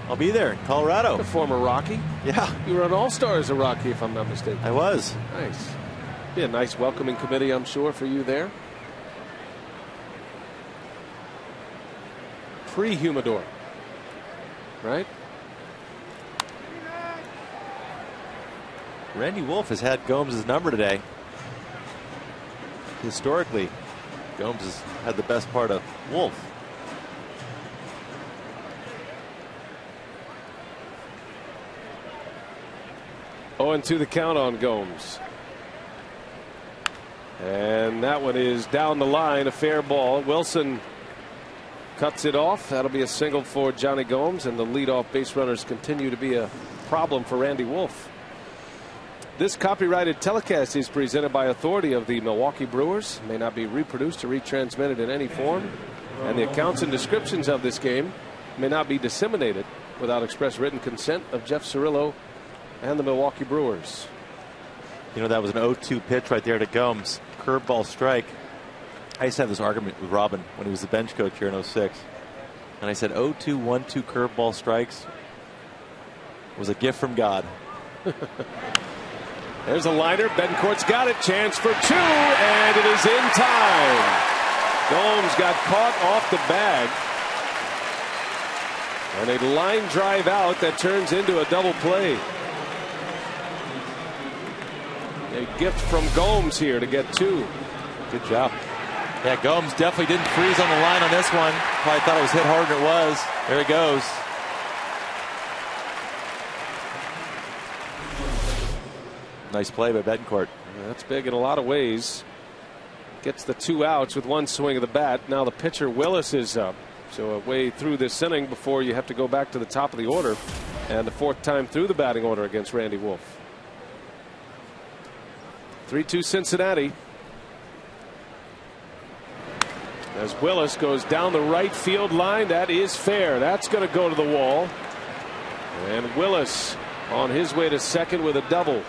I'll be there in Colorado. The former Rocky? Yeah. You were an all-star as a Rocky, if I'm not mistaken. I was. Nice. Be a nice welcoming committee, I'm sure, for you there. Pre-humidor. Right? Randy Wolf has had Gomes' number today. Historically, Gomes has had the best part of Wolf. Oh, and to the count on Gomes. And that one is down the line, a fair ball. Wilson cuts it off. That'll be a single for Johnny Gomes, and the leadoff base runners continue to be a problem for Randy Wolf. This copyrighted telecast is presented by authority of the Milwaukee Brewers. May not be reproduced or retransmitted in any form, and the accounts and descriptions of this game may not be disseminated without express written consent of Jeff Cirillo and the Milwaukee Brewers. You know, that was an 0-2 pitch right there to Gomes. Curveball strike. I used to have this argument with Robin when he was the bench coach here in 06. And I said 0-2, 1-2 curveball strikes was a gift from God. There's a liner. Betancourt's got it. Chance for two, and it is in time. Gomes got caught off the bag. And a line drive out that turns into a double play. A gift from Gomes here to get two. Good job. Yeah, Gomes definitely didn't freeze on the line on this one. Probably thought it was hit harder than it was. There he goes. Nice play by Betancourt. That's big in a lot of ways. Gets the 2 outs with one swing of the bat. Now the pitcher Willis is up. So a way through this inning before you have to go back to the top of the order. And the 4th time through the batting order against Randy Wolf. 3-2 Cincinnati. As Willis goes down the right field line, that is fair. That's going to go to the wall. And Willis on his way to second with a double.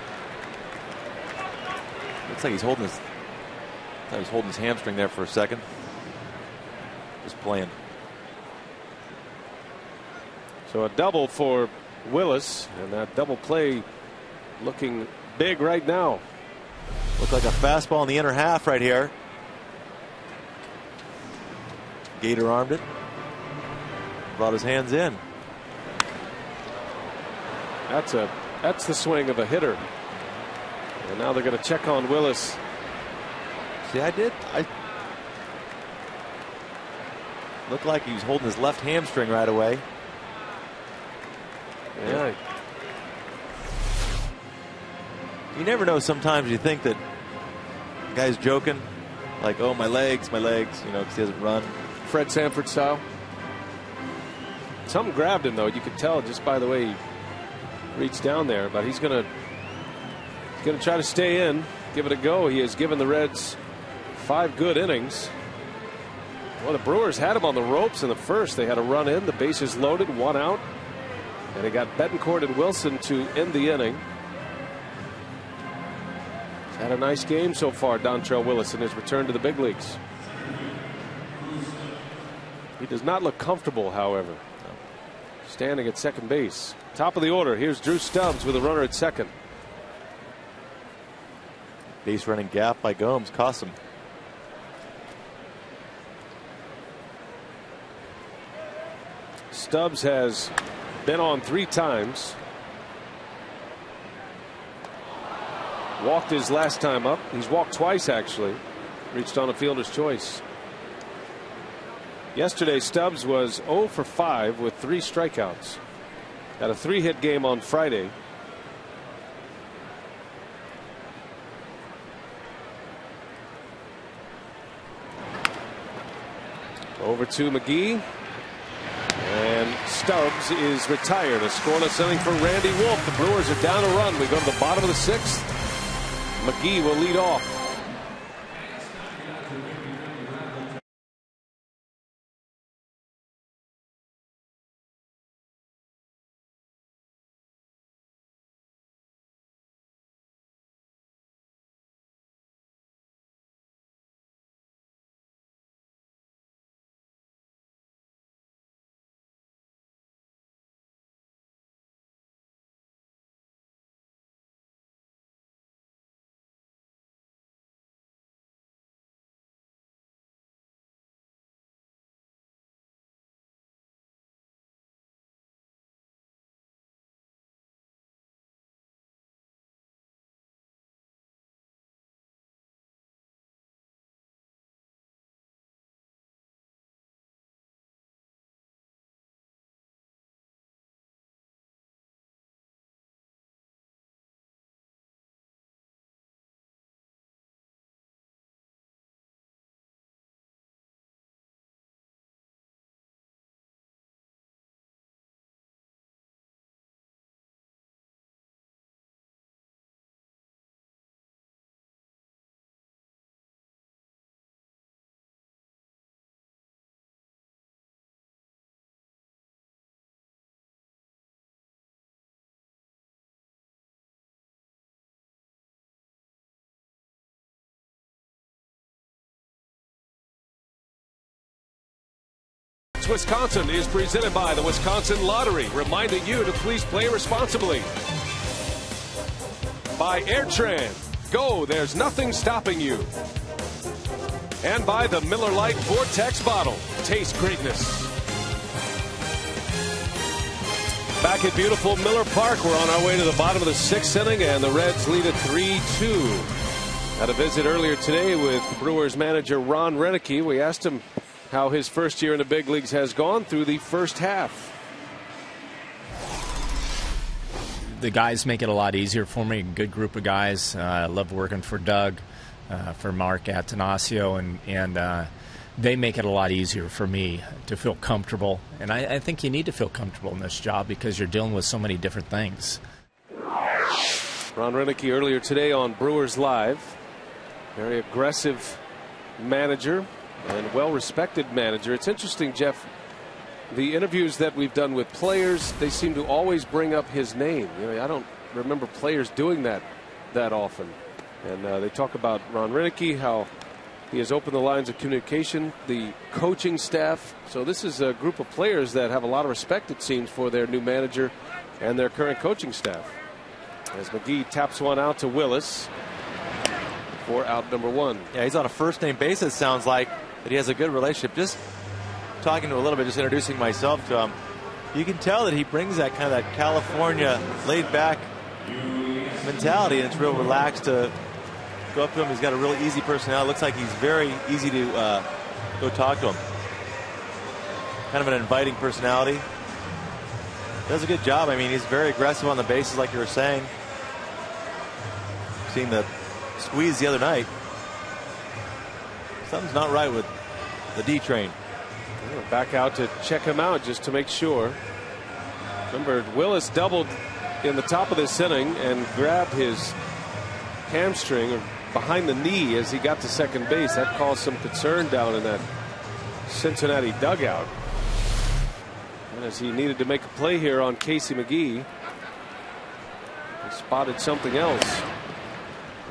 Looks like he's holding his hamstring there for a second. Just playing. So a double for Willis, and that double play looking big right now. Looked like a fastball in the inner half right here. Gator armed it. Brought his hands in. That's the swing of a hitter. And now they're going to check on Willis. See, I looked like he was holding his left hamstring right away. Yeah. You never know. Sometimes you think that the guy's joking, like, oh, my legs, you know, because he doesn't run. Fred Sanford style. Something grabbed him, though. You could tell just by the way he reached down there. But he's going to try to stay in, give it a go. He has given the Reds 5 good innings. Well, the Brewers had him on the ropes in the first. They had a run in, the bases loaded, 1 out. And they got Betancourt and Wilson to end the inning. He's had a nice game so far, Dontrelle Willis, in his return to the big leagues. He does not look comfortable, however, standing at second base. Top of the order, here's Drew Stubbs with a runner at second. Base running gap by Gomes cost him. Stubbs has been on 3 times. Walked his last time up. He's walked twice, actually. Reached on a fielder's choice. Yesterday, Stubbs was 0 for 5 with 3 strikeouts. Had a 3-hit game on Friday. Over to McGee. And Stubbs is retired. A scoreless inning for Randy Wolf. The Brewers are down a run. We go to the bottom of the 6th. McGee will lead off. Wisconsin is presented by the Wisconsin Lottery, reminding you to please play responsibly. By Airtran, go, there's nothing stopping you. And by the Miller Lite Vortex bottle, taste greatness. Back at beautiful Miller Park, we're on our way to the bottom of the 6th inning, and the Reds lead it 3-2. Had a visit earlier today with Brewers manager Ron Renicky. We asked him how his first year in the big leagues has gone through the first half. The guys make it a lot easier for me. A good group of guys. I love working for Doug, for Mark Attanasio, and they make it a lot easier for me to feel comfortable. And I think you need to feel comfortable in this job because you're dealing with so many different things. Ron Renicky earlier today on Brewers Live. Very aggressive manager and well-respected manager. It's interesting, Jeff, the interviews that we've done with players, they seem to always bring up his name. You know, I don't remember players doing that often. And they talk about Ron Renicky, how he has opened the lines of communication, the coaching staff. So this is a group of players that have a lot of respect, it seems, for their new manager and their current coaching staff. As McGee taps one out to Willis for out number 1. Yeah, he's on a first-name basis, sounds like. That he has a good relationship. Just talking to him a little bit, just introducing myself to him, you can tell that he brings that kind of that California laid-back mentality, and it's real relaxed to go up to him. He's got a really easy personality. Looks like he's very easy to go talk to him. Kind of an inviting personality. Does a good job. I mean, he's very aggressive on the bases, like you were saying. Seen the squeeze the other night. Something's not right with the D train. Back out to check him out just to make sure. Remember, Willis doubled in the top of this inning and grabbed his hamstring or behind the knee as he got to second base. That caused some concern down in that Cincinnati dugout. And as he needed to make a play here on Casey McGee, he spotted something else.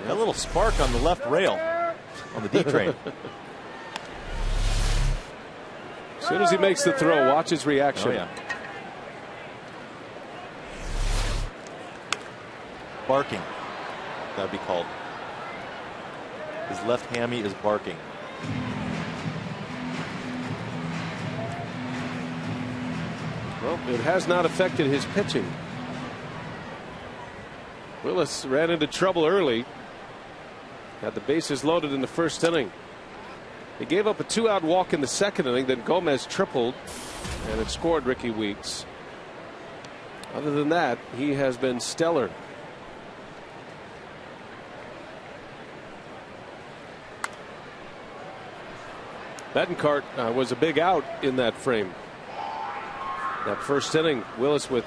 A little spark on the left rail on the D train. As soon as he makes the throw, watch his reaction. Oh, yeah. Barking, that would be called. His left hammy is barking. Well, it has not affected his pitching. Willis ran into trouble early. Had the bases loaded in the first inning. He gave up a 2-out walk in the second inning. Then Gomez tripled and it scored Ricky Weeks. Other than that, he has been stellar. Betancourt was a big out in that frame. That first inning, Willis with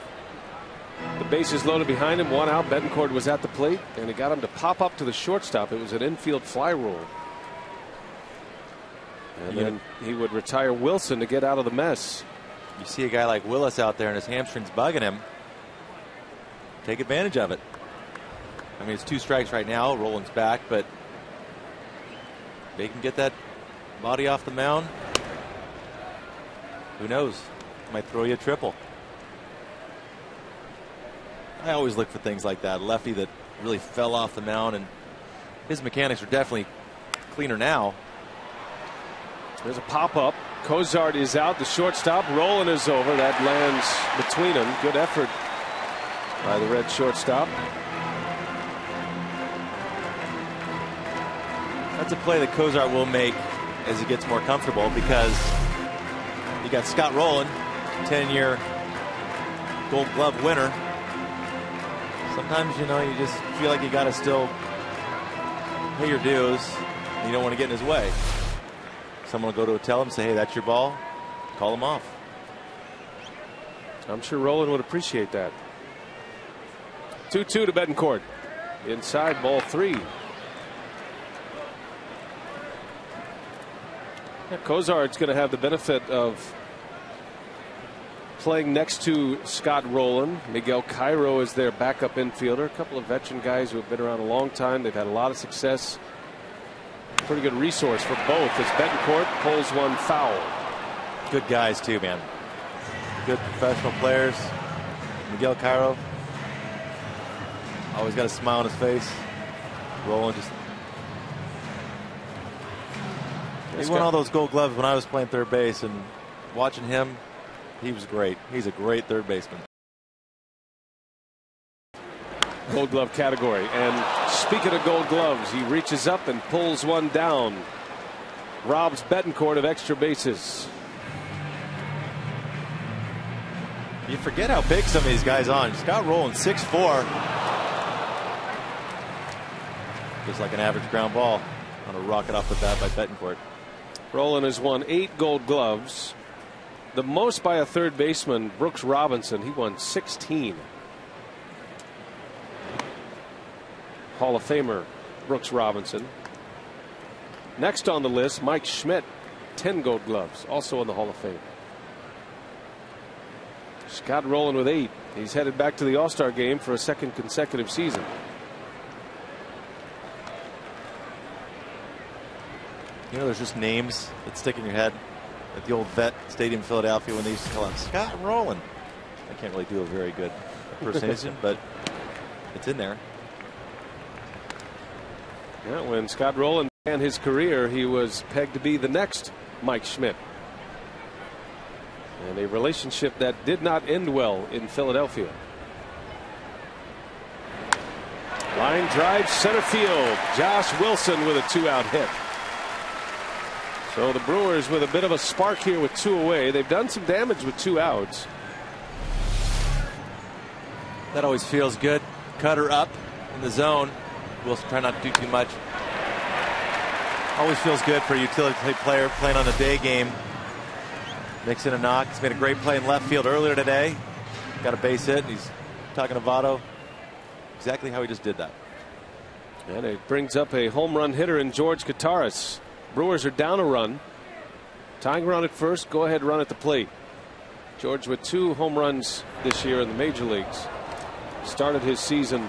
the bases loaded behind him, 1 out. Betancourt was at the plate, and he got him to pop up to the shortstop. It was an infield fly rule. And then he would retire Wilson to get out of the mess. You see a guy like Willis out there and his hamstring's bugging him. Take advantage of it. I mean, it's 2 strikes right now. Roland's back, but they can get that body off the mound. Who knows? Might throw you a triple. I always look for things like that. Lefty that really fell off the mound, and his mechanics are definitely cleaner now. There's a pop-up. Cozart is out. The shortstop. Roland is over. That lands between them. Good effort by the Red shortstop. That's a play that Cozart will make as he gets more comfortable, because you got Scott Rowland, 10-year Gold Glove winner. Sometimes, you know, you just feel like you got to still pay your dues. And you don't want to get in his way. Someone will go to tell him, say, hey, that's your ball. Call him off. I'm sure Rowland would appreciate that. 2-2 to Betancourt. Inside, ball 3. Yeah, Cozart's going to have the benefit of playing next to Scott Rowland. Miguel Cairo is their backup infielder. A couple of veteran guys who have been around a long time. They've had a lot of success. Pretty good resource for both as Betancourt pulls one foul. Good guys too, man. Good professional players. Miguel Cairo, always got a smile on his face. Rowland just, he won all those Gold Gloves when I was playing third base, and watching him, he was great. He's a great third baseman. Gold Glove category. And speaking of Gold Gloves, he reaches up and pulls one down. Robs Betancourt of extra bases. You forget how big some of these guys are. Scott Rowland, 6'4". Just like an average ground ball on a rocket off the bat by Betancourt. Rowland has won 8 Gold Gloves. The most by a third baseman, Brooks Robinson. He won 16. Hall of Famer Brooks Robinson. Next on the list, Mike Schmidt, 10 Gold Gloves, also in the Hall of Fame. Scott Rowland with 8. He's headed back to the All-Star game for a second consecutive season. You know, there's just names that stick in your head. At the old Vet Stadium, Philadelphia, when they used to call him Scott Rowland. I can't really do a very good impersonation, but it's in there. Yeah, when Scott Rowland began his career, he was pegged to be the next Mike Schmidt. And a relationship that did not end well in Philadelphia. Line drive center field. Josh Wilson with a 2-out hit. So the Brewers with a bit of a spark here with 2 away. They've done some damage with 2 outs. That always feels good. Cutter up in the zone. Wilson trying not to do too much. Always feels good for a utility player playing on a day game. Mix in a knock. He's made a great play in left field earlier today. Got a base hit. He's talking to Votto. Exactly how he just did that. And it brings up a home run hitter in George Kataris. Brewers are down a run. Tying run at first. Go ahead run at the plate. George with 2 home runs this year in the major leagues. Started his season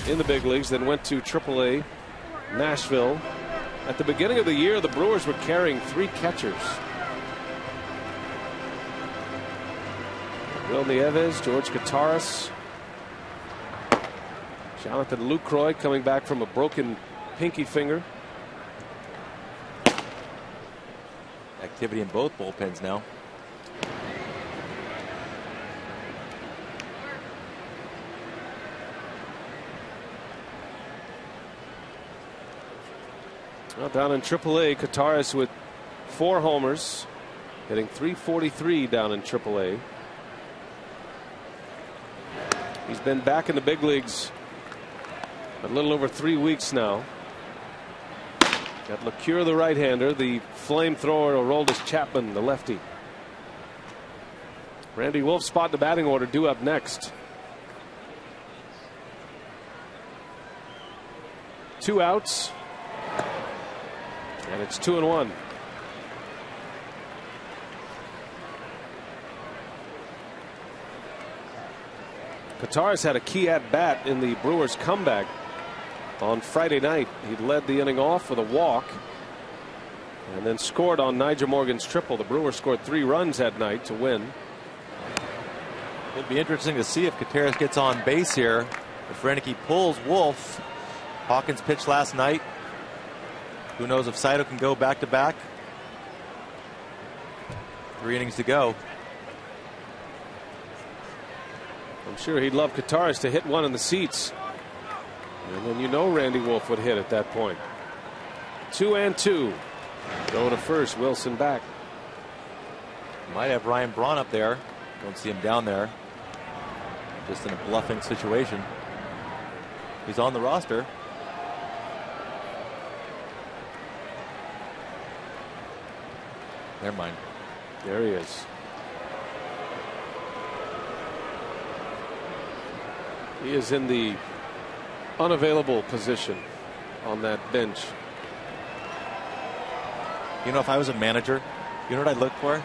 in the big leagues, then went to AAA Nashville. At the beginning of the year, the Brewers were carrying 3 catchers. Will Nieves, George Kataris, Jonathan Lucroy coming back from a broken pinky finger. Activity in both bullpens now. Well, down in AAA, Kataris with 4 homers, hitting .343 down in AAA. He's been back in the big leagues a little over 3 weeks now. Got LeCure, the right-hander, the flamethrower Aroldis Chapman, the lefty. Randy Wolf's spot in the batting order due up next. 2 outs. And it's 2-1. Kataris had a key at bat in the Brewers comeback on Friday night. He led the inning off with a walk and then scored on Nyjer Morgan's triple. The Brewers scored 3 runs that night to win. It'd be interesting to see if Kataris gets on base here. If Renicky pulls Wolf. Hawkins pitched last night. Who knows if Saito can go back to back. 3 innings to go. I'm sure he'd love Kataris to hit one in the seats. And then you know Randy Wolf would hit at that point. 2-2. Go to first. Wilson back. Might have Ryan Braun up there. Don't see him down there. Just in a bluffing situation. He's on the roster. Never mind. There he is. He is in the unavailable position on that bench. You know, if I was a manager, you know what I'd look for?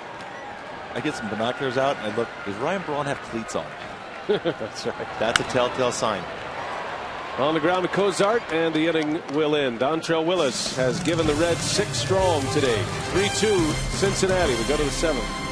I get some binoculars out and I look, does Ryan Braun have cleats on? That's right. That's a telltale sign. On the ground to Cozart, and the inning will end. Dontrelle Willis has given the Reds 6 strong today. 3-2 Cincinnati. We go to the 7th.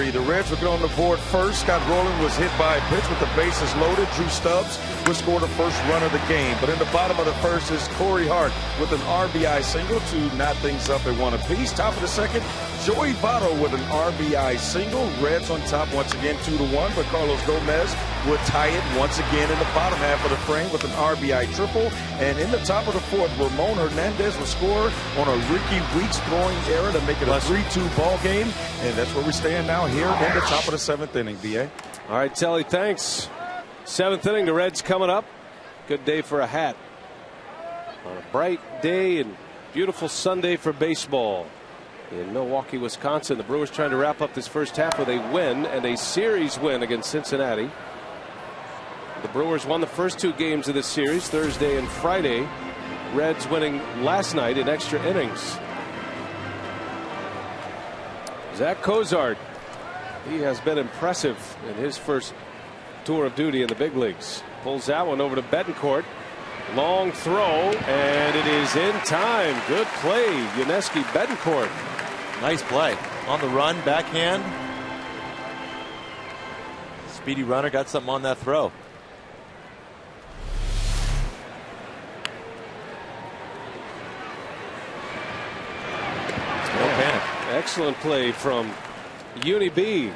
The Reds would get on the board first. Scott Rowland was hit by a pitch with the bases loaded. Drew Stubbs would score the first run of the game. But in the bottom of the first is Corey Hart with an RBI single to knot things up at 1 apiece. Top of the second, Joey Votto with an RBI single. Reds on top once again 2-1. But Carlos Gomez would tie it once again in the bottom half of the frame with an RBI triple. And in the top of the 4th, Ramon Hernandez will score on a Ricky Weeks throwing error to make it a 3-2 ball game. And that's where we stand now here in the top of the 7th inning, B.A. All right, Telly, thanks. 7th inning, the Reds coming up. Good day for a hat. On a bright day and beautiful Sunday for baseball in Milwaukee, Wisconsin. The Brewers trying to wrap up this first half with a win, and a series win against Cincinnati. The Brewers won the first 2 games of this series, Thursday and Friday. Reds winning last night in extra innings. Zach Cozart, he has been impressive in his first tour of duty in the big leagues. Pulls that one over to Betancourt. Long throw, and it is in time. Good play, Yuniesky Betancourt. Nice play. On the run, backhand. Speedy runner got something on that throw. No panic. Excellent play from Uni B,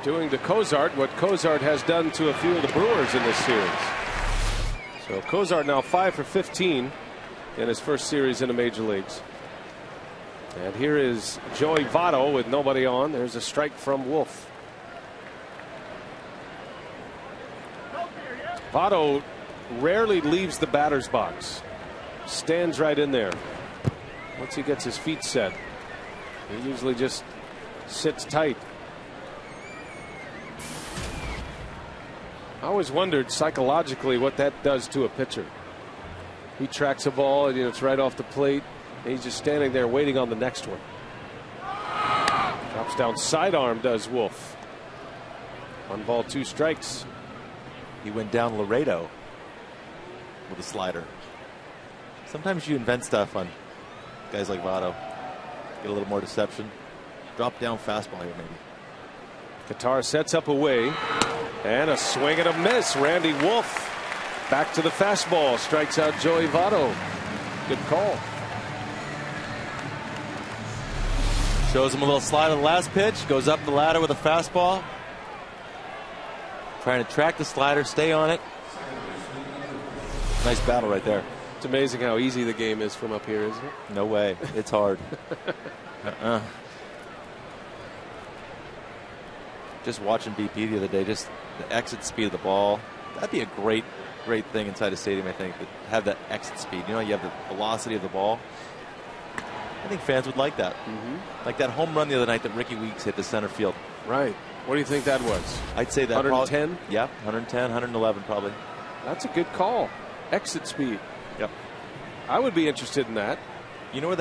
doing to Cozart what Cozart has done to a few of the Brewers in this series. So Cozart now 5 for 15 in his first series in the major leagues. And here is Joey Votto with nobody on. There's a strike from Wolf. Votto rarely leaves the batter's box. Stands right in there. Once he gets his feet set, he usually just sits tight. I always wondered psychologically what that does to a pitcher. He tracks a ball and it's right off the plate. And he's just standing there waiting on the next one. Drops down sidearm does Wolf. 1 ball 2 strikes. He went down Laredo with a slider. Sometimes you invent stuff on guys like Votto. Get a little more deception. Drop down fastball here maybe. Qatar sets up away. And a swing and a miss. Randy Wolf back to the fastball. Strikes out Joey Votto. Good call. Shows him a little slide on the last pitch. Goes up the ladder with a fastball. Trying to track the slider, stay on it. Nice battle right there. It's amazing how easy the game is from up here, isn't it? No way. It's hard. Just watching BP the other day, just the exit speed of the ball. That'd be a great thing inside a stadium, I think, to have that exit speed. You know, you have the velocity of the ball. I think fans would like that. Like that home run the other night that Ricky Weeks hit to center field. Right. What do you think that was? I'd say that 110? Yeah, 110, 111 probably. That's a good call. Exit speed. Yep. I would be interested in that. You know where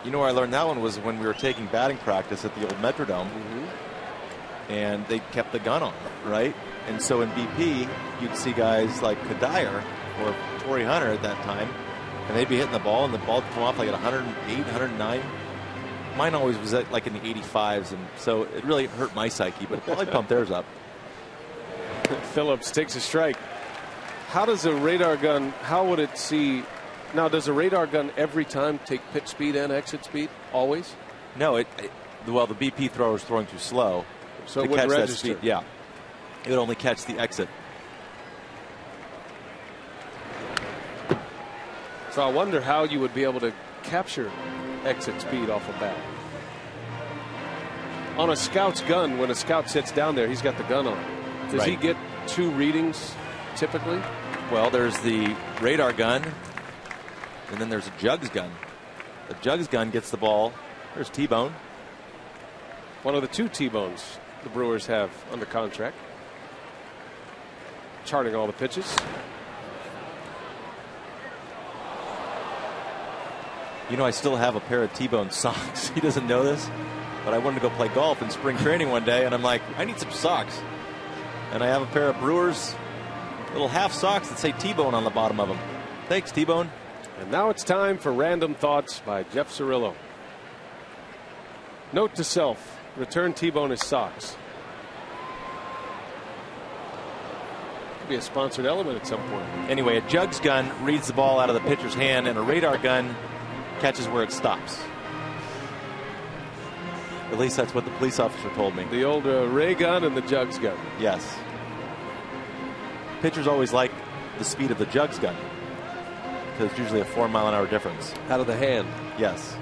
I learned that one was when we were taking batting practice at the old Metrodome. And they kept the gun on, right? And so in BP, you'd see guys like Kadire or Torrey Hunter at that time, and they'd be hitting the ball, and the ball would come off like at 108, 109. Mine always was at like in the 85s, and so it really hurt my psyche, but probably pumped theirs up. Phillips takes a strike. How does a radar gun, how would it see? Now, does a radar gun every time take pitch speed and exit speed? Always? No, well, the BP thrower was throwing too slow. So to it would catch register. that speed. Yeah. It would only catch the exit. So I wonder how you would be able to capture exit speed off a bat. On a scout's gun, when a scout sits down there, he's got the gun on. Does he get 2 readings typically? Well, there's the radar gun, and then there's a jugs gun. The jugs gun gets the ball. There's T-Bone. One of the 2 T-Bones the Brewers have under contract. Charting all the pitches. You know, I still have a pair of T-Bone socks. He doesn't know this, but I wanted to go play golf in spring training one day, and I'm like, I need some socks. And I have a pair of Brewers little half socks that say T-Bone on the bottom of them. Thanks, T-Bone. And now it's time for Random Thoughts by Jeff Cirillo. Note to self, return T-Bone his socks. Could be a sponsored element at some point. Anyway, a jugs gun reads the ball out of the pitcher's hand, and a radar gun catches where it stops. At least that's what the police officer told me. The old ray gun and the jugs gun. Yes. Pitchers always like the speed of the jugs gun because it's usually a 4-mile-an-hour difference. Out of the hand. Yes.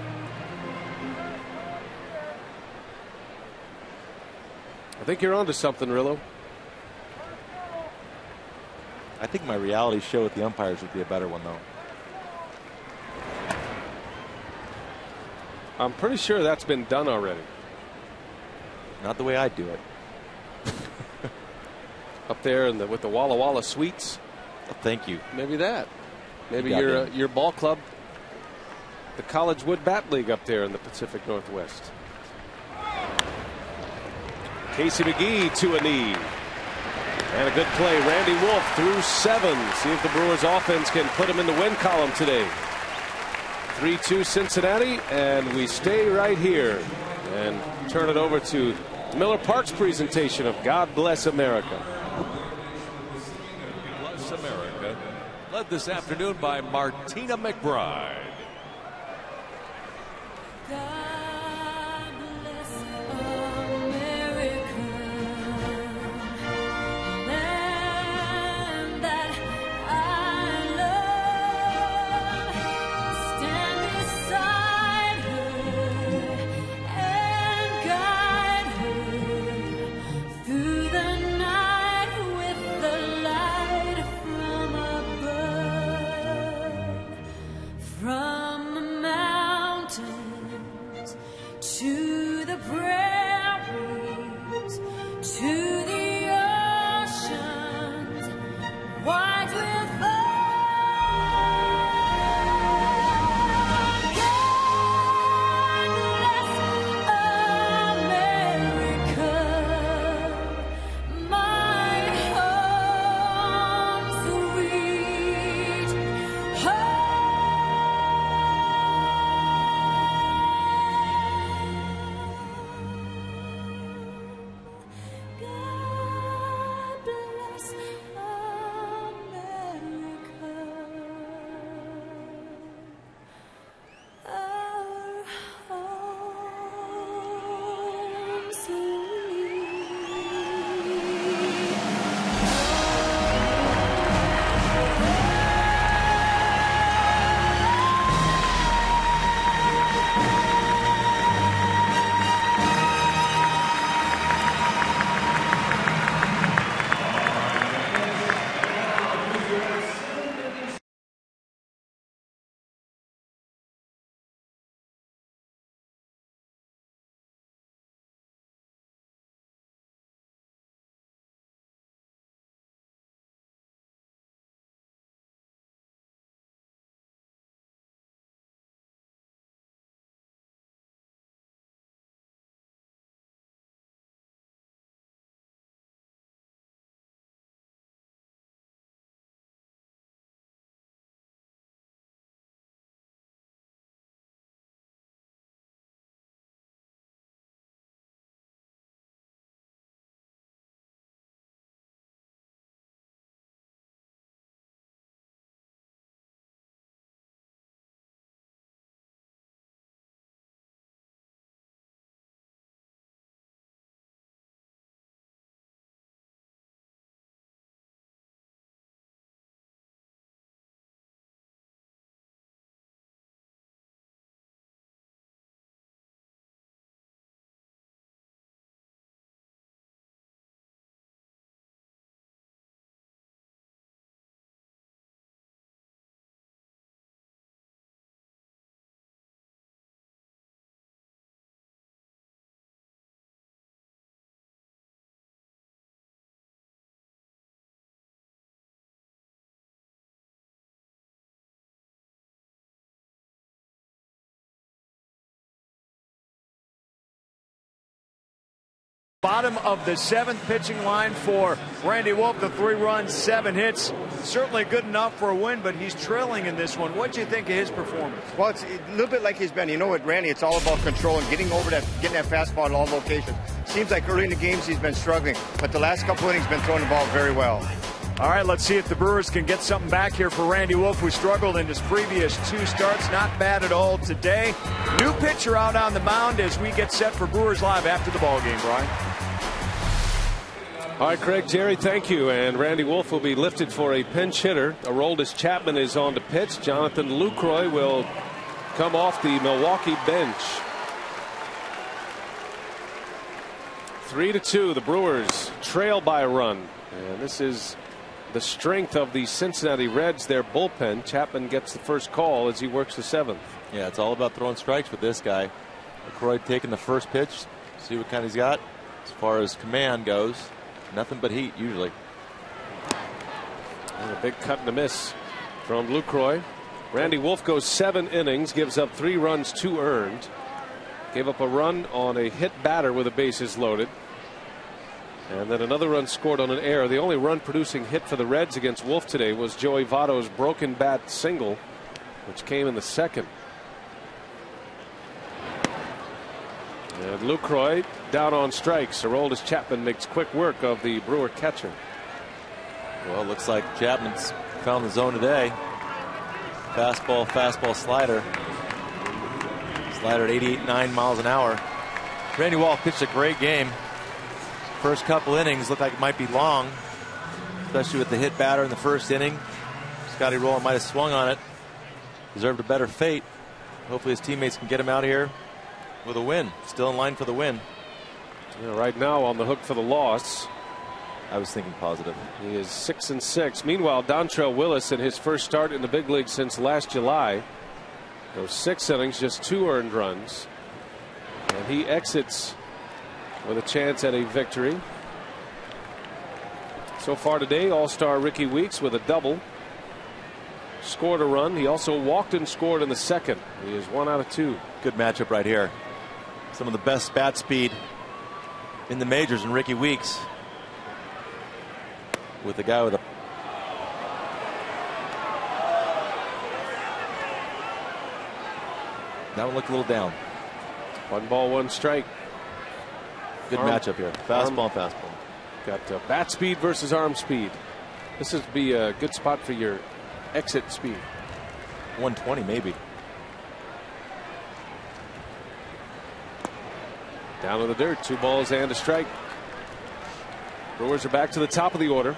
I think you're onto something, Rillo. I think my reality show with the umpires would be a better one, though. I'm pretty sure that's been done already. Not the way I do it. Up there with the Walla Walla Suites. Oh, thank you. Maybe that. Maybe You your ball club, the College Wood Bat League up there in the Pacific Northwest. Casey McGee to a knee. And a good play. Randy Wolf through 7. See if the Brewers offense can put him in the win column today. 3-2 Cincinnati, and we stay right here and turn it over to Miller Park's presentation of God Bless America. Bless America, led this afternoon by Martina McBride. Bottom of the 7th pitching line for Randy Wolf, the 3 runs, 7 hits. Certainly good enough for a win, but he's trailing in this one. What do you think of his performance? Well, it's a little bit like he's been. You know what, Randy, it's all about control and getting over that, getting that fastball at all locations. Seems like early in the games he's been struggling, but the last couple innings been throwing the ball very well. All right, let's see if the Brewers can get something back here for Randy Wolf, who struggled in his previous 2 starts. Not bad at all today. New pitcher out on the mound as we get set for Brewers Live after the ballgame, Brian. All right, Craig, Jerry, thank you. And Randy Wolf will be lifted for a pinch hitter. Aroldis Chapman is on to pitch. Jonathan Lucroy will come off the Milwaukee bench. 3-2, the Brewers trail by a run. And this is the strength of the Cincinnati Reds, their bullpen. Chapman gets the first call as he works the 7th. Yeah, it's all about throwing strikes with this guy. Lucroy taking the first pitch, see what kind he's got. As far as command goes, nothing but heat usually. And a big cut and a miss from Lucroy. Randy Wolf goes 7 innings, gives up 3 runs, 2 earned. Gave up a run on a hit batter with the bases loaded. And then another run scored on an error. The only run producing hit for the Reds against Wolf today was Joey Votto's broken bat single, which came in the 2nd. And Lucroy down on strikes. Aroldis Chapman makes quick work of the Brewer catcher. Well, it looks like Chapman's found the zone today. Fastball, slider. Slider at 88.9 miles an hour. Randy Wolf pitched a great game. First couple innings looked like it might be long, especially with the hit batter in the first inning. Scotty Rowland might have swung on it. Deserved a better fate. Hopefully his teammates can get him out of here with a win. Still in line for the win. Yeah, right now on the hook for the loss. I was thinking positive. He is 6-6. Meanwhile, Dontrell Willis in his first start in the big league since last July. Those 6 innings, just 2 earned runs. And he exits with a chance at a victory. So far today, All-Star Ricky Weeks with a double. Scored a run. He also walked and scored in the second. He is 1 out of 2. Good matchup right here. Some of the best bat speed in the majors in Ricky Weeks. With the guy with a that one looked a little down. 1 ball, 1 strike. Good matchup here. Fastball, fastball. Got bat speed versus arm speed. This would be a good spot for your exit speed. 120 maybe. Down to the dirt. 2 balls and a strike. Brewers are back to the top of the order.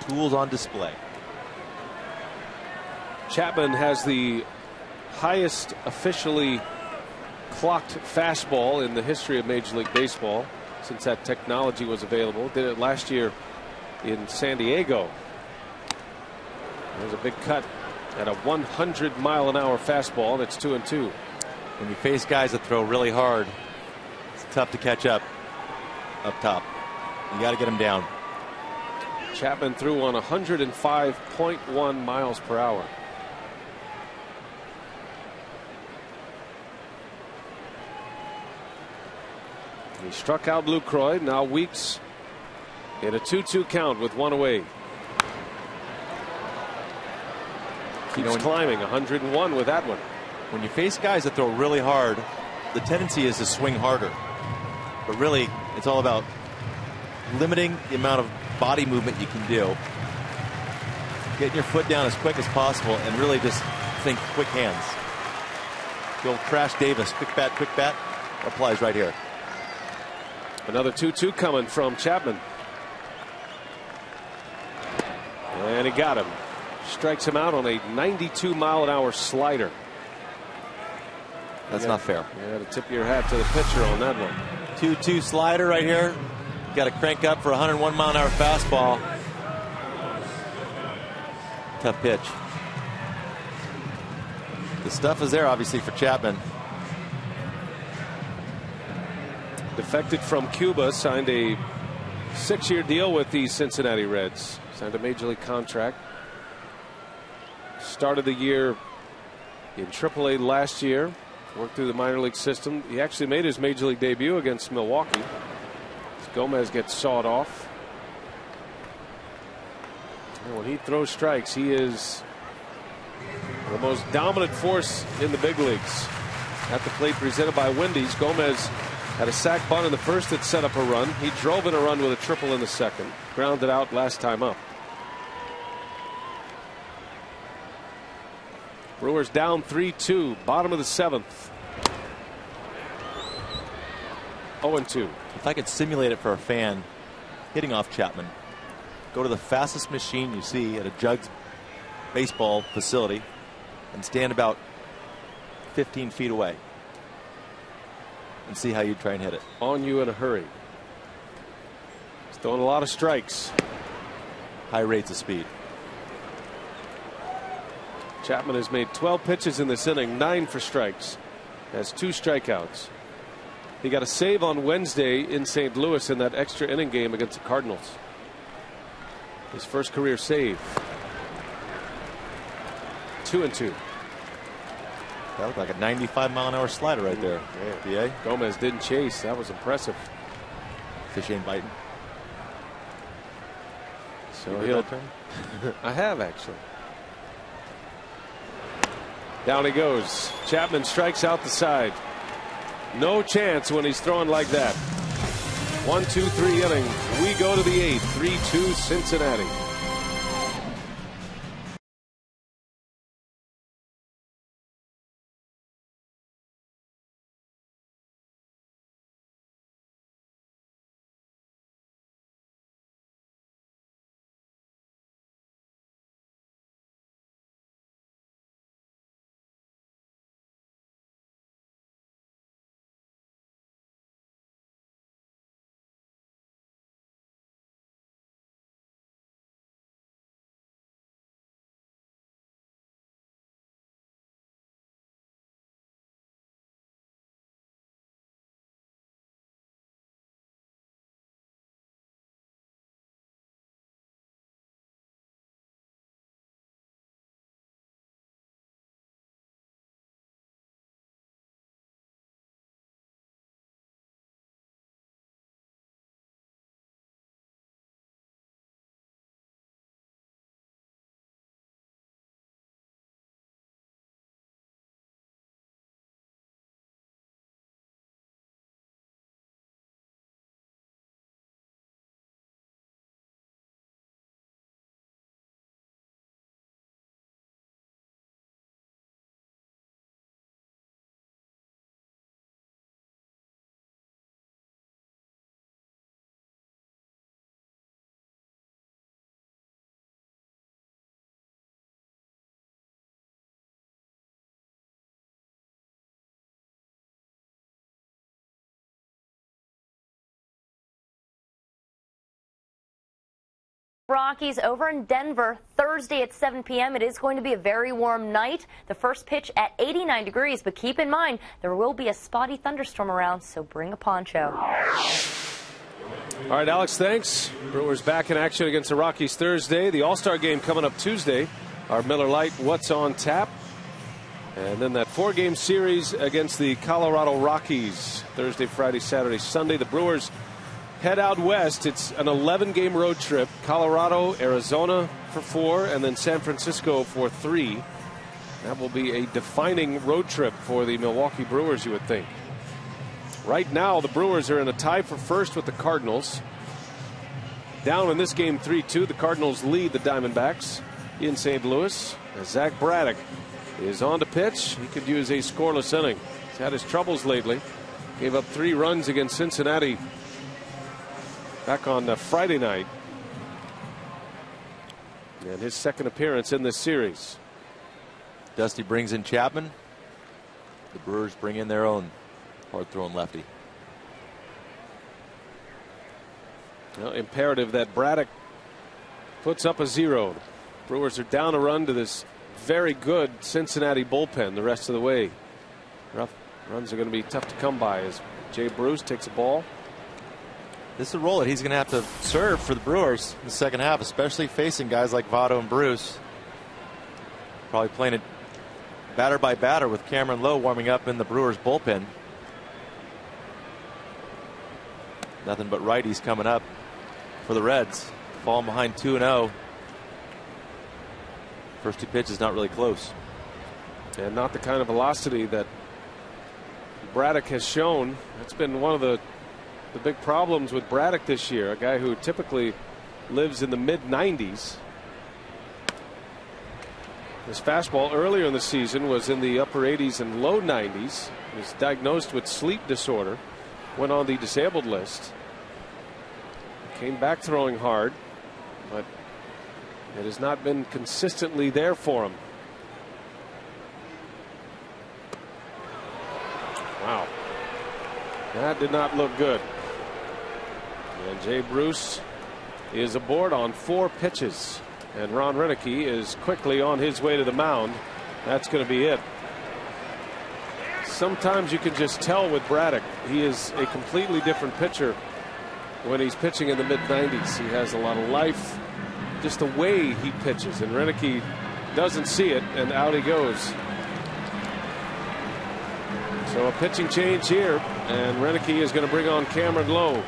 Tools on display. Chapman has the highest officially clocked fastball in the history of Major League Baseball since that technology was available. Did it last year in San Diego. There's a big cut at a 100-mile-an-hour fastball. That's 2-2. When you face guys that throw really hard, it's tough to catch up top. You got to get them down. Chapman threw on 105.1 miles per hour. He struck out Lucroy. Now Weeks in a 2-2 count with 1 away. Keeps climbing. 101 with that one. When you face guys that throw really hard, the tendency is to swing harder. But really, it's all about limiting the amount of body movement you can do. Getting your foot down as quick as possible and really just think quick hands. The old Crash Davis, quick bat, applies right here. Another 2-2 coming from Chapman. And he got him. Strikes him out on a 92-mile-an-hour slider. That's not fair. You got to tip your hat to the pitcher on that one. 2-2 slider right here. Got to crank up for a 101-mile-an-hour fastball. Tough pitch. The stuff is there, obviously, for Chapman. Defected from Cuba, signed a 6-year deal with the Cincinnati Reds. Signed a major league contract. Started the year in AAA last year. Worked through the minor league system. He actually made his major league debut against Milwaukee. As Gomez gets sawed off. And when he throws strikes, he is the most dominant force in the big leagues. At the plate, presented by Wendy's. Gomez had a sac bunt in the first that set up a run. He drove in a run with a triple in the second. Grounded out last time up. Brewers down 3-2, bottom of the 7th. 0-2. If I could simulate it for a fan hitting off Chapman, go to the fastest machine you see at a Jugs baseball facility and stand about 15 feet away and see how you try and hit it. On you in a hurry. He's throwing a lot of strikes. High rates of speed. Chapman has made 12 pitches in this inning, 9 for strikes. Has 2 strikeouts. He got a save on Wednesday in St. Louis in that extra inning game against the Cardinals. His first career save. 2-2. That looked like a 95-mile-an-hour slider right there. Yeah. Gomez didn't chase. That was impressive. Fish ain't biting. So he'll turn. I have actually. Down he goes. Chapman strikes out the side. No chance when he's throwing like that. 1, 2, 3 inning. We go to the 8th. 3-2 Cincinnati. Rockies over in Denver Thursday at 7 p.m. It is going to be a very warm night. The first pitch at 89 degrees, but keep in mind there will be a spotty thunderstorm around, so bring a poncho. All right, Alex, thanks. Brewers back in action against the Rockies Thursday. The All-Star game coming up Tuesday. Our Miller Lite What's on Tap. And then that 4-game series against the Colorado Rockies Thursday, Friday, Saturday, Sunday. The Brewers head out west. It's an 11-game road trip. Colorado, Arizona for 4, and then San Francisco for 3. That will be a defining road trip for the Milwaukee Brewers, you would think. Right now, the Brewers are in a tie for first with the Cardinals. Down in this game 3-2, the Cardinals lead the Diamondbacks in St. Louis. As Zach Braddock is on to pitch, he could use a scoreless inning. He's had his troubles lately. Gave up 3 runs against Cincinnati back on Friday night. And his second appearance in this series. Dusty brings in Chapman. The Brewers bring in their own hard-throwing lefty. Well, imperative that Braddock puts up a 0. Brewers are down a run to this very good Cincinnati bullpen the rest of the way. Rough runs are going to be tough to come by as Jay Bruce takes a ball. This is a role that he's going to have to serve for the Brewers in the second half, especially facing guys like Votto and Bruce. Probably playing it batter by batter with Cameron Lowe warming up in the Brewers bullpen. Nothing but righties coming up for the Reds. Falling behind 2-0. First 2 pitches not really close. And not the kind of velocity that Braddock has shown. That's been one of the big problems with Braddock this year, a guy who typically lives in the mid-90s. His fastball earlier in the season was in the upper 80s and low 90s. He was diagnosed with sleep disorder, went on the disabled list, came back throwing hard, but it has not been consistently there for him. Wow, that did not look good. And Jay Bruce is aboard on 4 pitches. And Ron Renicky is quickly on his way to the mound. That's going to be it. Sometimes you can just tell with Braddock, he is a completely different pitcher when he's pitching in the mid-90s. He has a lot of life, just the way he pitches. And Renicky doesn't see it, and out he goes. So a pitching change here, and Renicky is going to bring on Cameron Lowe.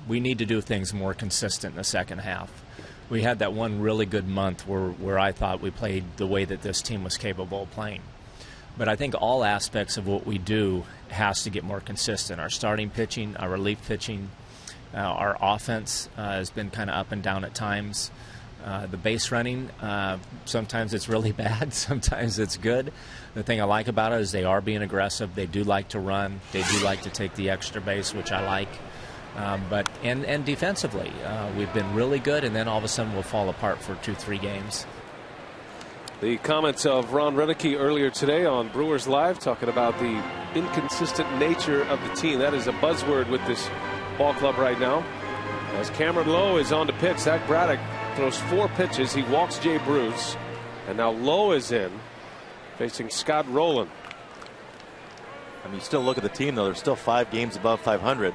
We need to do things more consistent in the second half. We had that one really good month where I thought we played the way that this team was capable of playing. But I think all aspects of what we do has to get more consistent. Our starting pitching, our relief pitching, our offense has been kind of up and down at times. The base running, sometimes it's really bad, sometimes it's good. The thing I like about it is they are being aggressive. They do like to run. They do like to take the extra base, which I like. But defensively, we've been really good, and then all of a sudden we'll fall apart for 2-3 games. The comments of Ron Renneke earlier today on Brewers Live, talking about the inconsistent nature of the team. That is a buzzword with this ball club right now. As Cameron Lowe is on to pitch, Zach Braddock throws 4 pitches. He walks Jay Bruce, and now Lowe is in, facing Scott Rowland. I mean, you still look at the team, though. They're still 5 games above 500.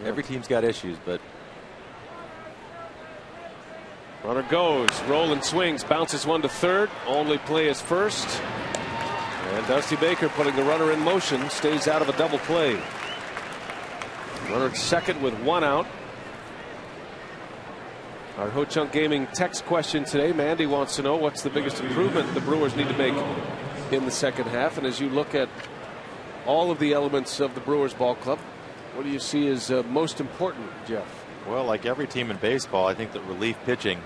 Every team's got issues, but runner goes. Rowland swings, bounces one to third. Only play is first. And Dusty Baker, putting the runner in motion, stays out of a double play. Runner at second with 1 out. Our Ho Chunk Gaming text question today. Mandy wants to know what's the biggest improvement the Brewers need to make in the second half. And as you look at all of the elements of the Brewers ball club, what do you see as most important, Jeff? Well, like every team in baseball, I think that relief pitching,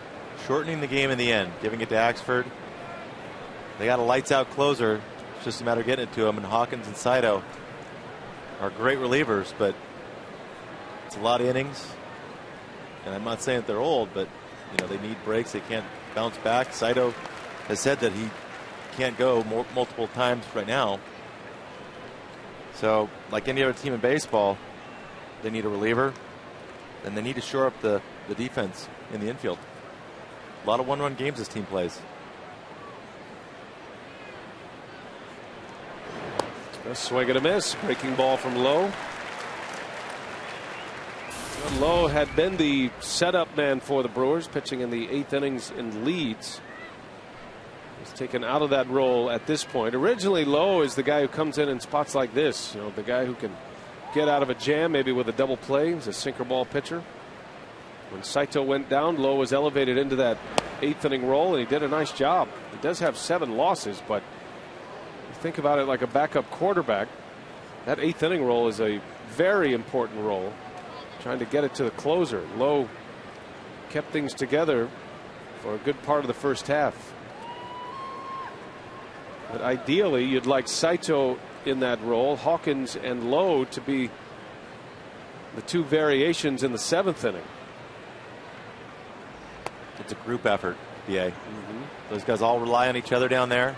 shortening the game in the end, giving it to Axford. They got a lights-out closer. It's just a matter of getting it to him. And Hawkins and Saito are great relievers, but it's a lot of innings. And I'm not saying that they're old, but you know they need breaks. They can't bounce back. Saito has said that he can't go multiple times right now. So, like any other team in baseball, they need a reliever, and they need to shore up the defense in the infield. A lot of one-run games this team plays. A swing and a miss. Breaking ball from Lowe. Lowe had been the setup man for the Brewers, pitching in the 8th innings in Leeds. He's taken out of that role at this point. Originally, Lowe is the guy who comes in spots like this. You know, the guy who can get out of a jam, maybe with a double play. He's a sinker ball pitcher. When Saito went down, Lowe was elevated into that 8th inning role, and he did a nice job. He does have 7 losses, but you think about it like a backup quarterback. That 8th inning role is a very important role, trying to get it to the closer. Lowe kept things together for a good part of the first half. But ideally, you'd like Saito in that role, Hawkins and Lowe to be the 2 variations in the 7th inning. It's a group effort, BA. Those guys all rely on each other down there.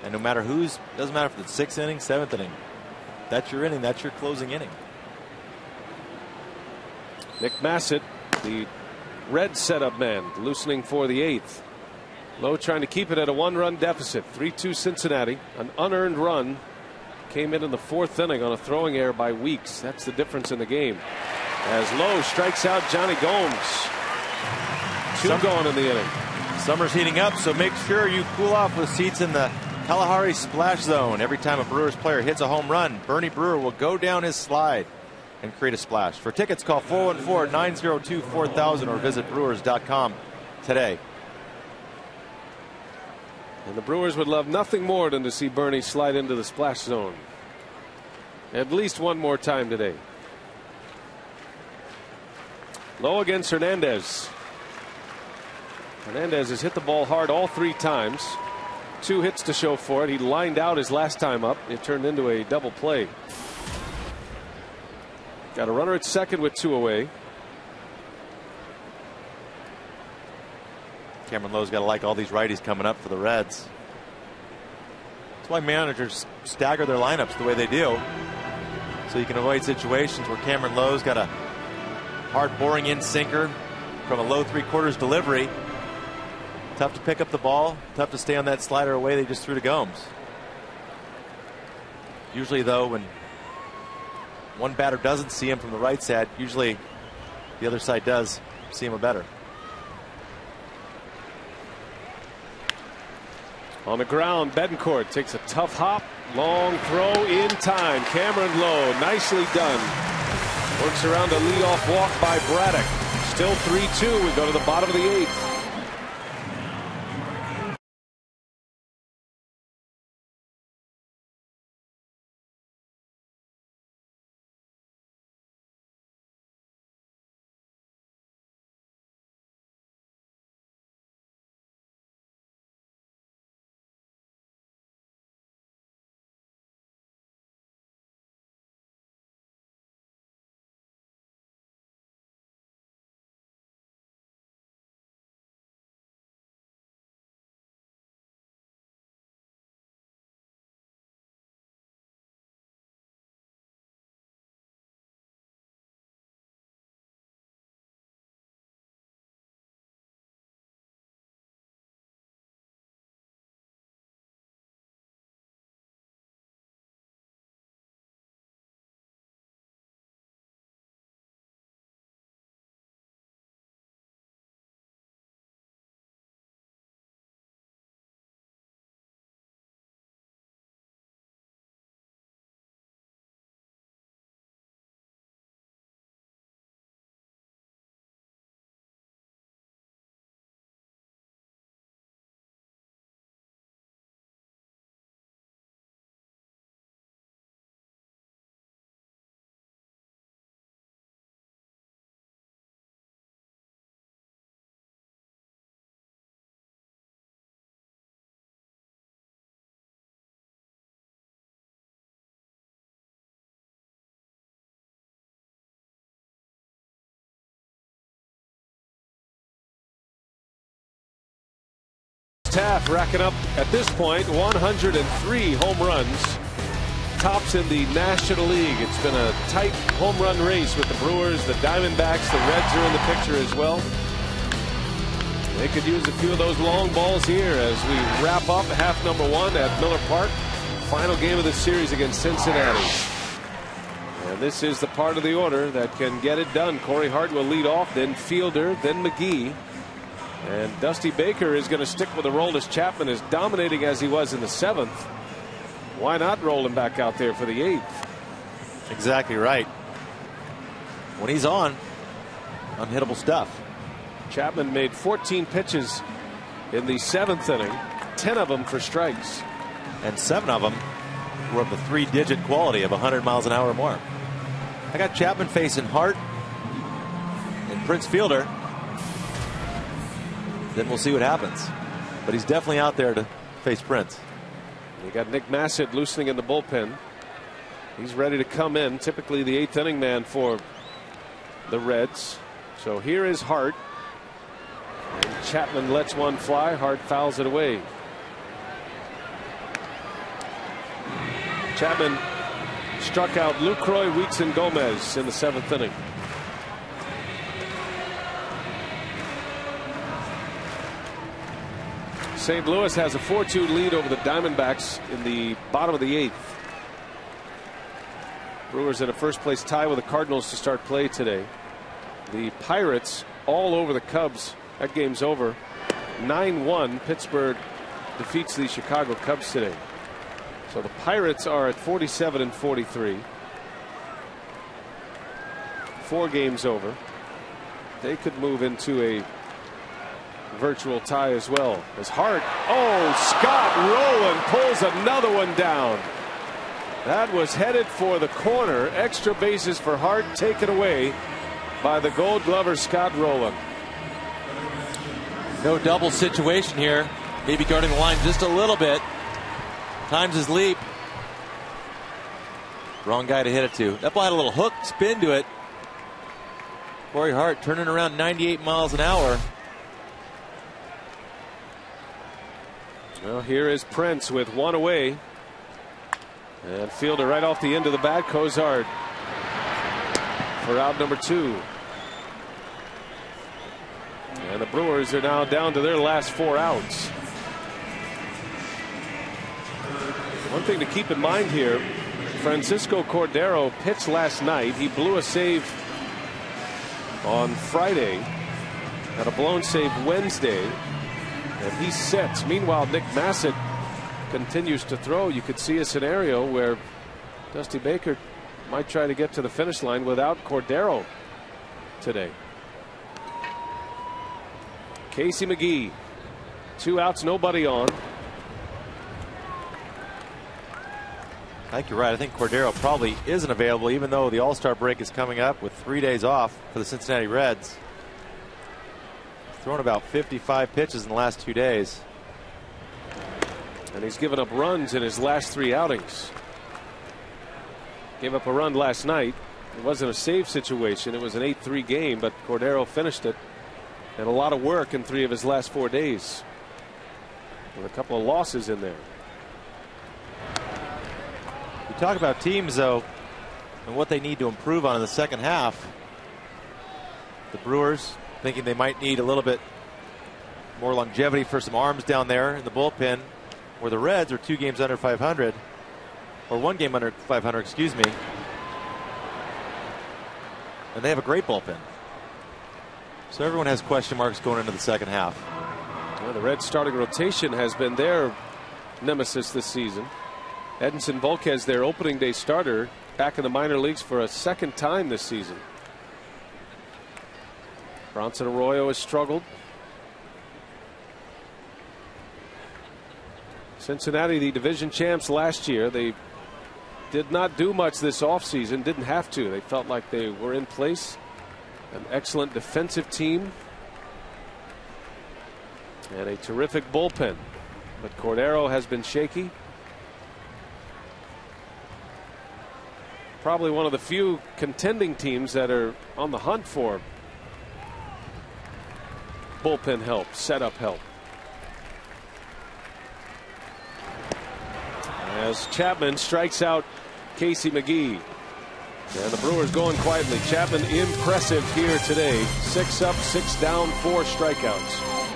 And no matter doesn't matter if it's 6th inning, 7th inning. That's your inning, that's your closing inning. Nick Massett, the red setup man, loosening for the 8th. Lowe trying to keep it at a 1-run deficit. 3-2 Cincinnati. An unearned run came in the 4th inning on a throwing error by Weeks. That's the difference in the game. As Lowe strikes out Johnny Gomes. 2 going in the inning. Summer's heating up, so make sure you cool off with seats in the Kalahari Splash Zone. Every time a Brewers player hits a home run, Bernie Brewer will go down his slide and create a splash. For tickets, call 414-902-4000 or visit Brewers.com today. And the Brewers would love nothing more than to see Bernie slide into the splash zone at least one more time today. Lowe against Hernandez. Hernandez has hit the ball hard all 3 times. 2 hits to show for it. He lined out his last time up. It turned into a double play. Got a runner at second with 2 away. Cameron Lowe's got to like all these righties coming up for the Reds. That's why managers stagger their lineups the way they do, so you can avoid situations where Cameron Lowe's got a hard boring in sinker from a low 3/4 delivery. Tough to pick up the ball, tough to stay on that slider away they just threw to Gomes. Usually, though, when one batter doesn't see him from the right side, usually the other side does see him better. On the ground, Betancourt takes a tough hop. Long throw in time. Cameron Lowe, nicely done. Works around a leadoff walk by Braddock. Still 3-2. We go to the bottom of the 8th. Taft racking up at this point 103 home runs. Tops in the National League. It's been a tight home run race with the Brewers, the Diamondbacks, the Reds are in the picture as well. They could use a few of those long balls here as we wrap up half number 1 at Miller Park. Final game of the series against Cincinnati. And this is the part of the order that can get it done. Corey Hart will lead off, then Fielder, then McGee. And Dusty Baker is going to stick with the role as Chapman is dominating as he was in the 7th. Why not roll him back out there for the 8th? Exactly right. When he's on, unhittable stuff. Chapman made 14 pitches in the 7th inning, 10 of them for strikes. And 7 of them were of the 3-digit quality of 100 miles an hour or more. I got Chapman facing Hart and Prince Fielder. Then we'll see what happens. But he's definitely out there to face Prince. You got Nick Massett loosening in the bullpen. He's ready to come in. Typically the 8th inning man for the Reds. So here is Hart. And Chapman lets one fly. Hart fouls it away. Chapman struck out Lucroy, Weeks, and Gomez in the 7th inning. St. Louis has a 4-2 lead over the Diamondbacks in the bottom of the 8th. Brewers in a first place tie with the Cardinals to start play today. The Pirates all over the Cubs. That game's over. 9-1. Pittsburgh defeats the Chicago Cubs today. So the Pirates are at 47-43. 4 games over. They could move into a virtual tie as well as Hart. Oh, Scott Rowland pulls another one down. That was headed for the corner. Extra bases for Hart, taken away by the Gold Glover Scott Rowland. No double situation here. Maybe guarding the line just a little bit. Times his leap. Wrong guy to hit it to. That ball had a little hook spin to it. Corey Hart turning around 98 miles an hour. Well, here is Prince with one away. And Fielder right off the end of the bat. Cozart for out number 2. And the Brewers are now down to their last 4 outs. One thing to keep in mind here, Francisco Cordero pitched last night. He blew a save on Friday, had a blown save Wednesday, and he sets. Meanwhile, Nick Massett continues to throw, you could see a scenario where Dusty Baker might try to get to the finish line without Cordero today. Casey McGee, 2 outs, nobody on. I think you're right. I think Cordero probably isn't available, even though the All-Star break is coming up with 3 days off for the Cincinnati Reds. He's thrown about 55 pitches in the last 2 days. And he's given up runs in his last 3 outings. Gave up a run last night. It wasn't a save situation. It was an 8-3 game, but Cordero finished it. And a lot of work in 3 of his last 4 days, with a couple of losses in there. You talk about teams, though, and what they need to improve on in the second half. The Brewers thinking they might need a little bit more longevity for some arms down there in the bullpen, where the Reds are 2 games under 500, or 1 game under 500, excuse me. And they have a great bullpen. So everyone has question marks going into the second half. Well, the Reds starting rotation has been their nemesis this season. Edinson Volquez, their opening day starter, back in the minor leagues for a 2nd time this season. Bronson Arroyo has struggled. Cincinnati, the division champs last year, they did not do much this offseason, didn't have to. They felt like they were in place. An excellent defensive team and a terrific bullpen. But Cordero has been shaky. Probably one of the few contending teams that are on the hunt for bullpen help, setup help. As Chapman strikes out Casey McGee. And the Brewers going quietly. Chapman impressive here today. 6 up, 6 down, 4 strikeouts.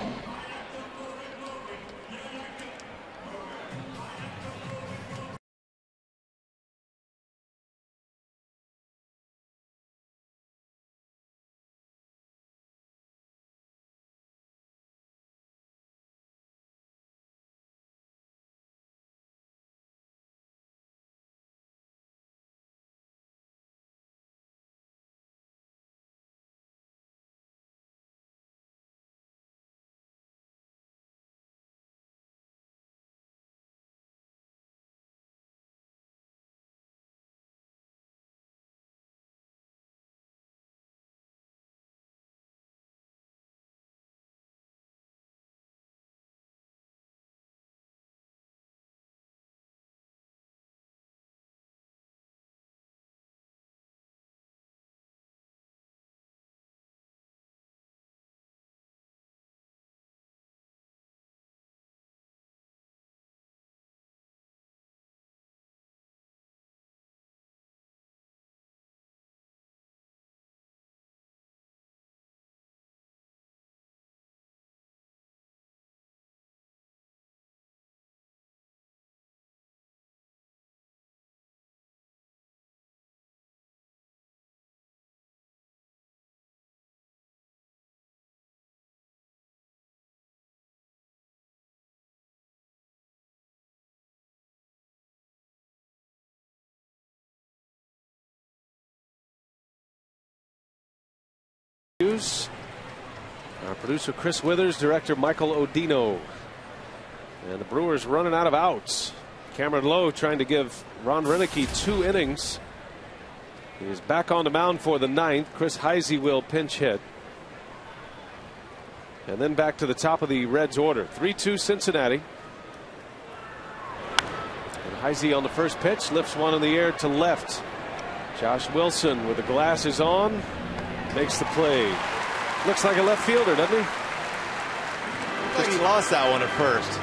Our producer Chris Withers, director Michael Odino. And the Brewers running out of outs. Cameron Lowe trying to give Ron Renicky 2 innings. He is back on the mound for the 9th. Chris Heisey will pinch hit. And then back to the top of the Reds order. 3-2 Cincinnati. And Heisey on the first pitch lifts one in the air to left. Josh Wilson with the glasses on makes the play. Looks like a left fielder, doesn't he? I think he lost that one at first.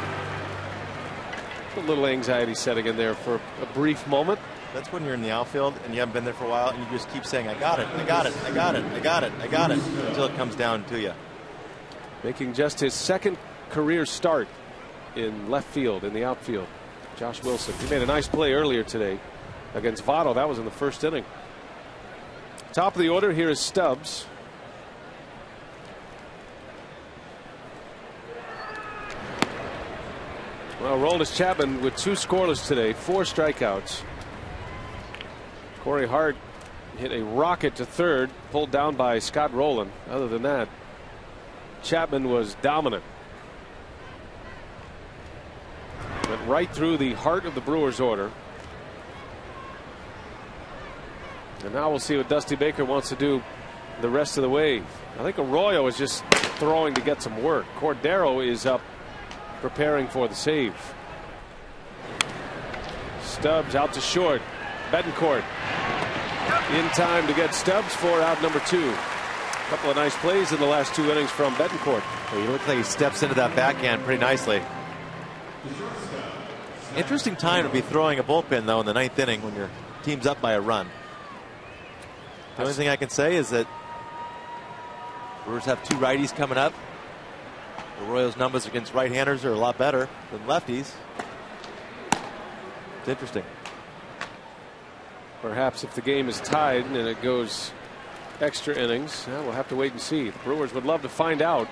A little anxiety setting in there for a brief moment. That's when you're in the outfield and you haven't been there for a while and you just keep saying, I got it, I got it, I got it, I got it, I got it, until it comes down to you. Making just his 2nd career start in left field, in the outfield. Josh Wilson. He made a nice play earlier today against Votto. That was in the 1st inning. Top of the order here is Stubbs. Well, Roldis Chapman with 2 scoreless today, 4 strikeouts. Corey Hart hit a rocket to third, pulled down by Scott Rowland. Other than that, Chapman was dominant. Went right through the heart of the Brewers order. And now we'll see what Dusty Baker wants to do the rest of the way. I think Arroyo is just throwing to get some work. Cordero is up preparing for the save. Stubbs out to short. Betancourt in time to get Stubbs for out number 2. A couple of nice plays in the last 2 innings from Betancourt. Well, he looks like he steps into that backhand pretty nicely. Interesting time to be throwing a bullpen, though, in the 9th inning when your team's up by a run. The only thing I can say is that Brewers have 2 righties coming up. Arroyo's numbers against right-handers are a lot better than lefties. It's interesting. Perhaps if the game is tied and it goes extra innings, we'll have to wait and see. The Brewers would love to find out.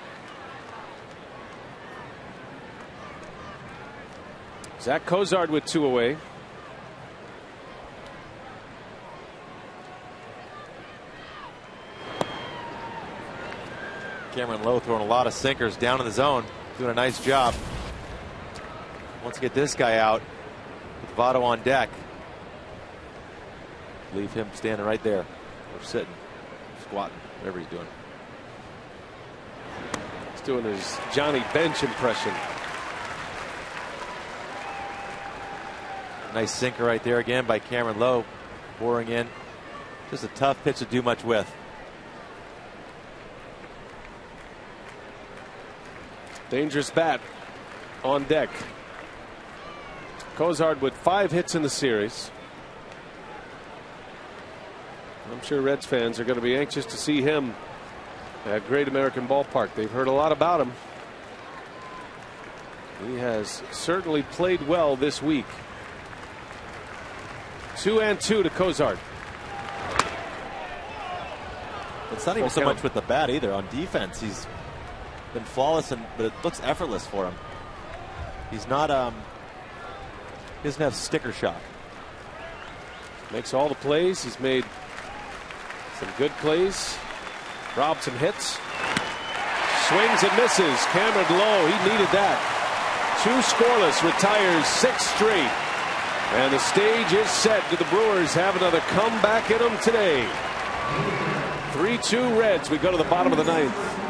Zach Cozart with 2 away. Cameron Lowe throwing a lot of sinkers down in the zone, doing a nice job. Wants to get this guy out with Votto on deck. Leave him standing right there, or sitting, squatting, whatever he's doing. He's doing his Johnny Bench impression. Nice sinker right there again by Cameron Lowe, pouring in. Just a tough pitch to do much with. Dangerous bat on deck. Cozart with 5 hits in the series. I'm sure Reds fans are going to be anxious to see him at Great American Ballpark. They've heard a lot about him. He has certainly played well this week. 2-2 to Cozart. It's not even so much with the bat either. On defense, he's been flawless, but it looks effortless for him. He's not he doesn't have sticker shock. Makes all the plays. He's made some good plays. Robbed some hits. Swings and misses. Cameron Lowe, he needed that. 2 scoreless, retires 6 straight. And the stage is set. Do the Brewers have another comeback in them today? 3-2 Reds. We go to the bottom of the 9th.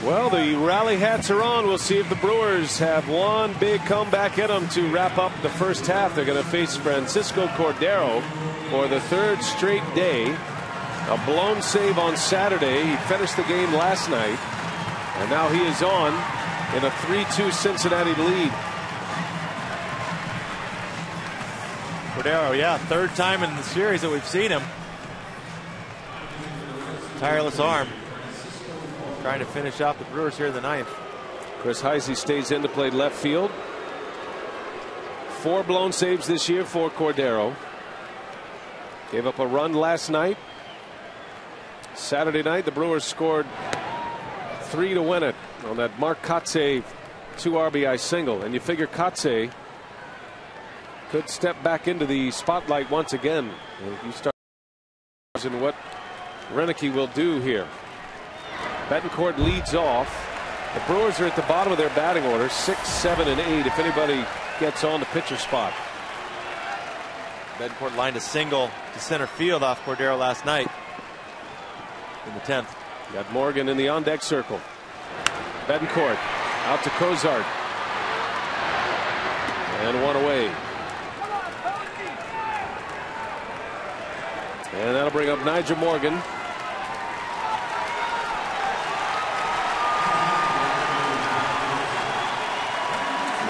Well, the rally hats are on. We'll see if the Brewers have one big comeback in them to wrap up the first half. They're going to face Francisco Cordero for the 3rd straight day. A blown save on Saturday. He finished the game last night, and now he is on in a 3-2 Cincinnati lead. Cordero, yeah, third time in the series that we've seen him. Tireless arm. Trying to finish off the Brewers here in the ninth. Chris Heisey stays in to play left field. 4 blown saves this year for Cordero. Gave up a run last night. Saturday night, the Brewers scored 3 to win it on that Mark Kotsay 2 RBI single. And you figure Kotsay could step back into the spotlight once again. If you start in what Renicky will do here. Betancourt leads off. The Brewers are at the bottom of their batting order, 6, 7, and 8. If anybody gets on the pitcher spot. Betancourt lined a single to center field off Cordero last night in the 10th. Got Morgan in the on-deck circle. Betancourt out to Cozart. And 1 away. And that'll bring up Nigel Morgan.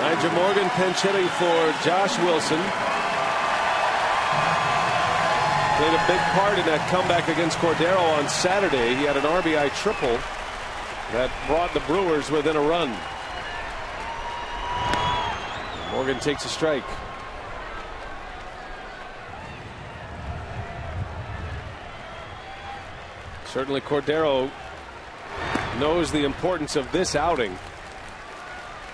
Nigel Morgan pinch hitting for Josh Wilson. Played a big part in that comeback against Cordero on Saturday. He had an RBI triple that brought the Brewers within a run. Morgan takes a strike. Certainly Cordero knows the importance of this outing.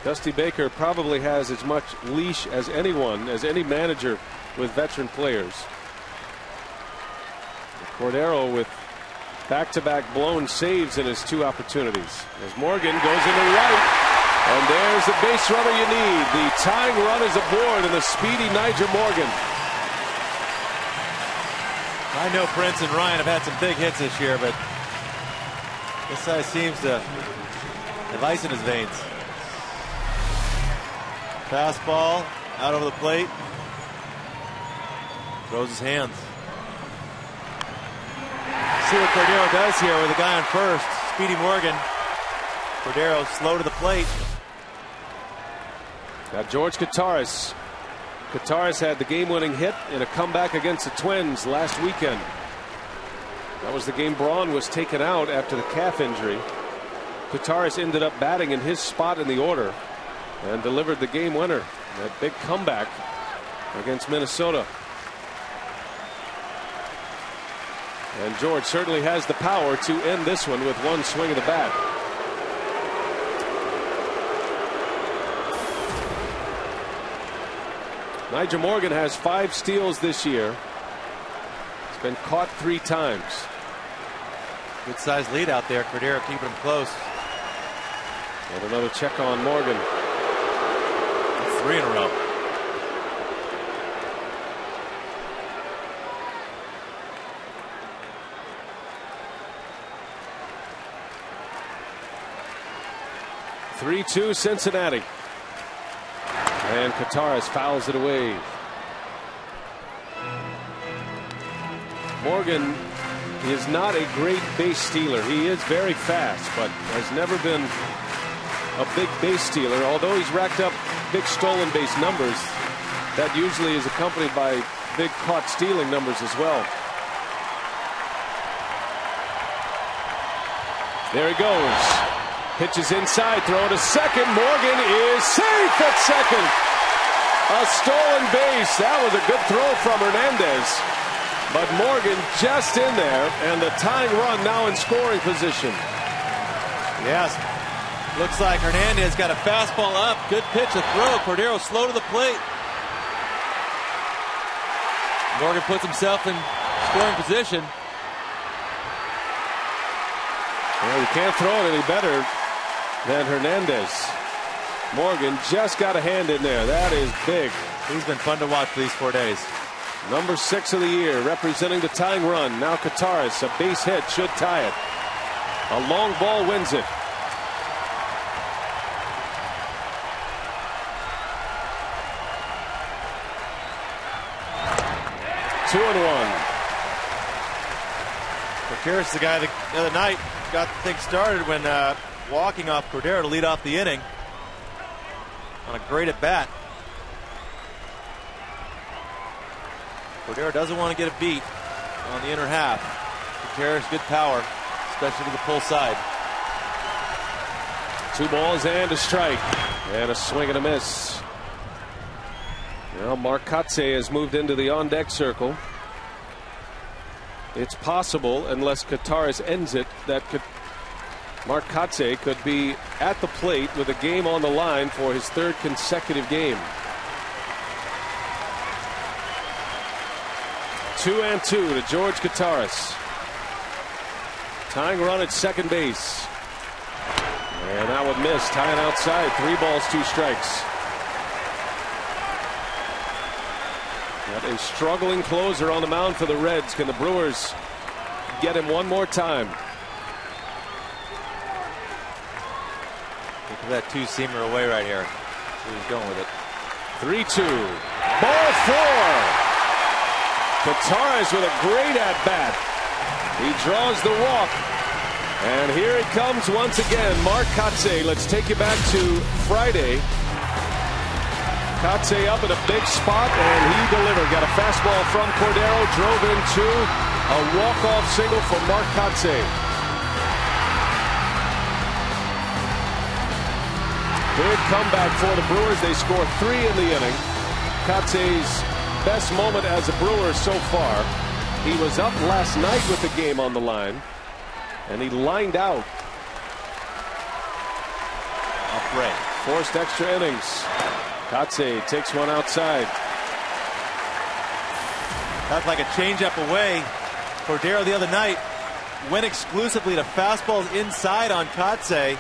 Dusty Baker probably has as much leash as anyone, as any manager with veteran players. Cordero with back-to-back blown saves in his 2 opportunities. As Morgan goes into right, and there's the base runner you need. The tying run is aboard, and the speedy Nigel Morgan. I know Prince and Ryan have had some big hits this year, but this guy seems to have ice in his veins. Fastball out over the plate. Throws his hands. See what Cordero does here with a guy on first. Speedy Morgan. Cordero slow to the plate. Got George Kataris. Kataris had the game-winning hit in a comeback against the Twins last weekend. That was the game Braun was taken out after the calf injury. Kataris ended up batting in his spot in the order and delivered the game winner. That big comeback against Minnesota. And George certainly has the power to end this one with 1 swing of the bat. Nigel Morgan has 5 steals this year. He's been caught 3 times. Good sized lead out there. Cordero keeping him close. And another check on Morgan. That's 3 in a row. (3-2) Cincinnati. And Kataris fouls it away. Morgan is not a great base stealer. He is very fast, but has never been a big base stealer. Although he's racked up big stolen base numbers, that usually is accompanied by big caught stealing numbers as well. There he goes. Pitches inside, throw to second. Morgan is safe at second. A stolen base. That was a good throw from Hernandez. But Morgan just in there, and the tying run now in scoring position. Yes. Looks like Hernandez got a fastball up. Good pitch, a throw. Cordero slow to the plate. Morgan puts himself in scoring position. Well, you can't throw it any better than Hernandez. Morgan just got a hand in there. That is big. He's been fun to watch these 4 days. Number 6 of the year, representing the tying run. Now Kataris, a base hit, should tie it. A long ball wins it. Curious, the guy that the other night got the thing started when walking off Cordero to lead off the inning on a great at bat. Cordero doesn't want to get a beat on the inner half. Gutierrez, good power, especially to the pull side. 2 balls and a strike, and a swing and a miss. Now Mark Kotsay has moved into the on-deck circle. It's possible, unless Gutierrez ends it, that Mark Kotsay could be at the plate with a game on the line for his 3rd consecutive game. 2-2 to George Gutierrez. Tying run at second base. And that would miss. Tying outside. 3 balls, 2 strikes. Got a struggling closer on the mound for the Reds. Can the Brewers get him one more time? Look at that 2-seamer away right here. So he's going with it. 3-2. Ball 4. Gutierrez with a great at-bat. He draws the walk. And here it comes once again. Mark Kotsay. Let's take you back to Friday. Kotsay up at a big spot, and he delivered. Got a fastball from Cordero, drove into a walk-off single for Mark Kotsay. Big comeback for the Brewers. They score 3 in the inning. Kotsay's best moment as a Brewer so far. He was up last night with the game on the line, and he lined out. Upright. Forced extra innings. Kotsay takes one outside. That's like a changeup away. Cordero the other night went exclusively to fastballs inside on Kotsay.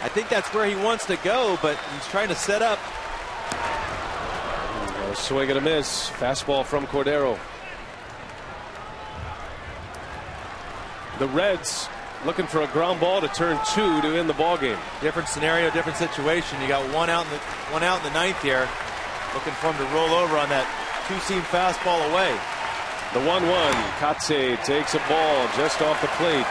I think that's where he wants to go, but he's trying to set up. A swing and a miss. Fastball from Cordero. The Reds looking for a ground ball to turn 2 to end the ball game. Different scenario, different situation. You got one out in the 9th here. Looking for him to roll over on that 2-seam fastball away. The 1-1. Kotsay takes a ball just off the plate.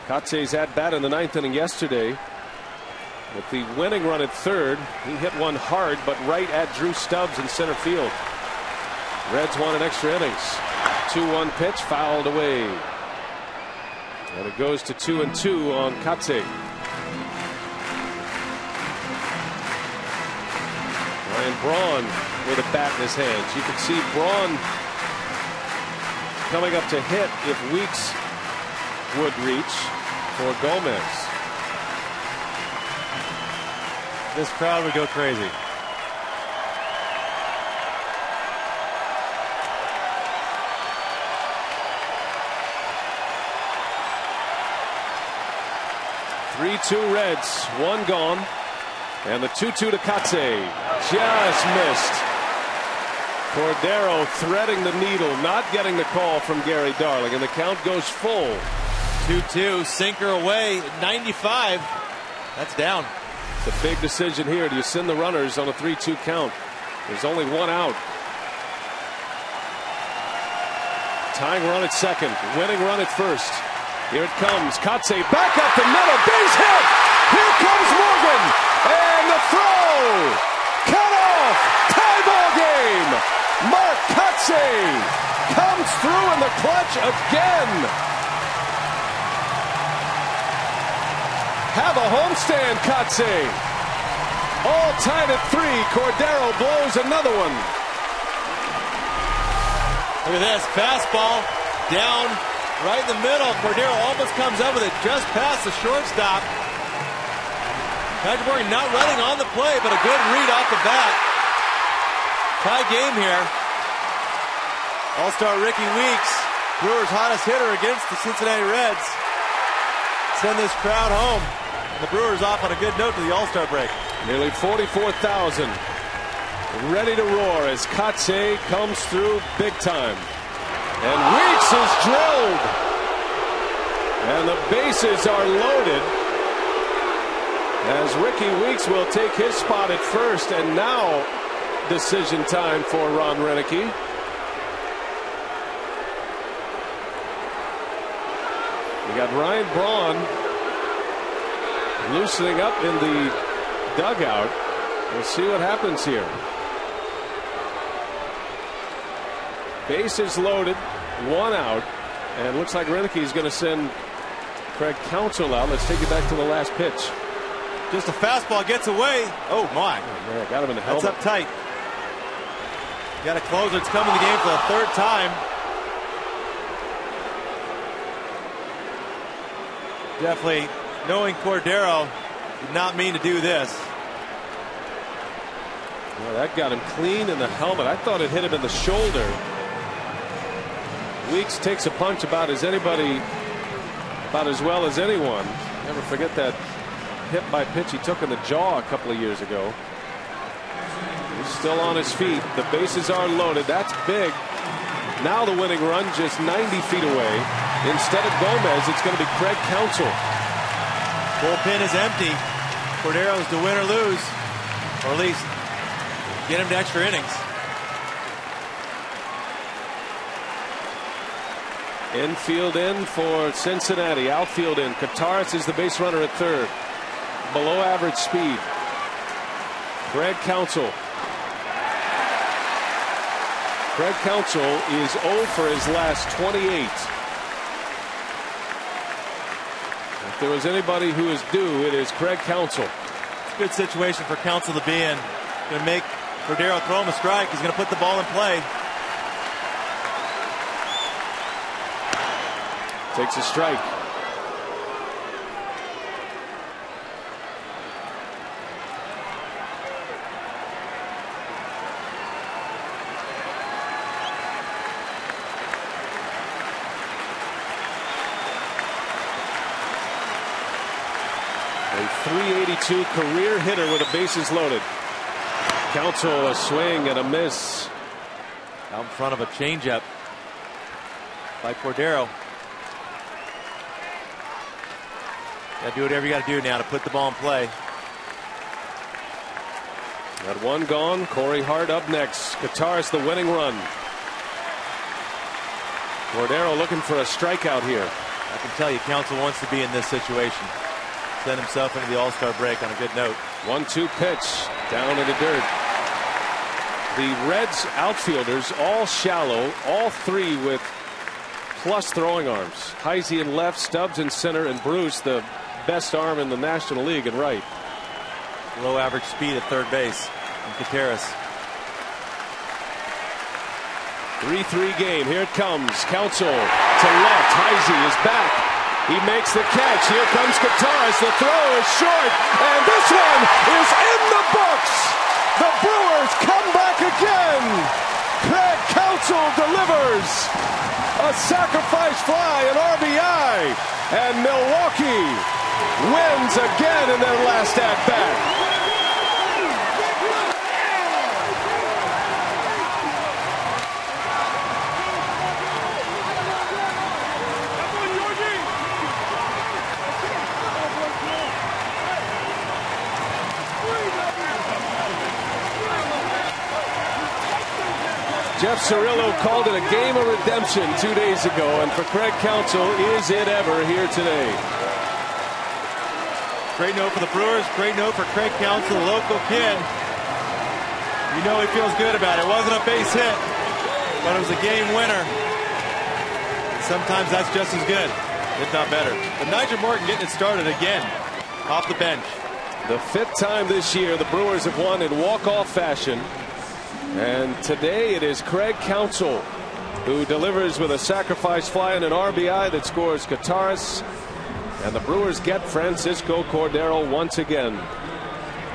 Kotsay's at bat in the 9th inning yesterday. With the winning run at 3rd, he hit one hard but right at Drew Stubbs in center field. Reds won an extra innings. 2-1 pitch fouled away. And it goes to 2-2 on Kotsay. Ryan Braun with a bat in his hands. You can see Braun coming up to hit if Weeks would reach for Gomez. This crowd would go crazy. Three-two Reds, 1 gone, and the 2-2 to Kotsay. Just missed. Cordero threading the needle, not getting the call from Gary Darling, and the count goes full. 2-2, sinker away, 95. That's down. It's a big decision here. Do you send the runners on a 3-2 count? There's only 1 out. Tying run at second, winning run at first. Here it comes. Kotsay back up the middle. Base hit. Here comes Morgan. And the throw. Cut off. Tie ball game. Mark Kotsay comes through in the clutch again. Have a homestand, Kotsay. All tied at 3. Cordero blows another one. Look at this. Fastball down right in the middle. Cordero almost comes up with it just past the shortstop. Patrick Morgan not running on the play, but a good read off the bat. Tie game here. All-star Ricky Weeks, Brewers' hottest hitter against the Cincinnati Reds. Send this crowd home. The Brewers off on a good note to the All-Star break. Nearly 44,000 ready to roar as Kotsay comes through big time. And Weeks is drilled. And the bases are loaded as Ricky Weeks will take his spot at first. And now decision time for Ron Renicky. We got Ryan Braun loosening up in the dugout. We'll see what happens here. Bases loaded, 1 out, and looks like Renicky's going to send Craig Counsell out. Let's take it back to the last pitch. Just a fastball gets away. Oh my! Oh, man, got him in the helmet. That's up tight. Got a closer. It's coming to the game for the 3rd time. Definitely knowing Cordero did not mean to do this. Well, that got him clean in the helmet. I thought it hit him in the shoulder. Weeks takes a punch about as well as anyone. Never forget that hit by pitch he took in the jaw a couple of years ago. He's still on his feet. The bases are loaded. That's big. Now the winning run just 90 feet away. Instead of Gomez, it's going to be Craig Counsell. Bullpen is empty. Cordero's to win or lose, or at least get him to extra innings. Infield in for Cincinnati. Outfield in. Kataris is the base runner at 3rd. Below average speed. Craig Counsell. Craig Counsell is 0 for his last 28. If there was anybody who is due, it is Craig Counsell. It's a good situation for Counsell to be in. Going to make Cordero throw him a strike. He's going to put the ball in play. Takes a strike. A .382 career hitter with the bases loaded. Counsell a swing and a miss. Out in front of a changeup by Cordero. Got to do whatever you got to do now to put the ball in play. Got 1 gone. Corey Hart up next. Kataris the winning run. Cordero looking for a strikeout here. I can tell you Counsell wants to be in this situation. Send himself into the All-Star break on a good note. 1-2 pitch down in the dirt. The Reds outfielders all shallow, all 3 with plus throwing arms. Heisey in left, Stubbs in center, and Bruce the best arm in the National League in right. Low average speed at 3rd base. And Kataris. 3-3 game. Here it comes. Counsell to left. Heisey is back. He makes the catch. Here comes Kataris. The throw is short. And this one is in the books. The Brewers come back again. Craig Counsell delivers a sacrifice fly, an RBI. And Milwaukee wins again in their last at-bat. Jeff Cirillo called it a game of redemption 2 days ago, and for Craig Counsell, is it ever here today? Great note for the Brewers. Great note for Craig Counsell, the local kid. You know he feels good about it. It wasn't a base hit, but it was a game winner. Sometimes that's just as good, if not better. But Nigel Morton getting it started again off the bench. The 5th time this year the Brewers have won in walk-off fashion. And today it is Craig Counsell who delivers with a sacrifice fly and an RBI that scores Kataris. And the Brewers get Francisco Cordero once again.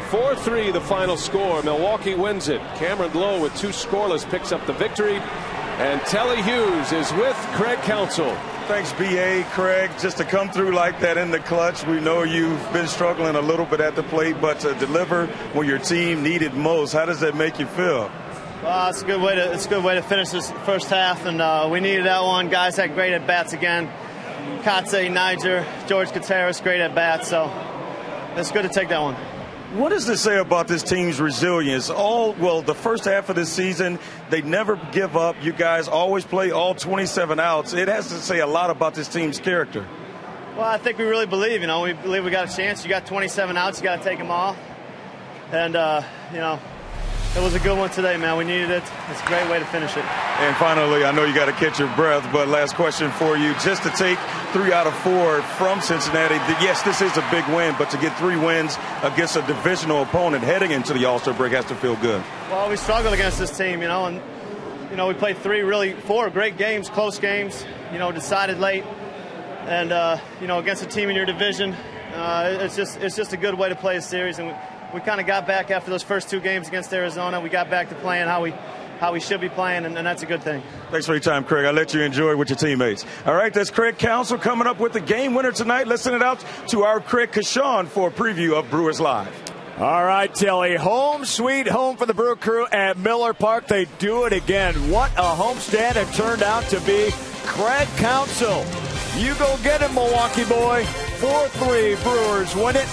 4-3 the final score. Milwaukee wins it. Cameron Lowe with 2 scoreless picks up the victory. And Telly Hughes is with Craig Counsell. Thanks, B.A. Craig, just to come through like that in the clutch. We know you've been struggling a little bit at the plate, but to deliver when your team needed most, how does that make you feel? Well, it's a good way to finish this first half, and we needed that one. Guys had great at bats again. Katse, Niger, George Kataris, great at bats. So it's good to take that one. What does this say about this team's resilience? The first half of the season, they never give up. You guys always play all 27 outs. It has to say a lot about this team's character. Well, I think we really believe, we believe we got a chance. You got 27 outs, you got to take them all. And, it was a good one today, man. We needed it. It's a great way to finish it. And finally, I know you got to catch your breath, but last question for you. Just to take 3 out of 4 from Cincinnati, yes, this is a big win, but to get 3 wins against a divisional opponent heading into the All-Star break has to feel good. Well, we struggled against this team, and, we played 4 great games, close games, decided late. And, against a team in your division, it's just a good way to play a series. And we kind of got back after those first 2 games against Arizona. We got back to playing how we should be playing, and that's a good thing. Thanks for your time, Craig. I'll let you enjoy it with your teammates. All right, that's Craig Counsell coming up with the game winner tonight. Let's send it out to our Craig Kashawn for a preview of Brewers Live. All right, Tilly. Home sweet home for the Brew Crew at Miller Park. They do it again. What a homestand it turned out to be. Craig Counsell. You go get it, Milwaukee boy. 4-3 Brewers win it.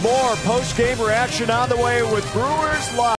More post-game reaction on the way with Brewers Live.